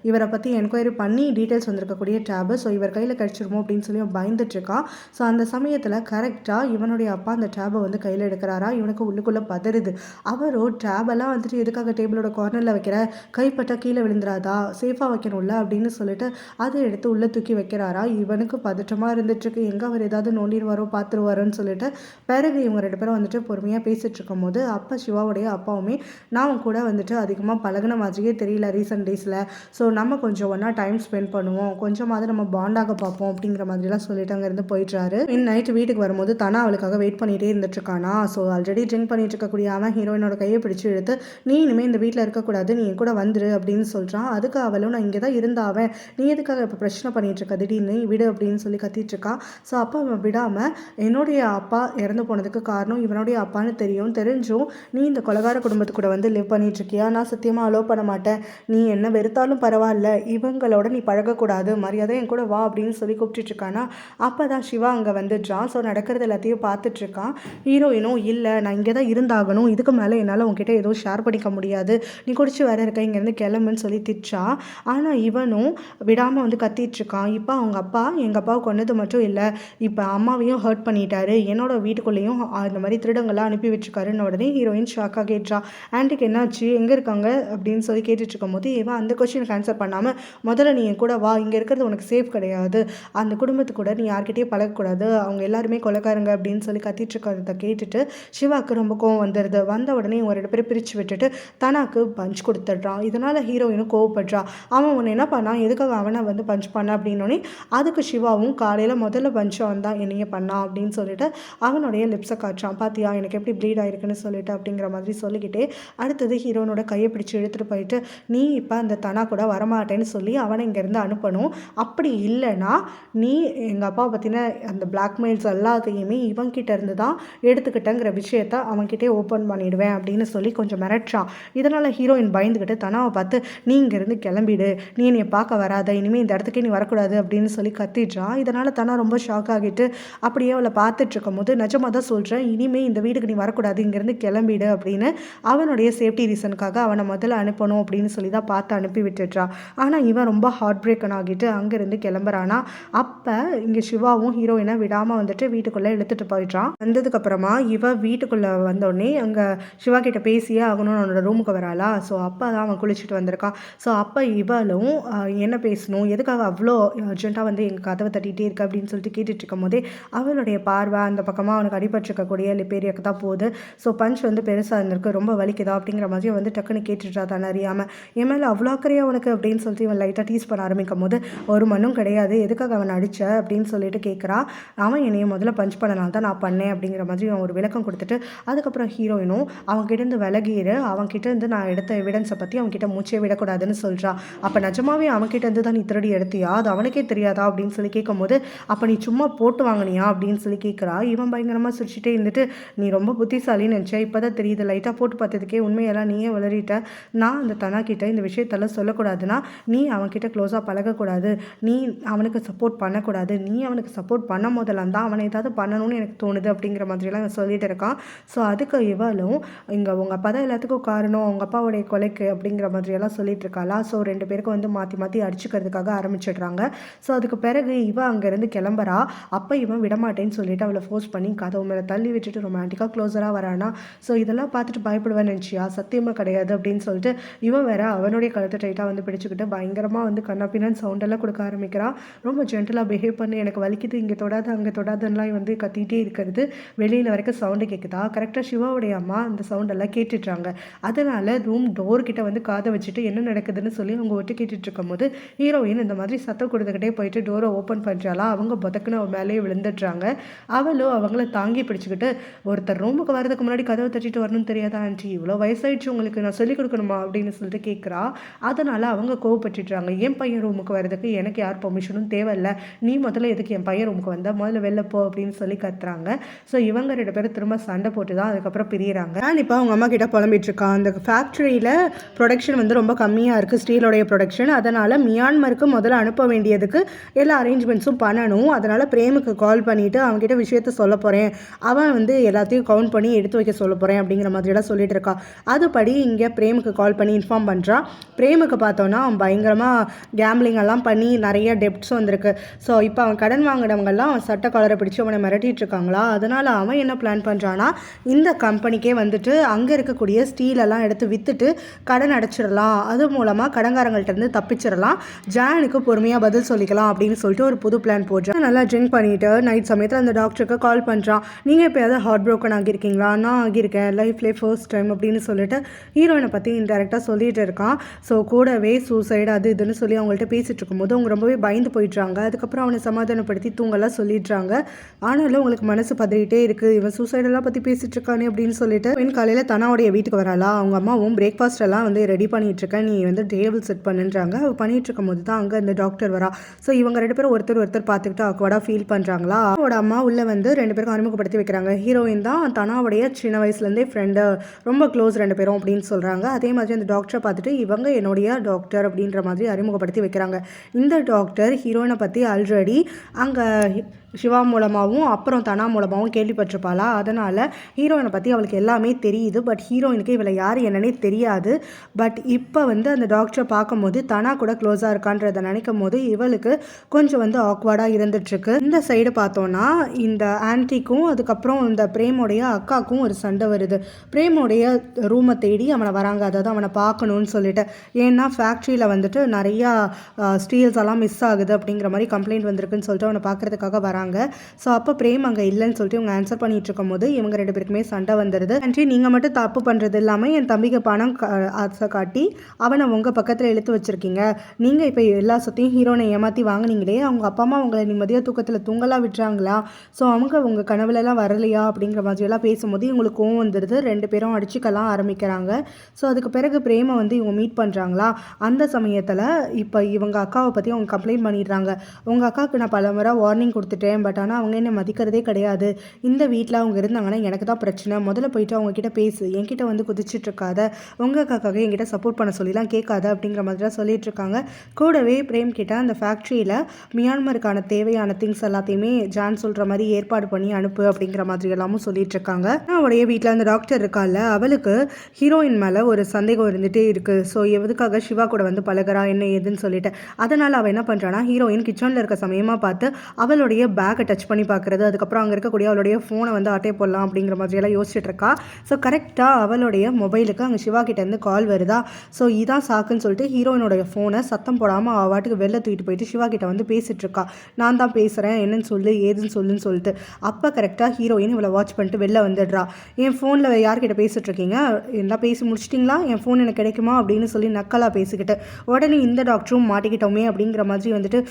இவரை பற்றி என்கொயரி பண்ணி டீட்டெயில்ஸ் வந்திருக்கக்கூடிய டேபு. ஸோ இவர் கையில் கிடச்சிருமோ அப்படின்னு சொல்லி பயந்துட்டுருக்கான். ஸோ அந்த சமயத்தில் கரெக்டாக இவனுடைய அப்பா அந்த டேபை வந்து கையில் எடுக்கிறாரா. இவனுக்கு உள்ளுக்குள்ளே பதறுது. அவரோ டேபெல்லாம் வந்துட்டு எதுக்காக டேபிளோட கார்னரில் வைக்கிற, கைப்பட்டா கீழே விழுந்துராதா, சேஃபாக வைக்கணும்ல அப்படின்னு சொல்லிட்டு அதை எடுத்து உள்ளே தூக்கி வைக்கிறாரா. இவனுக்கு பதற்றமாக இருந்துட்டுருக்கு, எங்கே அவர் ஏதாவது நோண்டிடுவாரோ பார்த்துருவாரோன்னு சொல்லிட்டு. பிறகு இவங்க ரெண்டு பேரும் வந்துட்டு பொறுமையாக பேசிகிட்டு இருக்கும் போது அப்போ சிவாவுடைய அப்பாவுமே, நான் கூட வந்துட்டு அதிகமாக பழகின மாதிரியே தெரியல ரீசெண்ட் டேஸில், ஸோ நம்ம கொஞ்சம் ஒன்றா டைம் ஸ்பெண்ட் பண்ணுவோம், கொஞ்சமாவது நம்ம பாண்டாக பார்ப்போம் அப்படிங்கிற மாதிரிலாம் சொல்லிட்டு சொல்லிட்டு அங்கேருந்து போயிடுறாரு. நைட்டு வீட்டுக்கு வரும்போது தனா அவளுக்காக வெயிட் பண்ணிகிட்டே இருந்துட்டுருக்கானா. ஸோ ஆல்ரெடி ட்ரிங்க் பண்ணிட்டு இருக்கக்கூடிய அவன் ஹீரோயினோட கையை பிடிச்சி இழுத்து, நீ இனிமேல் இந்த வீட்டில் இருக்கக்கூடாது, நீ என் கூட வந்துரு அப்படின்னு சொல்கிறான். அதுக்கு அவளும் நான் இங்கே தான் இருந்தாவேன், நீ எதுக்காக இப்போ பிரச்சனை பண்ணிட்டு இருக்க, திடீர்னு விடு அப்படின்னு சொல்லி கத்திட்டு இருக்கான். ஸோ அப்போ அவன் விடாமல், என்னுடைய அப்பா இறந்து போனதுக்கு காரணம் இவனுடைய அப்பான்னு தெரிஞ்சும் நீ இந்த கொலகார குடும்பத்து கூட வந்து லிவ் பண்ணிட்டு இருக்கியா, நான் சத்தியமாக அலோவ் பண்ண மாட்டேன், நீ என்ன வெறுத்தாலும் பரவாயில்ல, இவங்களோட நீ பழகக்கூடாது, மரியாதை என் கூட வா அப்படின்னு சொல்லி கூப்பிட்டு இருக்கானா. அப்போ தான் சிவா அங்கே வந்துடுறான். ஸோ நடக்கிறது எல்லாத்தையும் பார்த்துட்டு இருக்கான். ஹீரோயினும் இல்லை நான் இங்கே தான் இருந்தாகணும், இதுக்கு மேலே என்னால் உங்ககிட்ட எதுவும் ஷேர் பண்ணிக்க முடியாது, நீ குடிச்சு வேற இருக்க, இங்கேருந்து கிளம்புன்னு சொல்லி திச்சா. ஆனால் இவனும் விடாமல் வந்து கத்திட்டு இருக்கான். இப்போ அவங்க அப்பா எங்கள் அப்பாவை கொன்னது மட்டும் இல்லை, இப்போ அம்மாவையும் ஹர்ட் பண்ணிட்டாரு, என்னோட வீட்டுக்குள்ளேயும் இந்த மாதிரி திருடங்கள்லாம் அனுப்பி வச்சுருக்காருன்னு உடனே ஹீரோயின் ஷாக்காக கேட்டுறா. ஆன்ட்டிக்கு என்னாச்சு, எங்கே இருக்காங்க அப்படின்னு சொல்லி கேட்டுட்டு இருக்கும் போது இவன் அந்த கொஸ்டினுக்கு ஆன்சர் பண்ணாமல், முதல்ல நீ என் கூட வா, இங்கே இருக்கிறது உனக்கு சேஃப் கிடையாது, அந்த குடும்பத்து கூட நீ யார்கிட்டயே பழகக்கூடாது, அவங்க எல்லாருமே கொலைக்காரங்க அப்படின்னு சொல்லி கத்திட்டு இருக்கிறத கேட்டுட்டு சிவாவுக்கு ரொம்ப கோவம் வந்துடுது. வந்த உடனே இவங்க 2 பேரும் பிரித்து விட்டுட்டு தனாக்கு பஞ்ச் கொடுத்துட்றான். இதனால் ஹீரோயினும் கோவப்படுறா. அவன் உன்னை என்ன பண்ணான், எதுக்காக அவனை வந்து பஞ்ச் பண்ண அப்படின்னோடனே அதுக்கு சிவாவும் காலையில் முதல்ல பஞ்சம் வந்தான் என்னையே பண்ணான் அப்படின்னு சொல்லிட்டு அவனுடைய லிப்ஸை காட்டுறான். பார்த்தியா எனக்கு எப்படி ப்ளீட் ஆகிருக்குன்னு சொல்லிட்டு அப்படிங்கிற மாதிரி சொல்லிக்கிட்டே அடுத்தது ஹீரோனோட கையை பிடிச்சி எடுத்துகிட்டு போயிட்டு, நீ இப்போ அந்த தனா கூட வரமாட்டேன்னு சொல்லி அவனை இங்கேருந்து அனுப்பணும், அப்படி இல்லைன்னா நீ எங்கள் அப்பா பற்றின அந்த பிளாக்மெயில்ஸ் எல்லாத்தையுமே இவன்கிட்ட இருந்து தான் எடுத்துக்கிட்டேங்கிற விஷயத்த அவன்கிட்டே ஓப்பன் பண்ணிவிடுவேன் அப்படின்னு சொல்லி கொஞ்சம் மிரட்டுறான். இதனால் ஹீரோயின் பயந்துக்கிட்டு தனாவை பார்த்து, நீ இங்கேருந்து கிளம்பிடு, நீ என்னை பார்க்க வராத, இனிமேல் இந்த இடத்துக்கே நீ வரக்கூடாது அப்படின்னு சொல்லி கத்திடுறான். இதனால் தனா ரொம்ப ஷாக் ஆகிட்டு அப்படியே அவளை பார்த்துட்டு இருக்கும் போது, நிஜமாக தான் சொல்கிறேன், இனிமேல் இந்த வீட்டுக்கு நீ வரக்கூடாது, இங்கேருந்து கிளம்பிடு அப்படின்னு அவனுடைய சேஃப்டி ரீசனுக்காக அவனை முதல்ல அனுப்பணும் அப்படின்னு சொல்லி தான் பார்த்து அனுப்பி விட்டுடுறான். ஆனால் இவன் ரொம்ப ஹார்ட் பிரேக்கன் ஆகிட்டு அங்கேருந்து கிளம்புறானா. அப்போ இங்கே சிவாவும் ஹீரோயினை விடாமல் வந்துட்டு வீட்டுக்குள்ளே இழுத்துட்டு போயிடுறான். வந்ததுக்கப்புறமா இவன் வீட்டுக்குள்ளே வந்தோடனே அங்கே சிவா கிட்ட பேசியே ஆகணும்னு அவனோட ரூமுக்கு வராளா. ஸோ அப்போ தான் அவன் குளிச்சுட்டு வந்திருக்கான். ஸோ அப்போ இவளும் என்ன பேசணும், எதுக்காக அவ்வளோ அர்ஜென்ட்டாக வந்து எங்கள் கதவை தட்டிகிட்டே இருக்கு அப்படின்னு சொல்லிட்டு கேட்டுட்டு இருக்கும் போதே அவளுடைய பார்வை அந்த பக்கமாக அவனுக்கு அடிபட்டிருக்கக்கூடிய லிப்பேரியாவுக்கு தான் போகுது. ஸோ பஞ்ச் வந்து பெருசாக இருந்திருக்கு, ரொம்ப வலிக்குதா அப்படிங்கிற மாதிரி வந்து டக்குன்னு கேட்டுட்டா தான் அறியாமல். என் மேலே அவ்வளோ அக்கறையாக உனக்கு அப்படின்னு சொல்லிட்டு இவன் லைட்டாக டீஸ் பண்ண ஆரம்பிக்கும் போது, ஒரு மண்ணும் கிடையாது, எதுக்காக அவன் அடித்த அப்படின்னு சொல்லிட்டு கேட்குறா. அவன் என்னைய முதல்ல பஞ்ச் பண்ணனால தான் நான் பண்ணேன் அப்படிங்கிற மாதிரி அவன் ஒரு விளக்கம் கொடுத்துட்டு அதுக்கப்புறம் ஹீரோயினும் அவன்கிட்டேருந்து விலகிடு, அவன்கிட்டேருந்து நான் எடுத்த எவிடன்ஸை பற்றி அவன்கிட்ட மூச்சே விடக்கூடாதுன்னு சொல்கிறா. அப்போ நிஜமாவே அவன்கிட்டேருந்து தான் நீ திருடி எடுத்தியா, அது அவனுக்கே தெரியாதா அப்படின்னு சொல்லி கேட்கும்போது, அப்போ நீ சும்மா போட்டு வாங்கினியா அப்படின்னு சொல்லி கேட்குறா. இவன் பயங்கரமாக சிரிச்சுட்டே இருந்துட்டு, நீ ரொம்ப புத்திசாலின்னு நினச்சேன், இப்போ தான் தெரியுது, லைட்டாக போட்டு பார்த்ததுக்கே உண்மையெல்லாம் நீயே வளரிட்ட, நான் அந்த தனா கிட்ட இந்த விஷயத்தெல்லாம் சொல்லக்கூடாதுன்னா நீ அவன்கிட்ட க்ளோஸாக பழகக்கூடாது, நீ அவனுக்கு சப்போர்ட் பண்ணக்கூடாது, நீ அவனுக்கு சப்போர்ட் பண்ண போதெல்லாம் தான் அவனை ஏதாவது பண்ணணும்னு எனக்கு தோணுது அப்படிங்கிற மாதிரிலாம் அவன் சொல்லிட்டு இருக்கான். ஸோ அதுக்கு இவளும், இங்கே உங்கள் அப்பா தான் எல்லாத்துக்கும் காரணம், உங்கள் அப்பாவுடைய கொலைக்கு அப்படிங்கிற மாதிரியெல்லாம் சொல்லிட்டு இருக்காளா. ஸோ 2 பேருக்கும் வந்து மாற்றி மாற்றி அடிச்சுக்கிறதுக்காக ஆரம்பிச்சிடுறாங்க. ஸோ அதுக்கு பிறகு இவன் அங்கேருந்து கிளம்புறா. அப்போ இவன் விடமாட்டேன்னு சொல்லிட்டு அவளை ஃபோர்ஸ் பண்ணி கதவு மேலே தள்ளி விட்டுட்டு ரொமான்டிக்காக க்ளோஸராக வரானா. ஸோ இதெல்லாம் பார்த்துட்டு பயப்படுவேன்னு நினச்சியா, சத்தியமாக கிடையாது அப்படின்னு சொல்லிட்டு இவன் வேற அவனுடைய கழுத்தை டைட்டாக வந்து பிடிச்சிக்கிட்டு பயங்கரமாக வந்து கண்ணாப்பின்னு சவுண்டெல்லாம் கொடுக்க ஆரம்பிக்கிறான். ரொம்ப ஜென்டலாக பிஹேவ் பண்ணி, எனக்கு வலிக்குது, இங்கே தொடாது அங்கே தொடாதுன்னெலாம் வந்து கத்திகிட்டே இருக்கிறது, வெளியில் வரைக்கும் சவுண்டு கேட்குதா. கரெக்டாக சிவாவுடைய அம்மா அந்த சவுண்டெல்லாம் கேட்டுட்றாங்க. அதனால் ரூம் டோர்கிட்ட வந்து காதை வச்சுட்டு என்ன நடக்குதுன்னு சொல்லி அவங்க ஒட்டு கேட்டுட்டு இருக்கும் போது ஹீரோயின் இந்த மாதிரி சத்தம் கொடுத்துக்கிட்டே போயிட்டு டோரை ஓப்பன் பண்ணுறாளா. அவங்க புதக்குன்னு அவன் மேலேயே விழுந்துடுறாங்க. அவளும் அவங்கள தாங்கி பிடிச்சிக்கிட்டு, ஒருத்தர் ரூமுக்கு வரதுக்கு முன்னாடி கதவை தட்டிட்டு வரணும்னு தெரியாதா ஆண்டி, இவ்வளோ வயசாயிடுச்சு உங்களுக்கு, நான் சொல்லிக் கொடுக்கணுமா அப்படின்னு சொல்லிட்டு கேட்குறா. அதனால் அவங்க கோவப்பட்டுடுறாங்க. என் பையன் ரூமுக்கு வரதுக்கு எனக்கு யார் பெர்மிஷனும் தேவையில்லை, நீ முதல்ல எதுக்கு என் பையன் ரூமுக்கு வந்தால் முதல்ல வெளில போ அப்படின்னு சொல்லி கத்துறாங்க. ஸோ இவங்க 2 பேரும் திரும்ப சண்டை போட்டு தான் அதுக்கப்புறம் பிரியிறாங்க. நான் இப்போ அவங்க அம்மா கிட்ட புலம்பிட்டு இருக்கான். அந்த ஃபேக்ட்ரியில் ப்ரொடக்ஷன் வந்து ரொம்ப கம்மியாக இருக்குது, ஸ்டீலோடைய ப்ரொடக்ஷன், அதனால் மியான்மருக்கு முதல்ல அனுப்ப வேண்டியதுக்கு எல்லா அரேஞ்ச்மெண்ட்ஸும் பண்ணணும், அதனால் பிரேமுக்கு கால் பண்ணிவிட்டு அவங்ககிட்ட விஷயத்த சொல்ல போகிறேன், அவன் வந்து எல்லாத்தையும் கவுண்ட் பண்ணி எடுத்து வைக்க சொல்ல போகிறேன் அப்படிங்கிற மாதிரியெல்லாம் சொல்லிட்டு இருக்கா. அதுபடி இங்கே பிரேமுக்கு கால் பண்ணி இன்ஃபார்ம் பண்ணுறா. பிரேமுக்கு பார்த்தோன்னா அவன் பயங்கரமாக கேம்பிளிங் எல்லாம் பண்ணி நிறைய டெப்ட்ஸ் வந்திருக்கு. ஸோ இப்போ அவன் கடன் வாங்கினவங்கெல்லாம் அவன் சட்ட காலரை பிடிச்சி அவனை மிரட்டிட்டு இருக்காங்களா. அதனால் அவன் என்ன பிளான் பண்ணுறான்னா, இந்த கம்பெனிக்கே வந்துட்டு அங்கே இருக்கக்கூடிய ஸ்டீலெல்லாம் எடுத்து விற்றுட்டு கடன் அடைச்சிடலாம், அது மூலமாக கடன்காரங்கள்ட்ட இருந்து தப்பிச்சிடலாம், ஜானுக்கு பொறுமையாக பதில் சொல்லிக்கலாம் அப்படின்னு சொல்லிட்டு ஒரு புது பிளான் போடுறான். நல்லா ட்ரிங்க் பண்ணிவிட்டு நைட் சமயத்தில் அந்த டாக்டருக்கு கால் பண்ணுறான். நீங்கள் இப்போ ஏதாவது ஹார்ட் ப்ரோக்கன் ஆகியிருக்கீங்களா, நான் ஆகியிருக்கேன், லைஃப்லேயே ஃபர்ஸ்ட் டைம் அப்படின்னு சொல்லிட்டு ஹீரோயினை பற்றி இன்டெரக்டாக சொல்லிட்டு இருக்கான். ஸோ கூடவே சூசைடு அது இதுன்னு சொல்லி அவங்கள்ட்ட பேசிகிட்டு இருக்கும்போது அவங்க ரொம்பவே பயந்து போயிடுறாங்க. அதுக்கப்புறம் அவனை சமாதானம் சமாதானப்படுத்தி தூங்கலாம் சொல்லிடுறாங்க. ஆனாலும் உங்களுக்கு மனசு பதறிட்டே இருக்குது, இவன் சூசைடெல்லாம் பற்றி பேசிகிட்டு இருக்கானே அப்படின்னு சொல்லிட்டு காலையில் தனாவுடைய வீட்டுக்கு வராளா. அவங்க அம்மாவும் பிரேக்ஃபாஸ்ட் எல்லாம் வந்து ரெடி பண்ணிகிட்ருக்கேன், நீ வந்து டேபிள் செட் பண்ணுன்றாங்க. அவள் பண்ணிகிட்டு இருக்கும் போது தான் அங்கே இந்த டாக்டர் வரா. ஸோ இவங்க 2 பேரும் ஒருத்தர் பார்த்துக்கிட்டு ஆக்வர்டாக ஃபீல் பண்ணுறாங்களா. அவளோட அம்மா உள்ளே வந்து 2 பேருக்கும் அறிமுகப்படுத்தி வைக்கிறாங்க. ஹீரோயின் தான் தனாவுடைய சின்ன வயசுலேருந்தே ஃப்ரெண்டு, ரொம்ப க்ளோஸ் 2 பேரும் அப்படின்னு சொல்கிறாங்க. அதே மாதிரி அந்த டாக்டரை பார்த்துட்டு இவங்க என்னுடைய டாக்டர் அப்படின்ற மாதிரி அறிமுகப்படுத்தி வைக்கிறாங்க. இந்த டாக்டர் ஹீரோயினை பற்றி ஆல்ரெடி அங்கே சிவா மூலமாகவும் அப்புறம் தனா மூலமாகவும் கேள்விப்பட்டிருப்பாளா. அதனால் ஹீரோயினை பற்றி அவளுக்கு எல்லாமே தெரியுது. பட் ஹீரோயினுக்கு இவளை யார் என்னன்னே தெரியாது. பட் இப்போ வந்து அந்த டாக்டரை பார்க்கும்போது தனா கூட க்ளோஸாக இருக்கான்றதை நினைக்கும் போது இவளுக்கு கொஞ்சம் வந்து ஆக்வர்டாக இருந்துகிட்ருக்கு. இந்த சைடு பார்த்தோன்னா இந்த ஆன்ட்டிக்கும் அதுக்கப்புறம் இந்த பிரேமோடைய அக்காவுக்கும் ஒரு சண்டை வருது. பிரேமோடைய ரூமை தேடி அவனை வராங்க, அதாவது அவனை பார்க்கணுன்னு சொல்லிட்டு. ஏன்னா ஃபேக்ட்ரியில் வந்துட்டு நிறையா ஸ்டீல்ஸ் எல்லாம் மிஸ் ஆகுது அப்படிங்கிற மாதிரி கம்ப்ளைண்ட் வந்திருக்குன்னு சொல்லிட்டு அவனை பார்க்குறதுக்காக வராங்க. ஸோ அப்போ பிரேம் அங்கே இல்லைன்னு சொல்லிட்டு இவங்க ஆன்சர் பண்ணிட்டு இருக்கும் போது இவங்க 2 பேருக்குமே சண்டை வந்துடுது. ஆன்ட்டி நீங்கள் மட்டும் தப்பு பண்ணுறது இல்லாமல் என் தம்பிக்கு பணம் ஆசை காட்டி அவனை உங்கள் பக்கத்தில் இழுத்து வச்சுருக்கீங்க. நீங்கள் இப்போ எல்லா சொத்தையும் ஹீரோனை ஏமாற்றி வாங்கினீங்களே, அவங்க அப்பா அம்மா உங்களை நிம்மதியாக தூக்கத்தில் தூங்கலாம் விட்டுறாங்களா? ஸோ அவங்க உங்கள் கனவுலலாம் வரலையா அப்படிங்கிற மாதிரியெல்லாம் பேசும்போது இவங்களுக்கு கோவம் வந்துடுது. 2 பேரும் அடிச்சுக்கலாம் ஆரம்பிக்கிறாங்க. ஸோ அதுக்கு பிறகு பிரேமை வந்து இவங்க மீட் பண்ணுறாங்களா. அந்த சமயத்தில் இப்போ இவங்க அக்காவை பற்றி அவங்க கம்ப்ளைண்ட் பண்ணிடுறாங்க. உங்கள் அக்காவுக்கு நான் பல முறை வார்னிங் கொடுத்துட்டேன், பட் ஆனால் அவங்க என்னை மதிக்கிறதே கிடையாது. இந்த வீட்டில் அவங்க இருந்தாங்கன்னா எனக்கு தான் பிரச்சனை. முதல்ல போயிட்டு அவங்க கிட்ட பேசு, என்கிட்ட வந்து குதிச்சுட்டு இருக்காத, உங்கள் அக்காக்காக என்கிட்ட சப்போர்ட் பண்ண சொல்லிலாம் கேட்காத அப்படிங்கிற மாதிரிலாம் சொல்லிட்டு இருக்காங்க. கூடவே பிரேம் கிட்ட அந்த ஃபேக்ட்ரியில் மியான்மருக்கான தேவையான திங்ஸ் எல்லாத்தையுமே ஜான் சொல்கிற மாதிரி ஏற்பாடு பண்ணி அனுப்பு அப்படிங்கிற மாதிரி எல்லாமும் சொல்லிட்டு இருக்காங்க. அவளுடைய வீட்டில் அந்த டாக்டர் இருக்கால, அவளுக்கு ஹீரோயின் மேலே ஒரு சந்தேகம் இருந்துகிட்டே இருக்குது. ஸோ எதுக்காக சிவா கூட வந்து பழகிறா என்ன ஏதுன்னு சொல்லிட்டு அதனால் அவள் என்ன பண்ணுறான்னா ஹீரோயின் கிச்சனில் இருக்க சமயமாக பார்த்து அவளுடைய பேக்கை டச் பண்ணி பார்க்குறது, அதுக்கப்புறம் அங்கே இருக்கக்கூடிய அவளுடைய ஃபோனை வந்து ஆட்டே போடலாம் அப்படிங்கிற மாதிரியெல்லாம் யோசிச்சுட்டு இருக்கா. ஸோ கரெக்டாக அவளுடைய மொபைலுக்கு அங்கே சிவா கிட்டேருந்து கால் வருதா. ஸோ இதான் சாக்குன்னு சொல்லிட்டு ஹீரோயினுடைய ஃபோனை சத்தம் போடாமல் அவள் வாட்டுக்கு வெளில தூக்கிட்டு போயிட்டு சிவா கிட்ட வந்து பேசிகிட்டு இருக்கா. நான் தான் பேசுகிறேன், என்னன்னு சொல்லு ஏதுன்னு சொல்லுன்னு சொல்லிட்டு. அப்போ கரெக்டாக ஹீரோயின் இவளை வாட்ச் பண்ணிட்டு வெளில வந்துடுறா. என் ஃபோனில் யார்கிட்ட பேசிகிட்டு இருக்கீங்க, எல்லாம் பேசி முடிச்சிட்டிங்களா, என் ஃபோன் எனக்கு கிடைக்குமா அப்படின்னு சொல்லி நக்கலாக பேசிக்கிட்டு உடனே இந்த டாக்டரும் மாட்டிக்கிட்டோமே அப்படிங்கிற மாதிரி வந்துட்டு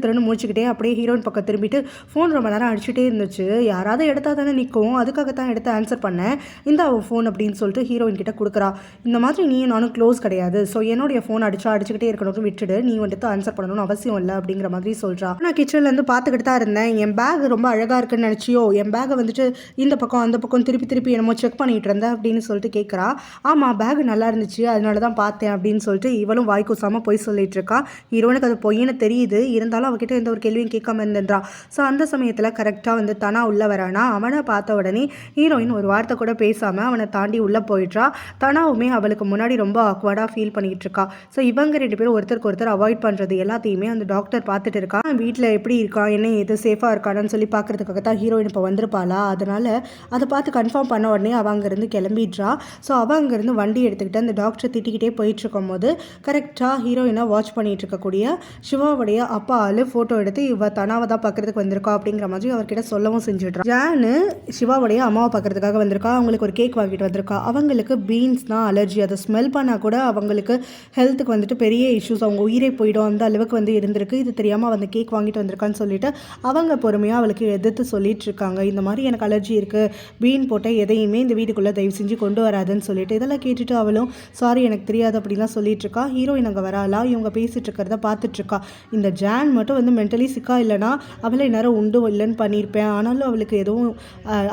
திருன்னு முடிச்சுக்கிட்டே அப்படியே ஹீரோயின் பக்கம் திரும்பிட்டு ஃபோன் ரொம்ப நேரம் அடிச்சுட்டே இருந்துச்சு, யாராவது எடுத்தா தானே நிற்கும், அதுக்காகத்தான் எடுத்து ஆன்சர் பண்ணேன், இந்த அவன் ஃபோன் அப்படின்னு சொல்லிட்டு ஹீரோயின் கிட்ட கொடுக்குறா. இந்த மாதிரி நீ நானும் க்ளோஸ் கிடையாது, ஸோ என்னுடைய ஃபோன் அடிச்சுக்கிட்டே இருக்கணும்னு விட்டுடு, நீ வந்துட்டு ஆன்சர் பண்ணணும்னு அவசியம் இல்லை அப்படிங்கிற மாதிரி சொல்கிறா. நான் கிச்சன்லேருந்து பார்த்துக்கிட்டு தான் இருந்தேன், என் பேக் ரொம்ப அழகாக இருக்குன்னு நினச்சியோ, என் பேக்கை வந்துட்டு இந்த பக்கம் அந்த பக்கம் திருப்பி என்னமோ செக் பண்ணிகிட்டு இருந்தேன் அப்படின்னு சொல்லிட்டு கேட்குறா. ஆமாம் பேக் நல்லா இருந்துச்சு, அதனால தான் பார்த்தேன் அப்படின்னு சொல்லிட்டு இவளும் வாய் கூசாமல் போய் சொல்லிட்டு இருக்கா. ஹீரோனுக்கு அது பொய்ன்னு தெரியுது, இருந்தாலும் அவகிட்ட எந்த ஒரு கேள்வியும் கேட்காம இருந்துன்றா. ஸோ அந்த சமயத்தில் கரெக்டாக வந்து தனா உள்ளே வரானா. அவனை பார்த்த உடனே ஹீரோயின் ஒரு வார்த்தை கூட பேசாமல் அவனை தாண்டி உள்ளே போயிடுறா. தனாவுமே அவளுக்கு முன்னாடி ரொம்ப ஆக்வர்டாக ஃபீல் பண்ணிகிட்டு இருக்கா. ஸோ இவங்க 2 பேரும் ஒருத்தருக்கு ஒருத்தர் அவாய்ட் பண்ணுறது எல்லாத்தையுமே அந்த டாக்டர் பார்த்துட்டு இருக்கா. வீட்டில் எப்படி இருக்கா என்ன எது சேஃபாக இருக்கான்னு சொல்லி பார்க்குறதுக்காக தான் ஹீரோயின் இப்போ வந்திருப்பாளா. அதனால் அதை பார்த்து கன்ஃபார்ம் பண்ண உடனே அவள் அங்கேருந்து கிளம்பிடுறா. ஸோ அவள் அங்கேருந்து வண்டி எடுத்துக்கிட்டு அந்த டாக்டரை திட்டிக்கிட்டே போயிட்டுருக்கும் போது கரெக்டாக ஹீரோயினை வாட்ச் பண்ணிகிட்டு இருக்கக்கூடிய சிவாவுடைய அப்பா ஆள் ஃபோட்டோ எடுத்து இவ தனாவை தான் பார்க்குறதுக்கு வந்திருக்கா அப்படிங்கிற மாதிரி அவர்கிட்ட சொல்லவும் செஞ்சுட்றான். ஜானு சிவாவுடைய அம்மாவை பார்க்கறதுக்காக வந்திருக்கா. அவங்களுக்கு ஒரு கேக் வாங்கிட்டு வந்திருக்கா. அவங்களுக்கு பீன்ஸ்னால் அலர்ஜி, அதை ஸ்மெல் பண்ணால் கூட அவங்களுக்கு ஹெல்த்துக்கு வந்துட்டு பெரிய இஷ்யூஸ், அவங்க உயிரே போயிடும் அந்த அளவுக்கு வந்து இருந்திருக்கு. இது தெரியாமல் அந்த கேக் வாங்கிட்டு வந்திருக்கான்னு சொல்லிட்டு அவங்க பொறுமையாக அவளுக்கு எதிர்த்து சொல்லிட்டு இருக்காங்க. இந்த மாதிரி எனக்கு அலர்ஜி இருக்குது, பீன் போட்ட எதையுமே இந்த வீட்டுக்குள்ளே தயவு செஞ்சு கொண்டு வராதுன்னு சொல்லிட்டு இதெல்லாம் கேட்டுட்டு அவளும் சாரி எனக்கு தெரியாது அப்படிலாம் சொல்லிட்டு இருக்கா. ஹீரோயின் அங்கே வராளா, இவங்க பேசிட்டு இருக்கிறத பார்த்துட்டு இருக்கா. இந்த ஜான் மட்டும் வந்து மென்டலி சிக்கா இல்லைனா அவளை நேரம் உண்டு இல்லைன்னு பண்ணியிருப்பேன், ஆனாலும் அவளுக்கு எதுவும்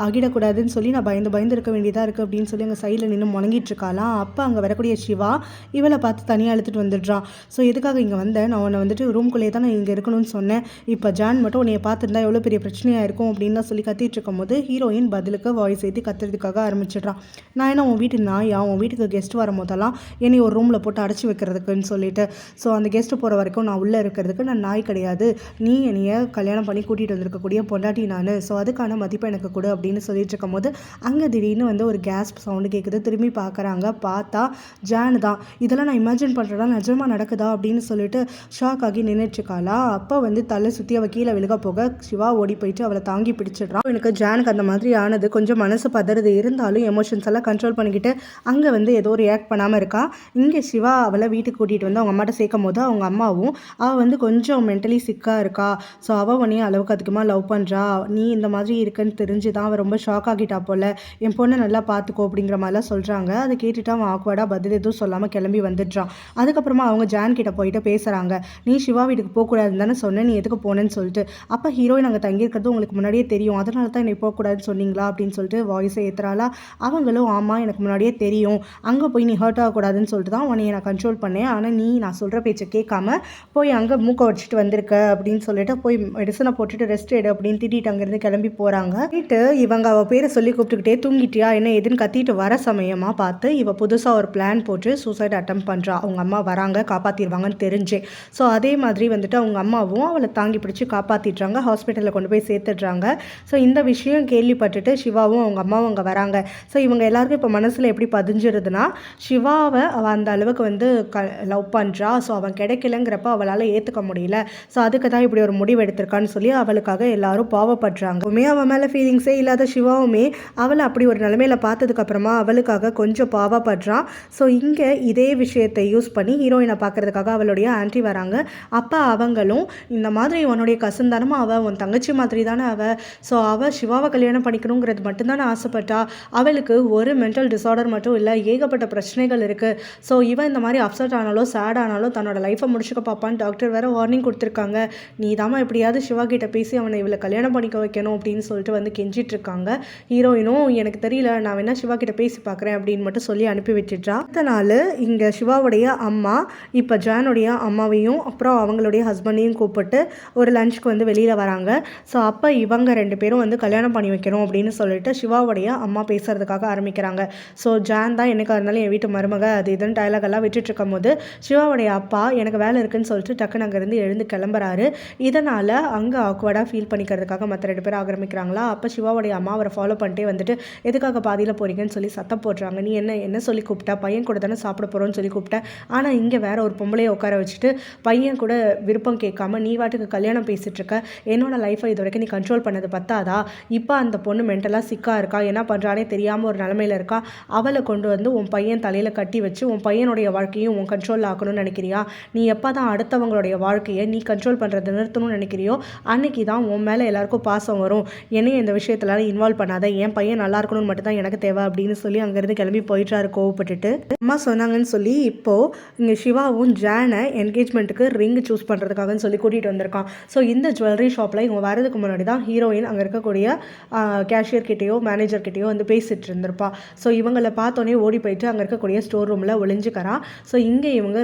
ஆகிடக்கூடாதுன்னு சொல்லி நான் பயந்து இருக்க வேண்டியதாக இருக்குது அப்படின்னு சொல்லி அங்கே சைடில் நின்று முணங்கிட்டு இருக்காளாம். அப்போ அங்கே வரக்கூடிய சிவா இவளை பார்த்து தனியாக எடுத்துகிட்டு வந்துடுறான். ஸோ எதுக்காக இங்கே வந்தேன், நான் உன்னை வந்துட்டு ரூம்குள்ளேயே தான் நான் இங்கே இருக்கணும்னு சொன்னேன், இப்போ ஜான் மட்டும் உன்னைய பார்த்துருந்தா எவ்வளோ பெரிய பிரச்சனையாக இருக்கும் அப்படின்லாம் சொல்லி கத்திட்டு இருக்கும் போது ஹீரோயின் பதிலுக்கு வாய்ஸ் ஏற்றி கத்துறதுக்காக ஆரம்பிச்சிடுறான். நான் என்ன உன் வீட்டு நாயா, உன் வீட்டுக்கு கெஸ்ட் வரும் போதெல்லாம் என்னை ஒரு ரூமில் போட்டு அடைச்சி வைக்கிறதுக்குன்னு சொல்லிட்டு, ஸோ அந்த கெஸ்ட்டு போகிற வரைக்கும் நான் உள்ளே இருக்கிறதுக்கு நான் நாய் கிடையாது, நீ என்னைய கல்யாணம் பண்ணி கூட்டிகிட்டு வந்திருக்கக்கூடிய பொண்டாட்டி நான், ஸோ அதுக்கான மதிப்பை எனக்கு கொடு அப்படின்னு சொல்லிட்டு இருக்கும் போது அங்கே திடீர்னு வந்து ஒரு கேஸ் சவுண்டு கேட்குது. திரும்பி பார்க்குறாங்க, பார்த்தா ஜான் தான். இதெல்லாம் நான் இமேஜின் பண்ணுறதா நிஜமாக நடக்குதா அப்படின்னு சொல்லிட்டு ஷாக் ஆகி நின்றுட்டுருக்காளா. அப்போ வந்து தலை சுற்றி அவள் கீழே விழுக போக சிவா ஓடி போயிட்டு அவளை தாங்கி பிடிச்சிடுறான். எனக்கு ஜானுக்கு அந்த மாதிரி ஆனது கொஞ்சம் மனசு பதறது, இருந்தாலும் எமோஷன்ஸ் எல்லாம் கண்ட்ரோல் பண்ணிக்கிட்டு அங்கே வந்து ஏதோ ரியாக்ட் பண்ணாமல் இருக்கா. இங்கே சிவா அவளை வீட்டுக்கு கூட்டிகிட்டு வந்து அவங்க அம்மாட்ட சேர்க்கும் போது அவங்க அம்மாவும் அவள் வந்து கொஞ்சம் மென்டலி சிக்காக இருக்கா, ஸோ அவள் உடனே அளவுக்கு அளவுக்கு அதிகமாக லவ் பண்ணுறா, நீ இந்த மாதிரி இருக்குன்னு தெரிஞ்சு தான் அவள் ரொம்ப ஷாக் ஆகிட்டா போல், என் பொண்ணை நல்லா பார்த்துக்கோ அப்படிங்கிற மாதிரிலாம் சொல்கிறாங்க. அதை கேட்டுட்டு அவன் ஆக்வர்டாக பதில் எதுவும் சொல்லாமல் கிளம்பி வந்துடுறான். அதுக்கப்புறமா அவங்க ஜான் கிட்ட போயிட்டு பேசுகிறாங்க. நீ சிவா வீட்டுக்கு போகக்கூடாதுன்னு தானே சொன்னேன், நீ எதுக்கு போனேன்னு சொல்லிட்டு. அப்போ ஹீரோயின் அங்கே தங்கியிருக்கிறது உங்களுக்கு முன்னாடியே தெரியும், அதனால தான் என்னை போகக்கூடாதுன்னு சொன்னீங்களா அப்படின்னு சொல்லிட்டு வாய்ஸை ஏற்றுறாளா. அவங்களும் ஆமாம் எனக்கு முன்னாடியே தெரியும், அங்கே போய் நீ ஹர்ட் ஆகக்கூடாதுன்னு சொல்லிட்டு தான் உன்னைய நான் கண்ட்ரோல் பண்ணேன், ஆனால் நீ நான் சொல்கிற பேச்சை கேட்காம போய் அங்கே மூக்கை வச்சுட்டு வந்திருக்க அப்படின்னு சொல்லிட்டு போய் மெடிசனை போட்டுட்டு ரெஸ்ட் எடு அப்படின்னு திட்டிட்டு அங்கேருந்து கிளம்பி போகிறாங்க. போயிட்டு இவங்க அவள் பேரை சொல்லி கூப்பிட்டுக்கிட்டே தூங்கிட்டியா என்ன எதுன்னு கத்திட்டு வர சமயமாக பார்த்து இவ புதுசாக ஒரு பிளான் போட்டு சூசைட் அட்டம் பண்ணுறா. அவங்க அம்மா வராங்க காப்பாற்றிடுவாங்கன்னு தெரிஞ்சே. ஸோ அதே மாதிரி வந்துட்டு அவங்க அம்மாவும் அவளை தாங்கி பிடிச்சி காப்பாற்றிடுறாங்க, ஹாஸ்பிட்டலில் கொண்டு போய் சேர்த்துடுறாங்க. ஸோ இந்த விஷயம் கேள்விப்பட்டுட்டு சிவாவும் அவங்க அம்மாவும் அங்கே வராங்க. ஸோ இவங்க எல்லாருக்கும் இப்போ மனசில் எப்படி பதிஞ்சிருதுன்னா, சிவாவை அவள் அந்த அளவுக்கு வந்து லவ் பண்ணுறா, ஸோ அவன் கிடைக்கலங்கிறப்ப அவளால் ஏற்றுக்க முடியல, ஸோ அதுக்கு தான் இப்படி ஒரு முடிவு எடுத்திருக்கான்னு சொல்லி அவளுக்காக எல்லாரும் பாவப்படுறாங்க. அவன் மேலே ஃபீலிங்ஸே இல்லாத சிவாவுமே அவளை அப்படி ஒரு நிலைமையில பார்த்ததுக்கப்புறமா அவளுக்காக கொஞ்சம் பாவப்படுறான். ஸோ இங்கே இதே விஷயத்தை யூஸ் பண்ணி ஹீரோயினை பார்க்குறதுக்காக அவளுடைய ஆன்ட்டி வராங்க. அப்போ அவங்களும் இந்த மாதிரி உன்னுடைய கசன் தானமா அவள், உன் தங்கச்சி மாதிரி தானே அவள், ஸோ அவள் சிவாவை கல்யாணம் பண்ணிக்கணுங்கிறது மட்டும்தானே ஆசைப்பட்டா, அவளுக்கு ஒரு மென்டல் டிஸார்டர் மட்டும் இல்லை, ஏகப்பட்ட பிரச்சனைகள் இருக்குது, ஸோ இவன் இந்த மாதிரி அப்செட் ஆனாலும் சேட் ஆனாலும் தன்னோட லைஃப்பை முடிச்சுக்க பார்ப்பான்னு டாக்டர் வேறு வார்னிங் கொடுத்துருக்காங்க, நீ தாமா எப்படியாவது சிவா கிட்ட பேசி அவனை இவளை கல்யாணம் பண்ணிக்க வைக்கணும் அப்படின்னு சொல்லிட்டு வந்து கெஞ்சிட்டு இருக்காங்க. ஹீரோயினும் எனக்கு தெரியல, நான் வேணா சிவா கிட்ட பேசி பார்க்குறேன் அப்படின்னு மட்டும் சொல்லி அனுப்பி விட்டுட்டா. அதனால இங்கே சிவாவுடைய அம்மா இப்போ ஜானுடைய அம்மாவையும் அப்புறம் அவங்களுடைய ஹஸ்பண்டையும் கூப்பிட்டு ஒரு லஞ்சுக்கு வந்து வெளியில் வராங்க. ஸோ அப்போ இவங்க 2 பேரும் வந்து கல்யாணம் பண்ணி வைக்கணும் அப்படின்னு சொல்லிட்டு சிவாவுடைய அம்மா பேசுறதுக்காக ஆரம்பிக்கிறாங்க. ஸோ ஜான் தான் என்னைக்காக இருந்தாலும் என் வீட்டு மருமக அது இதுன்னு டைலாகெல்லாம் விட்டுட்டு இருக்கும் போது சிவாவுடைய அப்பா எனக்கு வேலை இருக்குன்னு சொல்லிட்டு டக்குன்னு அங்கேருந்து எழுந்து கிளம்புறாரு. இதனால் அங்கே ஆக்வர்டாக ஃபீல் பண்ணிக்கிறதுக்காக மற்ற 2 பேர் ஆரம்பிக்கிறாங்களா. அப்போ சிவாவுடைய அம்மா அவரை ஃபாலோ பண்ணிட்டே வந்துட்டு எதுக்காக பாதியில் போகிறீங்கன்னு சொல்லி சத்தம் போடுறாங்க. நீ என்ன சொல்லி கூப்பிட்டா, பையன் கூட தானே சாப்பிட போகிறோன்னு சொல்லி கூப்பிட்டேன், ஆனால் இங்கே வேற ஒரு பொம்பளையை உட்கார வச்சுட்டு பையன் கூட விருப்பம் கேட்காம நீ வாட்டுக்கு கல்யாணம் பேசிகிட்டு இருக்க, என்னோட லைஃப்பை இது வரைக்கும் நீ கண்ட்ரோல் பண்ணது பத்தாதா, இப்போ அந்த பொண்ணு மென்டலாக சிக்காக இருக்கா, என்ன பண்ணுறானே தெரியாமல் ஒரு நிலமையில் இருக்கா, அவளை கொண்டு வந்து உன் பையன் தலையில் கட்டி வச்சு உன் பையனுடைய வாழ்க்கையும் உன் கண்ட்ரோலில் ஆக்கணும்னு நினைக்கிறியா, நீ எப்போ தான் அடுத்தவங்களுடைய வாழ்க்கையை நீ கண்ட்ரோல் பண்ணுறதை நிறுத்தணும்னு நினைக்கிறியோ அன்னைக்கு தான் உன் மேலே எல்லாருக்கும் பாசம் வரும், என்னையும் இந்த விஷயத்தில் இன்வால்வ் பண்ணாத, என் பையன் நல்லா இருக்கணும்னு மட்டும் தான் எனக்கு தேவை அப்படின்னு சொல்லி அங்கேருந்து கிளம்பி போயிட்டாரு கோவப்பட்டுட்டு. அம்மா சொன்னாங்கன்னு சொல்லி இப்போது இங்கே சிவாவும் ஜானை என்கேஜ்மெண்ட்டுக்கு ரிங் சூஸ் பண்ணுறதுக்காகன்னு சொல்லி கூட்டிகிட்டு வந்திருக்கான். ஸோ இந்த ஜுவல்லரி ஷாப்பில் இவங்க வரதுக்கு முன்னாடி தான் ஹீரோயின் அங்கே இருக்கக்கூடிய கேஷியர்கிட்டையோ மேனேஜர்கிட்டையோ வந்து பேசிகிட்டு இருந்திருப்பா. ஸோ இவங்களை பார்த்தோன்னே ஓடி போயிட்டு அங்கே இருக்கக்கூடிய ஸ்டோர் ரூமில் ஒளிஞ்சுக்கிறான். ஸோ இங்கே இவங்க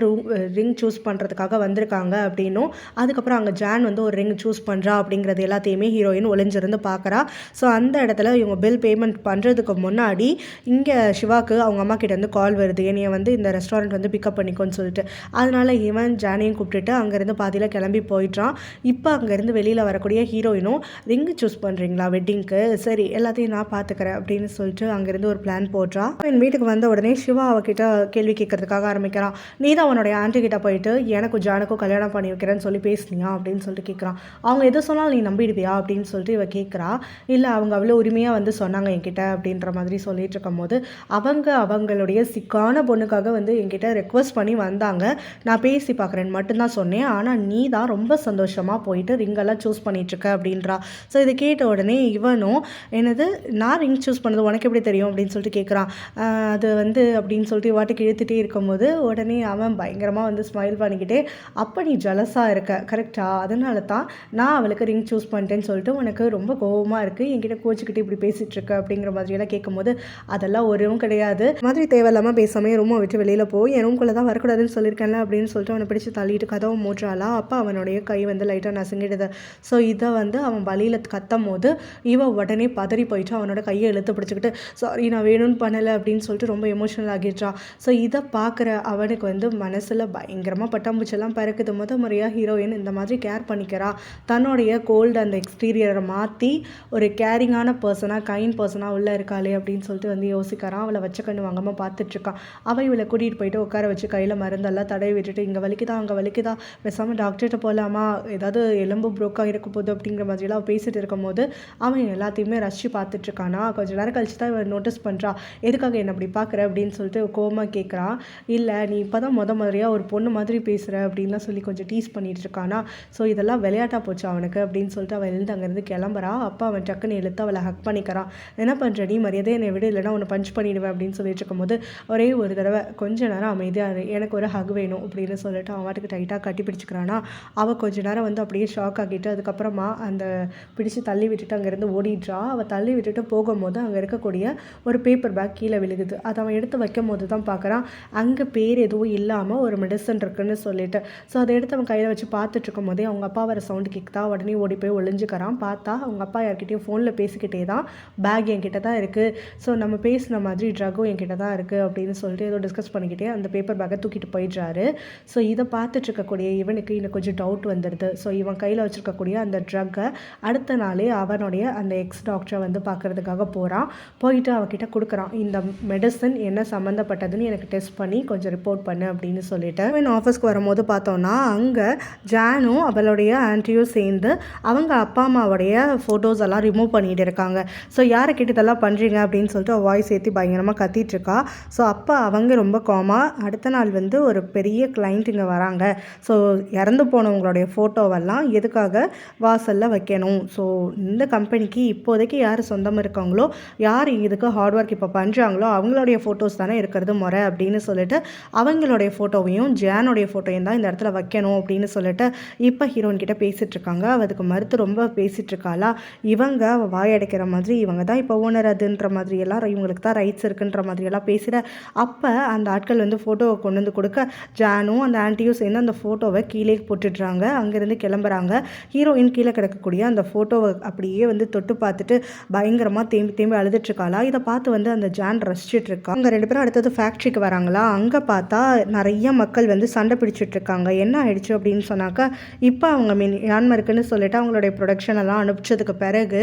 ரிங் சூஸ் பண்ணுறதுக்காக வந்திருக்காங்க அப்படின்னும் அதுக்கப்புறம் அங்கே ஜான் வந்து ஒரு ரிங் சூஸ் பண்ணுறா அப்படிங்கிறது எல்லாத்தையுமே ஹீரோயின் ஒளிஞ்சிருந்து பார்க்குறா. ஸோ அந்த இடத்துல இவங்க பில் பேமெண்ட் பண்ணுறதுக்கு முன்னாடி இங்கே சிவாக்கு அவங்க அம்மா கிட்டேருந்து கால் வருது, என்னைய வந்து இந்த ரெஸ்டாரண்ட் வந்து பிக்கப் பண்ணிக்கோன்னு சொல்லிட்டு. அதனால இவன் ஜானையும் கூப்பிட்டுட்டு அங்கேருந்து பாதியில் கிளம்பி போயிட்டான். இப்போ அங்கேருந்து வெளியில் வரக்கூடிய ஹீரோயினும் ரிங்கு சூஸ் பண்ணுறீங்களா வெட்டிங்க்கு, சரி எல்லாத்தையும் நான் பார்த்துக்கிறேன் அப்படின்னு சொல்லிட்டு அங்கேருந்து ஒரு பிளான் போடுறா. என் வீட்டுக்கு வந்த உடனே சிவா அவகிட்ட கேள்வி கேட்கறதுக்காக ஆரம்பிக்கிறான். நீ தான் அவனுடைய ஆண்டி கிட்ட போயிட்டு எனக்கும் ஜானுக்கும் கல்யாணம் பண்ணி வைக்கிறேன்னு சொல்லி பேசுனியா அப்படின்னு சொல்லிட்டு கேட்குறான். அவங்க எது சொன்னாலும் நீ நம்பிடுவியா அப்படின்னு சொல்லிட்டு இவ கேட்குறா. இல்லை அவங்க அவ்வளோ உரிமையாக வந்து சொன்னாங்க என்கிட்ட அப்படின்ற மாதிரி சொல்லிட்டு இருக்கும் போது அவங்களுடைய சிக்கான பொண்ணுக்காக வந்து என்கிட்ட ரெக்வஸ்ட் பண்ணி வந்தாங்க, நான் பேசி பார்க்குறேன்னு மட்டும்தான் சொன்னேன், ஆனால் நீ தான் ரொம்ப சந்தோஷமாக போயிட்டு ரிங்கெல்லாம் சூஸ் பண்ணிகிட்ருக்க அப்படின்றா. ஸோ இதை கேட்ட உடனே இவனும் என்னது நான் ரிங் சூஸ் பண்ணது உனக்கு எப்படி தெரியும் அப்படின்னு சொல்லிட்டு கேட்குறான். அது வந்து அப்படின்னு சொல்லிட்டு வாட்டுக்கு இழுத்துகிட்டே இருக்கும்போது உடனே அவன் பயங்கரமாக வந்து ஸ்மைல் பண்ணிக்கிட்டே, அப்போ நீ ஜலஸாக இருக்க கரெக்டாக, அதனால தான் நான் அவளுக்கு ரிங் சூஸ் பண்ணிட்டேன்னு சொல்லிட்டு உனக்கு ரொம்ப கோபமாக இருக்குது, என்கிட்ட கோச்சிக்கிட்டு இப்படி பேசிகிட்டு இருக்க அப்படிங்கிற மாதிரியெல்லாம் கேட்கும்போது அதெல்லாம் ஒருவும் கிடையாது, மாதிரி தேவையில்லாமல் பேசாமல் ரூமை விட்டு வெளியில் போய் என் ரூம்குள்ளே தான் வரக்கூடாதுன்னு சொல்லியிருக்கேன்ல அப்படின்னு சொல்லிட்டு அவனை பிடிச்சி தள்ளிட்டு கதவை மூட்டுறாளா. அப்போ அவனுடைய கை வந்து லைட்டாக நசுங்கிடுது. ஸோ இதை வந்து அவன் வழியில் கத்தும் போது இவன் உடனே பதறி போயிட்டு அவனோட கையை இழுத்து பிடிச்சிக்கிட்டு சாரி நான் வேணும்னு பண்ணலை அப்படின்னு சொல்லிட்டு ரொம்ப எமோஷனல் ஆகிடுறான். ஸோ இதை பார்க்குற அவனுக்கு வந்து மனசில் பயங்கரமாக பட்டாம்பூச்செல்லாம் பறக்குது. முறையாக ஹீரோயின் இந்த மாதிரி கேர் பண்ணிக்கிறா, தன்னுடைய கோல்டு அந்த எக்ஸ்டீரியரை மாற்றி ஒரு கேரிங்கான பர்சனாக கைண்ட் பர்சனாக உள்ளே இருக்காளே அப்படின்னு சொல்லிட்டு வந்து யோசிக்கிறான். அவளை வச்ச கண்ணு வாங்காமல் பார்த்துட்ருக்கான். அவள் இவளை கூட்டிகிட்டு போயிட்டு உட்கார வச்சு கையில் மருந்தெல்லாம் தடவி விட்டுட்டு இங்கே வலிக்குதா அங்கே வலிக்குதா பேசாமல் டாக்டர்கிட்ட போகலாமா, ஏதாவது எலும்பு ப்ரோக்காக இருக்க போகுது அப்படிங்கிற மாதிரிலாம் அவள் பேசிகிட்டு இருக்கும் போது அவன் எல்லாத்தையுமே ரசித்து பார்த்துட்ருக்கானா. கொஞ்சம் நேரம் கழிச்சு தான் இவன் நோட்டீஸ் பண்ணுறா, எதுக்காக என்ன அப்படி பார்க்குற அப்படின்னு சொல்லிட்டு கோவமாக கேட்குறான். இல்லை நீ இப்போ தான் முறையாக ஒரு பொண்ணு மாதிரி பேசுகிற அப்படின்லாம் சொல்லி கொஞ்சம் டீஸ் பண்ணிகிட்டு இருக்கானா. ஸோ இதெல்லாம் விளையாட்டாக போச்சு அவனுக்கு. எனக்கு அப்படின்னு சொல்லிட்டு அவள் எழுந்து அங்கேருந்து கிளம்புறா. அப்பா அவன் டக்குன்னு இழுத்து அவளை ஹக் பண்ணிக்கிறான். என்ன பண்ணுற நீ, மரியாதை என்னை விட, இல்லைனா உன்னை பஞ்ச் பண்ணிடுவேன் அப்படின்னு சொல்லிட்டு இருக்கும்போது ஒரே ஒரு தடவை கொஞ்ச நேரம் அமைதியாக எனக்கு ஒரு ஹக் வேணும் அப்படின்னு சொல்லிட்டு அவன் வாட்டுக்கு டைட்டாக கட்டி பிடிச்சிக்கிறானா. அவள் கொஞ்ச நேரம் வந்து அப்படியே ஷாக் ஆகிட்டு அதுக்கப்புறமா அந்த பிடிச்சி தள்ளி விட்டுட்டு அங்கேருந்து ஓடிடுறா. அவள் தள்ளி விட்டுட்டு போகும்போது அங்கே இருக்கக்கூடிய ஒரு பேப்பர் பேக் கீழே விழுகுது. அதை அவன் எடுத்து வைக்கும் போது தான் பார்க்குறான் அங்கே பேர் எதுவும் இல்லாமல் ஒரு மெடிசன் இருக்குன்னு சொல்லிட்டு. ஸோ அதை எடுத்து அவன் கையில் வச்சு பார்த்துட்டு இருக்கும் போதே அவங்க அப்பா வர சவுண்டு கேட்குதா. உடனே ஓடி போய் ஒளிஞ்சுக்கிறான். பார்த்தா அவங்க அப்பா யார்கிட்டையும் ஃபோனில் பேசிக்கிட்டே தான் பேக் என்கிட்ட தான் இருக்குது, ஸோ நம்ம பேசின மாதிரி ட்ரக்கும் என்கிட்ட தான் இருக்குது அப்படின்னு சொல்லிட்டு ஏதோ டிஸ்கஸ் பண்ணிக்கிட்டே அந்த பேப்பர் பேக்கை தூக்கிட்டு போயிடுறாரு. ஸோ இதை பார்த்துட்டு இருக்கக்கூடிய இவனுக்கு இன்னும் கொஞ்சம் டவுட் வந்துடுது. ஸோ இவன் கையில் வச்சுருக்கக்கூடிய அந்த ட்ரக்கை அடுத்த நாளே அவனுடைய அந்த எக்ஸ் டாக்டரை வந்து பார்க்குறதுக்காக போகிறான். போயிட்டு அவகிட்ட கொடுக்குறான், இந்த மெடிசன் என்ன சம்மந்தப்பட்டதுன்னு எனக்கு டெஸ்ட் பண்ணி கொஞ்சம் ரிப்போர்ட் பண்ணு அப்படின்னு சொல்லிட்டு. இவன் ஆஃபீஸ்க்கு வரும்போது பார்த்தோன்னா அங்கே ஜானும் அவளுடைய ஆன்ட்டியும் சேர்ந்து அவங்க அப்பா அம்மாவுடைய ஃபோட்டோஸ் எல்லாம் ரிமூவ் பண்ணிகிட்டு இருக்காங்க. ஸோ யாரை கிட்ட இதெல்லாம் பண்ணுறீங்க அப்படின்னு சொல்லிட்டு வாய்ஸ் ஏற்றி பயங்கரமாக கத்திட்டு இருக்கா. ஸோ அப்போ அவங்க ரொம்ப அடுத்த நாள் வந்து ஒரு பெரிய கிளைண்ட் இங்கே வராங்க. ஸோ இறந்து போனவங்களுடைய ஃபோட்டோவெல்லாம் எதுக்காக வாசலில் வைக்கணும், ஸோ இந்த கம்பெனிக்கு இப்போதைக்கு யார் சொந்தம் இருக்காங்களோ, யார் இதுக்கு ஹார்ட் ஒர்க் இப்போ பண்ணுறாங்களோ அவங்களுடைய ஃபோட்டோஸ் தானே இருக்கிறது முறை அப்படின்னு சொல்லிட்டு அவங்களுடைய ஃபோட்டோவையும் ஜானுடைய ஃபோட்டோவையும் தான் இந்த இடத்துல வைக்கணும் அப்படின்னு சொல்லிட்டு இப்போ ஹீரோயின் கிட்ட பேசிகிட்டு இருக்காங்க. அதுக்கு மறுத்து ரொம்ப பேசிகிட்டு இருக்காளா. இவங்க வாயடைக்கிற மாதிரி இவங்க தான் இப்போ ஓனர் அதுன்ற மாதிரியெல்லாம் இவங்களுக்கு தான் ரைட்ஸ் இருக்குன்ற மாதிரியெல்லாம் பேசுகிற. அப்போ அந்த ஆட்கள் வந்து ஃபோட்டோவை கொண்டு வந்து கொடுக்க ஜானும் அந்த ஆன்ட்டியும் சேர்ந்து அந்த ஃபோட்டோவை கீழே போட்டுடுறாங்க. அங்கேருந்து கிளம்புறாங்க. ஹீரோயின் கீழே கிடக்கக்கூடிய அந்த ஃபோட்டோவை அப்படியே வந்து தொட்டு பார்த்துட்டு பயங்கரமாக தேம்பி அழுதுட்ருக்காளா. இதை பார்த்து வந்து அந்த ஜான் ரசிச்சுட்டு இருக்கா. அவங்க 2 பேரும் அடுத்தது ஃபேக்ட்ரிக்கு வராங்களா. அங்கே பார்த்தா நிறைய மக்கள் வந்து சண்டை பிடிச்சிட்டு இருக்காங்க. என்ன ஆயிடுச்சு அப்படின்னு சொன்னாக்கா, இப்போ அவங்க மியான்மருக்குன்னு சொல்லிட்டு அவங்களுடைய ப்ரொடக்ஷன் எல்லாம் அனுப்பிச்சதுக்கு பிறகு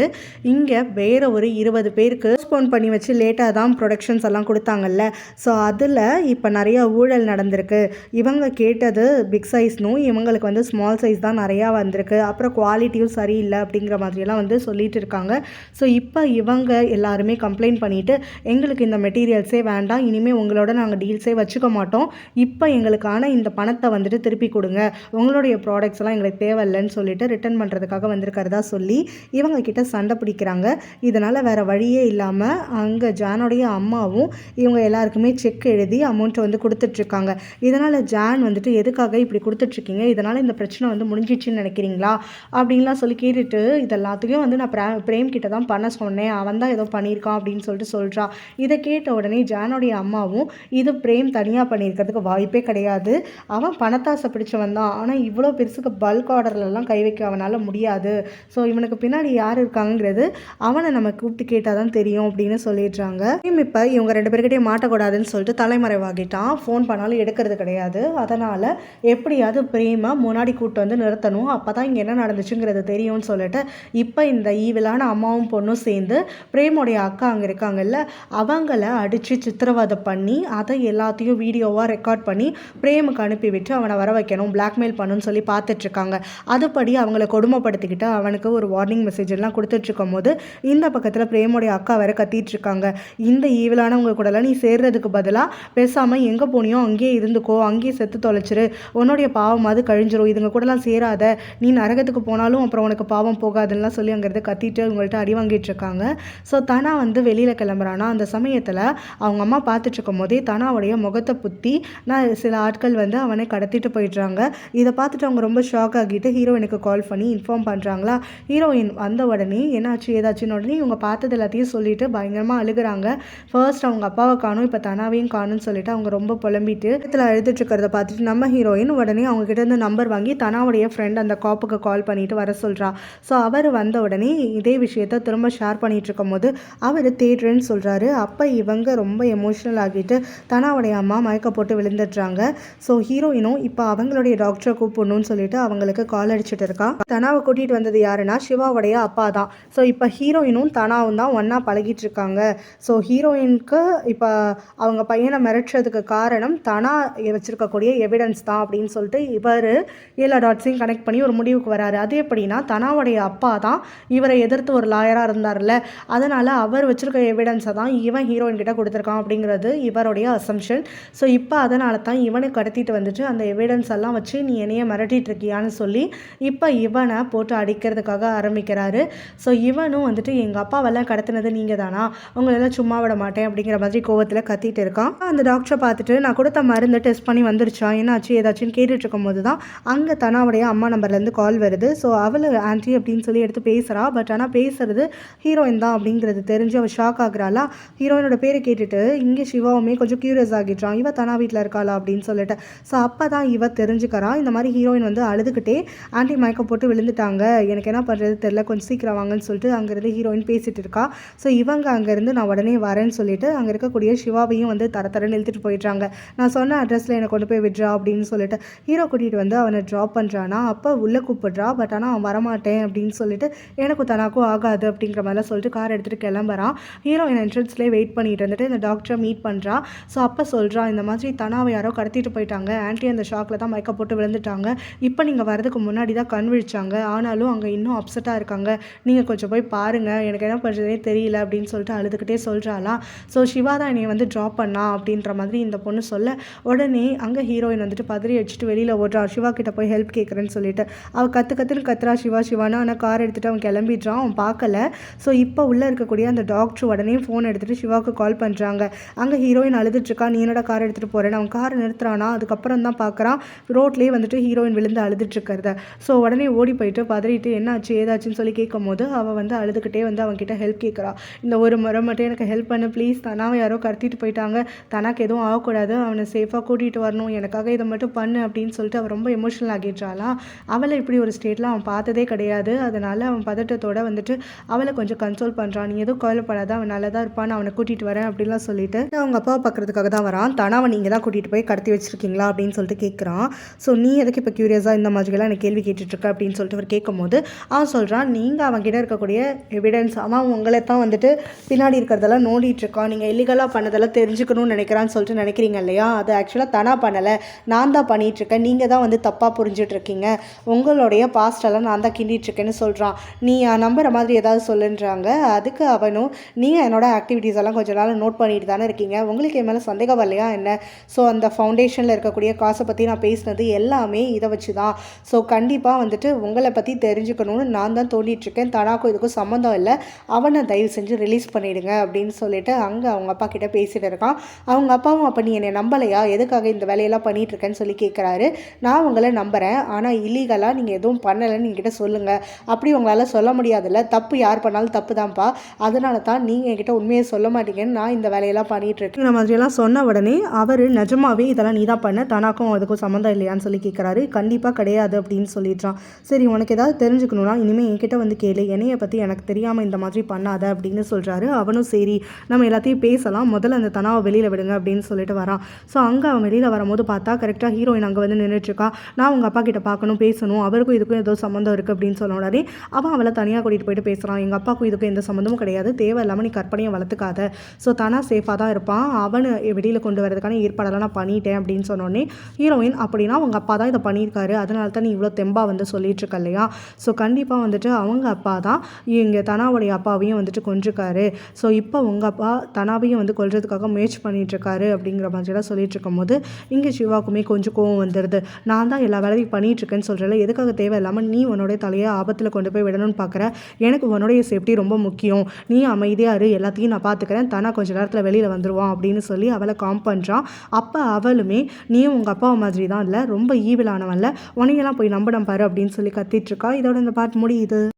இங்கே வேற ஒரு 20 பேருக்கு போஸ்ட்போன் பண்ணி வச்சு லேட்டாக தான் ப்ரொடக்ஷன்ஸ் எல்லாம் கொடுத்தாங்கல்ல. ஸோ அதில் இப்போ நிறைய ஊழல் நடந்திருக்கு. இவங்க கேட்டது பிக் சைஸ்னும் இவங்களுக்கு வந்து ஸ்மால் சைஸ் தான் நிறையா வந்திருக்கு. அப்புறம் குவாலிட்டியும் சரியில்லை அப்படிங்கிற மாதிரியெல்லாம் வந்து சொல்லிட்டு இருக்காங்க. ஸோ இப்போ இவங்க எல்லாருமே கம்ப்ளைண்ட் பண்ணிவிட்டு எங்களுக்கு இந்த மெட்டீரியல்ஸே வேண்டாம், இனிமேல் உங்களோட நாங்கள் டீல்ஸே வச்சுக்க மாட்டோம், இப்போ எங்களுக்கான இந்த பணத்தை வந்துட்டு திருப்பி கொடுங்க, உங்களுடைய ப்ராடக்ட்ஸ் எல்லாம் எங்களுக்கு தேவையில்லைன்னு சொல்லிட்டு ரிட்டர்ன் பண்ணுறதுக்காக வந்திருக்கிறதா சொல்லி இவங்க கிட்ட சண்டை பிடிக்கிறாங்க. இதனால் வேறு வழியே இல்லாமல் அங்கே ஜானுடைய அம்மாவும் இவங்க எல்லாருக்குமே செக் எழுதி அமௌண்ட்டை வந்து கொடுத்துட்ருக்காங்க. இதனால் ஜான் வந்துட்டு எதுக்காக இப்படி கொடுத்துட்ருக்கீங்க, இதனால் இந்த பிரச்சனை வந்து முடிஞ்சிச்சுன்னு நினைக்கிறீங்களா அப்படின்லாம் சொல்லி கேட்டுட்டு இதெல்லாத்தையும் வந்து நான் பிரேம் கிட்ட தான் பண்ண சொன்னேன், அவன் தான் ஏதோ பண்ணியிருக்கான் அப்படின்னு சொல்லிட்டு சொல்கிறா. இதை கேட்ட உடனே ஜானுடைய அம்மாவும் இது பிரேம் தனியாக பண்ணியிருக்கிறதுக்கு வாய்ப்பே கிடையாது, அவன் பணத்தாசை பிடிச்சவன் தான், ஆனால் இவ்வளோ பெருசுக்கு பல்க் ஆர்டர்லலாம் கை வைக்க அவனால் முடியாது, ஸோ இவனுக்கு பின்னாடி யார் இருக்காங்கிறது அவனை நம்ம கூப்பிட்டு கேட்டால் தான் தெரியும் அப்படின்னு சொல்லிடுறாங்க. இப்போ இவங்க 2 பேர்கிட்டையும் மாட்டக்கூடாதுன்னு சொல்லிட்டு தலைமறைவாகிட்டான். ஃபோன் பண்ணாலும் எடுக்கிறது கிடையாது. அதனால் எப்படியாவது பிரேமை முன்னாடி கூப்பிட்டு வந்து நிறுத்தணும், அப்போ தான் இங்கே என்ன நடந்துச்சுங்கிறது தெரியும்னு சொல்லிட்டு இப்போ இந்த ஈவிலான அம்மாவும் பொண்ணும் சேர்ந்து பிரேமோடைய அக்கா அங்கே இருக்காங்கல்ல அவங்கள அடித்து சித்திரவதை பண்ணி அதை எல்லாத்தையும் வீடியோவாக ரெக்கார்ட் பண்ணி பிரேமுக்கு அனுப்பிவிட்டு அவனை வர வைக்கணும், பிளாக்மெயில் பண்ணணும்னு சொல்லி பார்த்துட்ருக்காங்க. அதுபடி அவங்கள கொடுமைப்படுத்திக்கிட்டு அவனுக்கு ஒரு வார்னிங் மெசேஜ் எல்லாம் கொடுத்துட்ருக்கும் போது இந்த பக்கத்தில் பிரேமோடைய அக்கா வேற கத்திட்டு இருக்காங்க. இந்த ஈவிலானவங்க கூடலாம் நீ சேர்றதுக்கு பதிலாக பேசாமல் எங்கே போனியோ அங்கேயே இருந்துக்கோ, அங்கேயே செத்து தொலைச்சிரு, உன்னுடைய பாவம் அது கழிஞ்சிரும், இதுங்க கூடலாம் சேராத, நீ நரகத்துக்கு போனாலும் அப்புறம் உனக்கு பாவம் போகாதுன்னெலாம் சொல்லி அங்கேருந்து கத்திட்டு உங்கள்கிட்ட அடி வாங்கிட்டு இருக்காங்க. ஸோ தனா வந்து வெளியில் கிளம்புறானா. அந்த சமயத்தில் அவங்க அம்மா பார்த்துட்டு இருக்கும் போதே தனாவுடைய முகத்தை புத்தி சில ஆட்கள் வந்து அவனை கடத்திட்டு போயிடுறாங்க. இதை பார்த்துட்டு அவங்க ரொம்ப ஷாக் ஆகிட்டு ஹீரோயினுக்கு கால் பண்ணி இன்ஃபார்ம் பண்ணுறாங்களா. ஹீரோயின் வந்த உடனே என்னாச்சு ஏதாச்சுன்னு உடனே இவங்க பார்த்தது எல்லாத்தையும் சொல்லிட்டு பயங்கரமாக அழுகுறாங்க. ஃபர்ஸ்ட் அவங்க அப்பாவை காணும், இப்போ தனாவையும் காணும்னு சொல்லிட்டு அவங்க ரொம்ப புலம்பிட்டு இடத்துல அழுதுட்டு இருக்கிறத பார்த்துட்டு நம்ம ஹீரோயின் உடனே அவங்க கிட்ட இருந்து நம்பர் வாங்கி தனாவுடைய ஃப்ரெண்ட் அந்த காப்புக்கு கால் பண்ணிட்டு வர சொல்கிறா. ஸோ அவர் வந்த உடனே இதே விஷயத்த திரும்ப ஷேர் பண்ணிட்டு இருக்கும் போது அவர் தேடுறேன்னு சொல்கிறாரு. அப்போ இவங்க ரொம்ப எமோஷ்னல் ஆகிட்டு தனாவுடைய அம்மா மயக்க போட்டு விழுந்துடுறாங்க. ஸோ ஹீரோயினும் இப்போ அவங்களுடைய டாக்டரை கூப்பிடணும்னு சொல்லிட்டு அவங்களுக்கு கால் அடிச்சுட்டு இருக்கா. தனாவை கூட்டிகிட்டு வந்தது யாருன்னா சிவாவுடைய அப்பா தான். ஸோ இப்போ ஹீரோயினும் தனாவும் தான் ஒன்றா பழகிட்டு இருக்காங்க. ஸோ ஹீரோயினுக்கு இப்போ அவங்க பையனை மிரட்டுறதுக்கு காரணம் தனா வச்சுருக்கக்கூடிய எவிடன்ஸ் தான் அப்படின்னு சொல்லிட்டு இவர் எல்லா டாட்ஸையும் கனெக்ட் பண்ணி ஒரு முடிவுக்கு வராரு. அது எப்படின்னா தனாவுடைய அப்பா தான் இவரை எதிர்த்து ஒரு லாயராக இருந்தார்ல, அதனால் அவர் வச்சுருக்க எவிடன்ஸை தான் இவன் ஹீரோயின் கிட்ட கொடுத்துருக்கான் அப்படிங்கிறது இவருடைய அசம்ஷன். ஸோ இப்போ அதனால தான் இவனை கடத்திட்டு வந்துட்டு அந்த எவிடன்ஸ் எல்லாம் வச்சு நீ என்னைய மிரட்டிட்டு இருக்கியான்னு சொல்லி இப்போ இவ இவனை போட்டு அடிக்கிறதுக்காக ஆரம்பிக்கிறாரு. ஸோ இவனும் வந்துட்டு எங்கள் அப்பாவெல்லாம் கடத்தினது நீங்கள் தானா, உங்களெல்லாம் சும்மா விட மாட்டேன் அப்படிங்கிற மாதிரி கோவத்தில் கத்திட்டு இருக்கான். அந்த டாக்டரை பார்த்துட்டு நான் கொடுத்த மருந்து டெஸ்ட் பண்ணி வந்துருச்சா, என்னாச்சு ஏதாச்சுன்னு கேட்டுட்டு இருக்கும்போது தான் அங்கே தனாவுடைய அம்மா நம்பர்லேருந்து கால் வருது. ஸோ அவள் ஆன்ட்டி அப்படின்னு சொல்லி எடுத்து பேசுகிறா. பட் ஆனால் பேசுறது ஹீரோயின் தான் அப்படிங்கிறது தெரிஞ்சு அவள் ஷாக் ஆகுறாளா. ஹீரோயினோட பேரை கேட்டுட்டு இங்கே சிவாவுமே கொஞ்சம் க்யூரியஸ் ஆகிடுறான், இவ தனா வீட்டில் இருக்காளா அப்படின்னு சொல்லிட்டு. ஸோ அப்போ தான் இவ தெரிஞ்சுக்கிறா இந்த மாதிரி ஹீரோயின் வந்து அழுதுகிட்டே ஆன்ட்டி மயக்கம் போட்டு விழுந்துட்டாங்க, எனக்கு என்ன பண்ணுறது தெரியல, கொஞ்சம் சீக்கிரம் வாங்கன்னு சொல்லிட்டு அங்கேருந்து ஹீரோயின் பேசிகிட்டு இருக்கா. ஸோ இவங்க அங்கேருந்து நான் உடனே வரேன்னு சொல்லிட்டு அங்கே இருக்கக்கூடிய சிவாவையும் வந்து தரன்னு இழுத்துட்டு போயிடுறாங்க. நான் சொன்ன அட்ரஸில் என்னை கொண்டு போய் விட்றா அப்படின்னு சொல்லிட்டு ஹீரோ கூட்டிகிட்டு வந்து அவனை ட்ராப் பண்ணுறானா. அப்போ உள்ளே கூப்பிட்றா. பட் ஆனால் அவன் வரமாட்டேன் அப்படின்னு சொல்லிட்டு எனக்கும் தனாக்கும் ஆகாது அப்படிங்கிற மாதிரிலாம் சொல்லிட்டு கார் எடுத்துகிட்டு கிளம்புறான். ஹீரோயின் என்ட்ரன்ஸ்லேயே வெயிட் பண்ணிட்டு இருந்துட்டு இந்த டாக்டரை மீட் பண்ணுறா. ஸோ அப்போ சொல்கிறா இந்த மாதிரி தனாவை யாரோ கடத்திட்டு போயிட்டாங்க, ஆன்ட்டி அந்த ஷாக்கில் தான் மயக்க போட்டு விழுந்துட்டாங்க, இப்போ நீங்கள் வரதுக்கு முன்னாடி தான் கண் விழிச்சாங்க, ஆனாலும் அங்கே இன்னும் அப்செட்டாக இருக்காங்க, நீங்கள் கொஞ்சம் போய் பாருங்கள், எனக்கு என்ன பண்ணுறதே தெரியல அப்படின்னு சொல்லிட்டு அழுதுகிட்டே சொல்கிறாளாம். ஸோ சிவா தான் என்னை வந்து ட்ராப் பண்ணா அப்படின்ற மாதிரி இந்த பொண்ணு சொல்ல உடனே அங்கே ஹீரோயின் வந்துட்டு பதறி அடிச்சுட்டு வெளியில் ஓடுறா. சிவா கிட்ட போய் ஹெல்ப் கேட்குறேன்னு சொல்லிட்டு அவள் கற்றுன்னு கத்துறா சிவா சிவானா. ஆனால் கார் எடுத்துகிட்டு அவன் கிளம்பிடுறான், அவன் பார்க்கல. ஸோ இப்போ உள்ளே இருக்கக்கூடிய அந்த டாக்டர் உடனே ஃபோன் எடுத்துகிட்டு சிவாவுக்கு கால் பண்ணுறாங்க. அங்கே ஹீரோயின் அழுதுட்டுருக்கா, நீ என்னோட கார் எடுத்துகிட்டு போகிறேன். அவன் காரை நிறுத்துறானா. அதுக்கப்புறம் தான் பார்க்குறான் ரோட்லேயே வந்துட்டு ஹீரோயின் விழுந்து அழுதுட்டுருக்கிறத. ஸோ உடனே ஓடி போயிட்டு பதறிட்டு என்னாச்சு ஏதாச்சுன்னு சொல்லி கேட்கும் போது அவள் வந்து அழுதுகிட்டே வந்து அவன்கிட்ட ஹெல்ப் கேட்குறா. இந்த ஒரு முறை மட்டும் எனக்கு ஹெல்ப் பண்ணு ப்ளீஸ், தனாவை யாரோ கடத்திட்டு போயிட்டாங்க, தனக்கு எதுவும் ஆகக்கூடாது, அவனை சேஃபாக கூட்டிகிட்டு வரணும், எனக்காக இதை மட்டும் பண்ணு அப்படின்னு சொல்லிட்டு அவள் ரொம்ப எமோஷனல் ஆகிடுறாளாம். அவளை இப்படி ஒரு ஸ்டேட்டில் அவன் பார்த்ததே கிடையாது. அதனால் அவன் பதட்டத்தோடு வந்துட்டு அவளை கொஞ்சம் கன்சோல் பண்ணுறான். நீ எதுவும் கவலைப்படாத, அவன் நல்லா தான் இருப்பான், அவனை கூட்டிகிட்டு வரேன் அப்படின்லாம் சொல்லிட்டு அவங்க அப்பாவை பார்க்குறதுக்காக தான் வரான். தனாவை நீங்கள் தான் கூட்டிகிட்டு போய் கடத்தி வச்சுருக்கீங்களா அப்படின்னு சொல்லிட்டு கேட்குறான். ஸோ நீ எதுக்கு இப்போ க்யூரியஸாக இந்த மாதிரிலாம் எனக்கு கேள்வி கேட்டுட்ருக்க அப்படின்னு சொல்லிட்டு அவர் கேட்கும்போது அவன் சொல்கிறான், நீங்கள் அவன்கிட்ட இருக்கக்கூடிய எவிடன்ஸ், அவன் உங்களை தான் வந்துட்டு பின்னாடி இருக்கிறதெல்லாம் நோண்டிகிட்ருக்கான், நீங்கள் இல்லீகலாக பண்ணதெல்லாம் தெரிஞ்சுக்கணும்னு நினைக்கிறான்னு சொல்லிட்டு நினைக்கிறீங்க இல்லையா, அது ஆக்சுவலாக தனா பண்ணலை, நான் தான் பண்ணிகிட்ருக்கேன், நீங்கள் தான் வந்து தப்பாக புரிஞ்சிட்ருக்கீங்க, உங்களுடைய பாஸ்டெல்லாம் நான் தான் கிண்டிகிட்ருக்கேன்னு சொல்கிறான். நீ நம்புகிற மாதிரி ஏதாவது சொல்லுன்றாங்க. அதுக்கு அவனும் நீங்கள் என்னோட ஆக்டிவிட்டீஸ் எல்லாம் கொஞ்சம் நாள் நோட் பண்ணிட்டு தானே இருக்கீங்க, உங்களுக்கு என் மேலே சந்தேகம் வரலையா என்ன, ஸோ அந்த ஃபவுண்டேஷனில் இருக்கக்கூடிய காசை பற்றி நான் பேசினது எல்லாமே இதை வச்சு தான், ஸோ கண்டிப்பாக வந்துட்டு உங்களை பற்றி தெரிஞ்சுக்கணும்னு நான் தான் தோண்டிகிட்ருக்கேன், தனாக்கும் இதுக்கும் சம்மந்தம் இல்லை, அவனை தயவு செஞ்சு ரிலீஸ் பண்ணிவிடுங்க அப்படின்னு சொல்லிட்டு அங்கே அவங்க அப்பா கிட்டே பேசிகிட்டு இருக்கான். அவங்க அப்பாவும் அப்போ நீ என்னை நம்பலையா, எதுக்காக இந்த வேலையெல்லாம் பண்ணிகிட்ருக்கேன்னு சொல்லி கேட்குறாரு. நான் உங்களை நம்புகிறேன், ஆனால் இல்லீகலாக நீங்கள் எதுவும் பண்ணலைன்னு என்கிட்ட சொல்லுங்கள், அப்படி உங்களால் சொல்ல முடியாதுல்ல, தப்பு யார் பண்ணாலும் தப்பு தான்ப்பா, அதனால தான் நீங்கள் என்கிட்ட உண்மையை சொல்ல மாட்டீங்கன்னு நான் இந்த வேலையெல்லாம் பண்ணிகிட்ருக்கேன். இந்த மாதிரியெல்லாம் சொன்ன உடனே அவர் நிஜமாவே இதெல்லாம் நீ தான் பண்ண, தனாக்கும் அதுக்கும் சம்மந்தம் இல்லையான்னு சொல்லி கேட்குறாரு. கண்டிப்பாக கிடையாது அப்படின்னு சொல்லிடுறான். சரி உனக்கு ஏதாவது தெரிஞ்சுக்கணும்னா இனிமேல் என்கிட்ட வந்து கேளு, என்னையை பற்றி எனக்கு தெரியாமல் இந்த மாதிரி பண்ணாத அப்படின்னு சொல்கிறாரு. அவனும் சரி நம்ம எல்லாத்தையும் பேசலாம், முதல்ல அந்த தனாவை வெளியில் விடுங்க அப்படின்னு சொல்லிட்டு வரான். ஸோ அங்கே அவன் வெளியில் வரும்போது பார்த்தா கரெக்டாக ஹீரோயின் அங்கே வந்து நின்றுட்டுருக்கா. நான் உங்கள் அப்பா கிட்ட பார்க்கணும், பேசணும், அவருக்கும் இதுக்கும் ஏதோ சம்மந்தம் இருக்குது அப்படின்னு சொன்ன உடனே அவன் அவளை தனியாக கூட்டிகிட்டு போயிட்டு பேசுகிறான். எங்கள் அப்பாவுக்கும் இதுக்கும் எந்த சம்மந்தமும் கிடையாது, தேவையில்லாமல் நீ கற்பனையை வளர்த்துக்காத, ஸோ தனா சேஃபாக தான் இருப்பான், அவனை வெளியில் கொண்டு வரதுக்கான ஏற்பாடெல்லாம் நான் பண்ணிட்டேன் அப்படின்னு சொன்னோடனே ஹீரோயின் அப்படின்னா அவங்க அப்பா தான் இதை பண்ணியிருக்காரு, அதனால தான் நீ இவ்வளோ தெம்பா வந்து சொல்லிட்டு இருக்க இல்லையா, ஸோ கண்டிப்பாக வந்துட்டு அவங்க அப்பா தான் இங்கே தனாவுடைய அப்பாவையும் வந்துட்டு கொன்றிருக்காரு, ஸோ இப்போ உங்கள் அப்பா தனாவையும் வந்து கொல்றதுக்காக முயற்சி பண்ணிகிட்ருக்காரு அப்படிங்கிற மாதிரிலாம் சொல்லிட்டு இருக்கும்போது இங்கே சிவாக்குமே கொஞ்சம் கோவம் வந்துடுது. நான் தான் எல்லா வேலையும் பண்ணிகிட்ருக்கேன்னு சொல்கிறேன், எதுக்காக தேவையில்லாமல் நீ உன்னுடைய தலையை ஆபத்தில் கொண்டு போய் விடணும்னு பார்க்குற, எனக்கு உன்னுடைய சேஃப்டி ரொம்ப முக்கியம், நீ அமைதியாக இரு, எல்லாத்தையும் நான் பார்த்துக்கிறேன், தனா கொஞ்சம் நேரத்தில் வெளியில் வந்துடுவான் அப்படின்னு சொல்லி அவளை காம் பண்ணுறான். அப்போ அவளுமே நீயும் உங்கள் அப்பாவை மாதிரி தான் இல்லை, ரொம்ப ஈவிலானவன்ல, உனையெல்லாம் போய் நம்பணும் பாரு அப்படின்னு சொல்லி கத்திட்டு இருக்கா. இதோட இந்த பாட்டு முடியுது.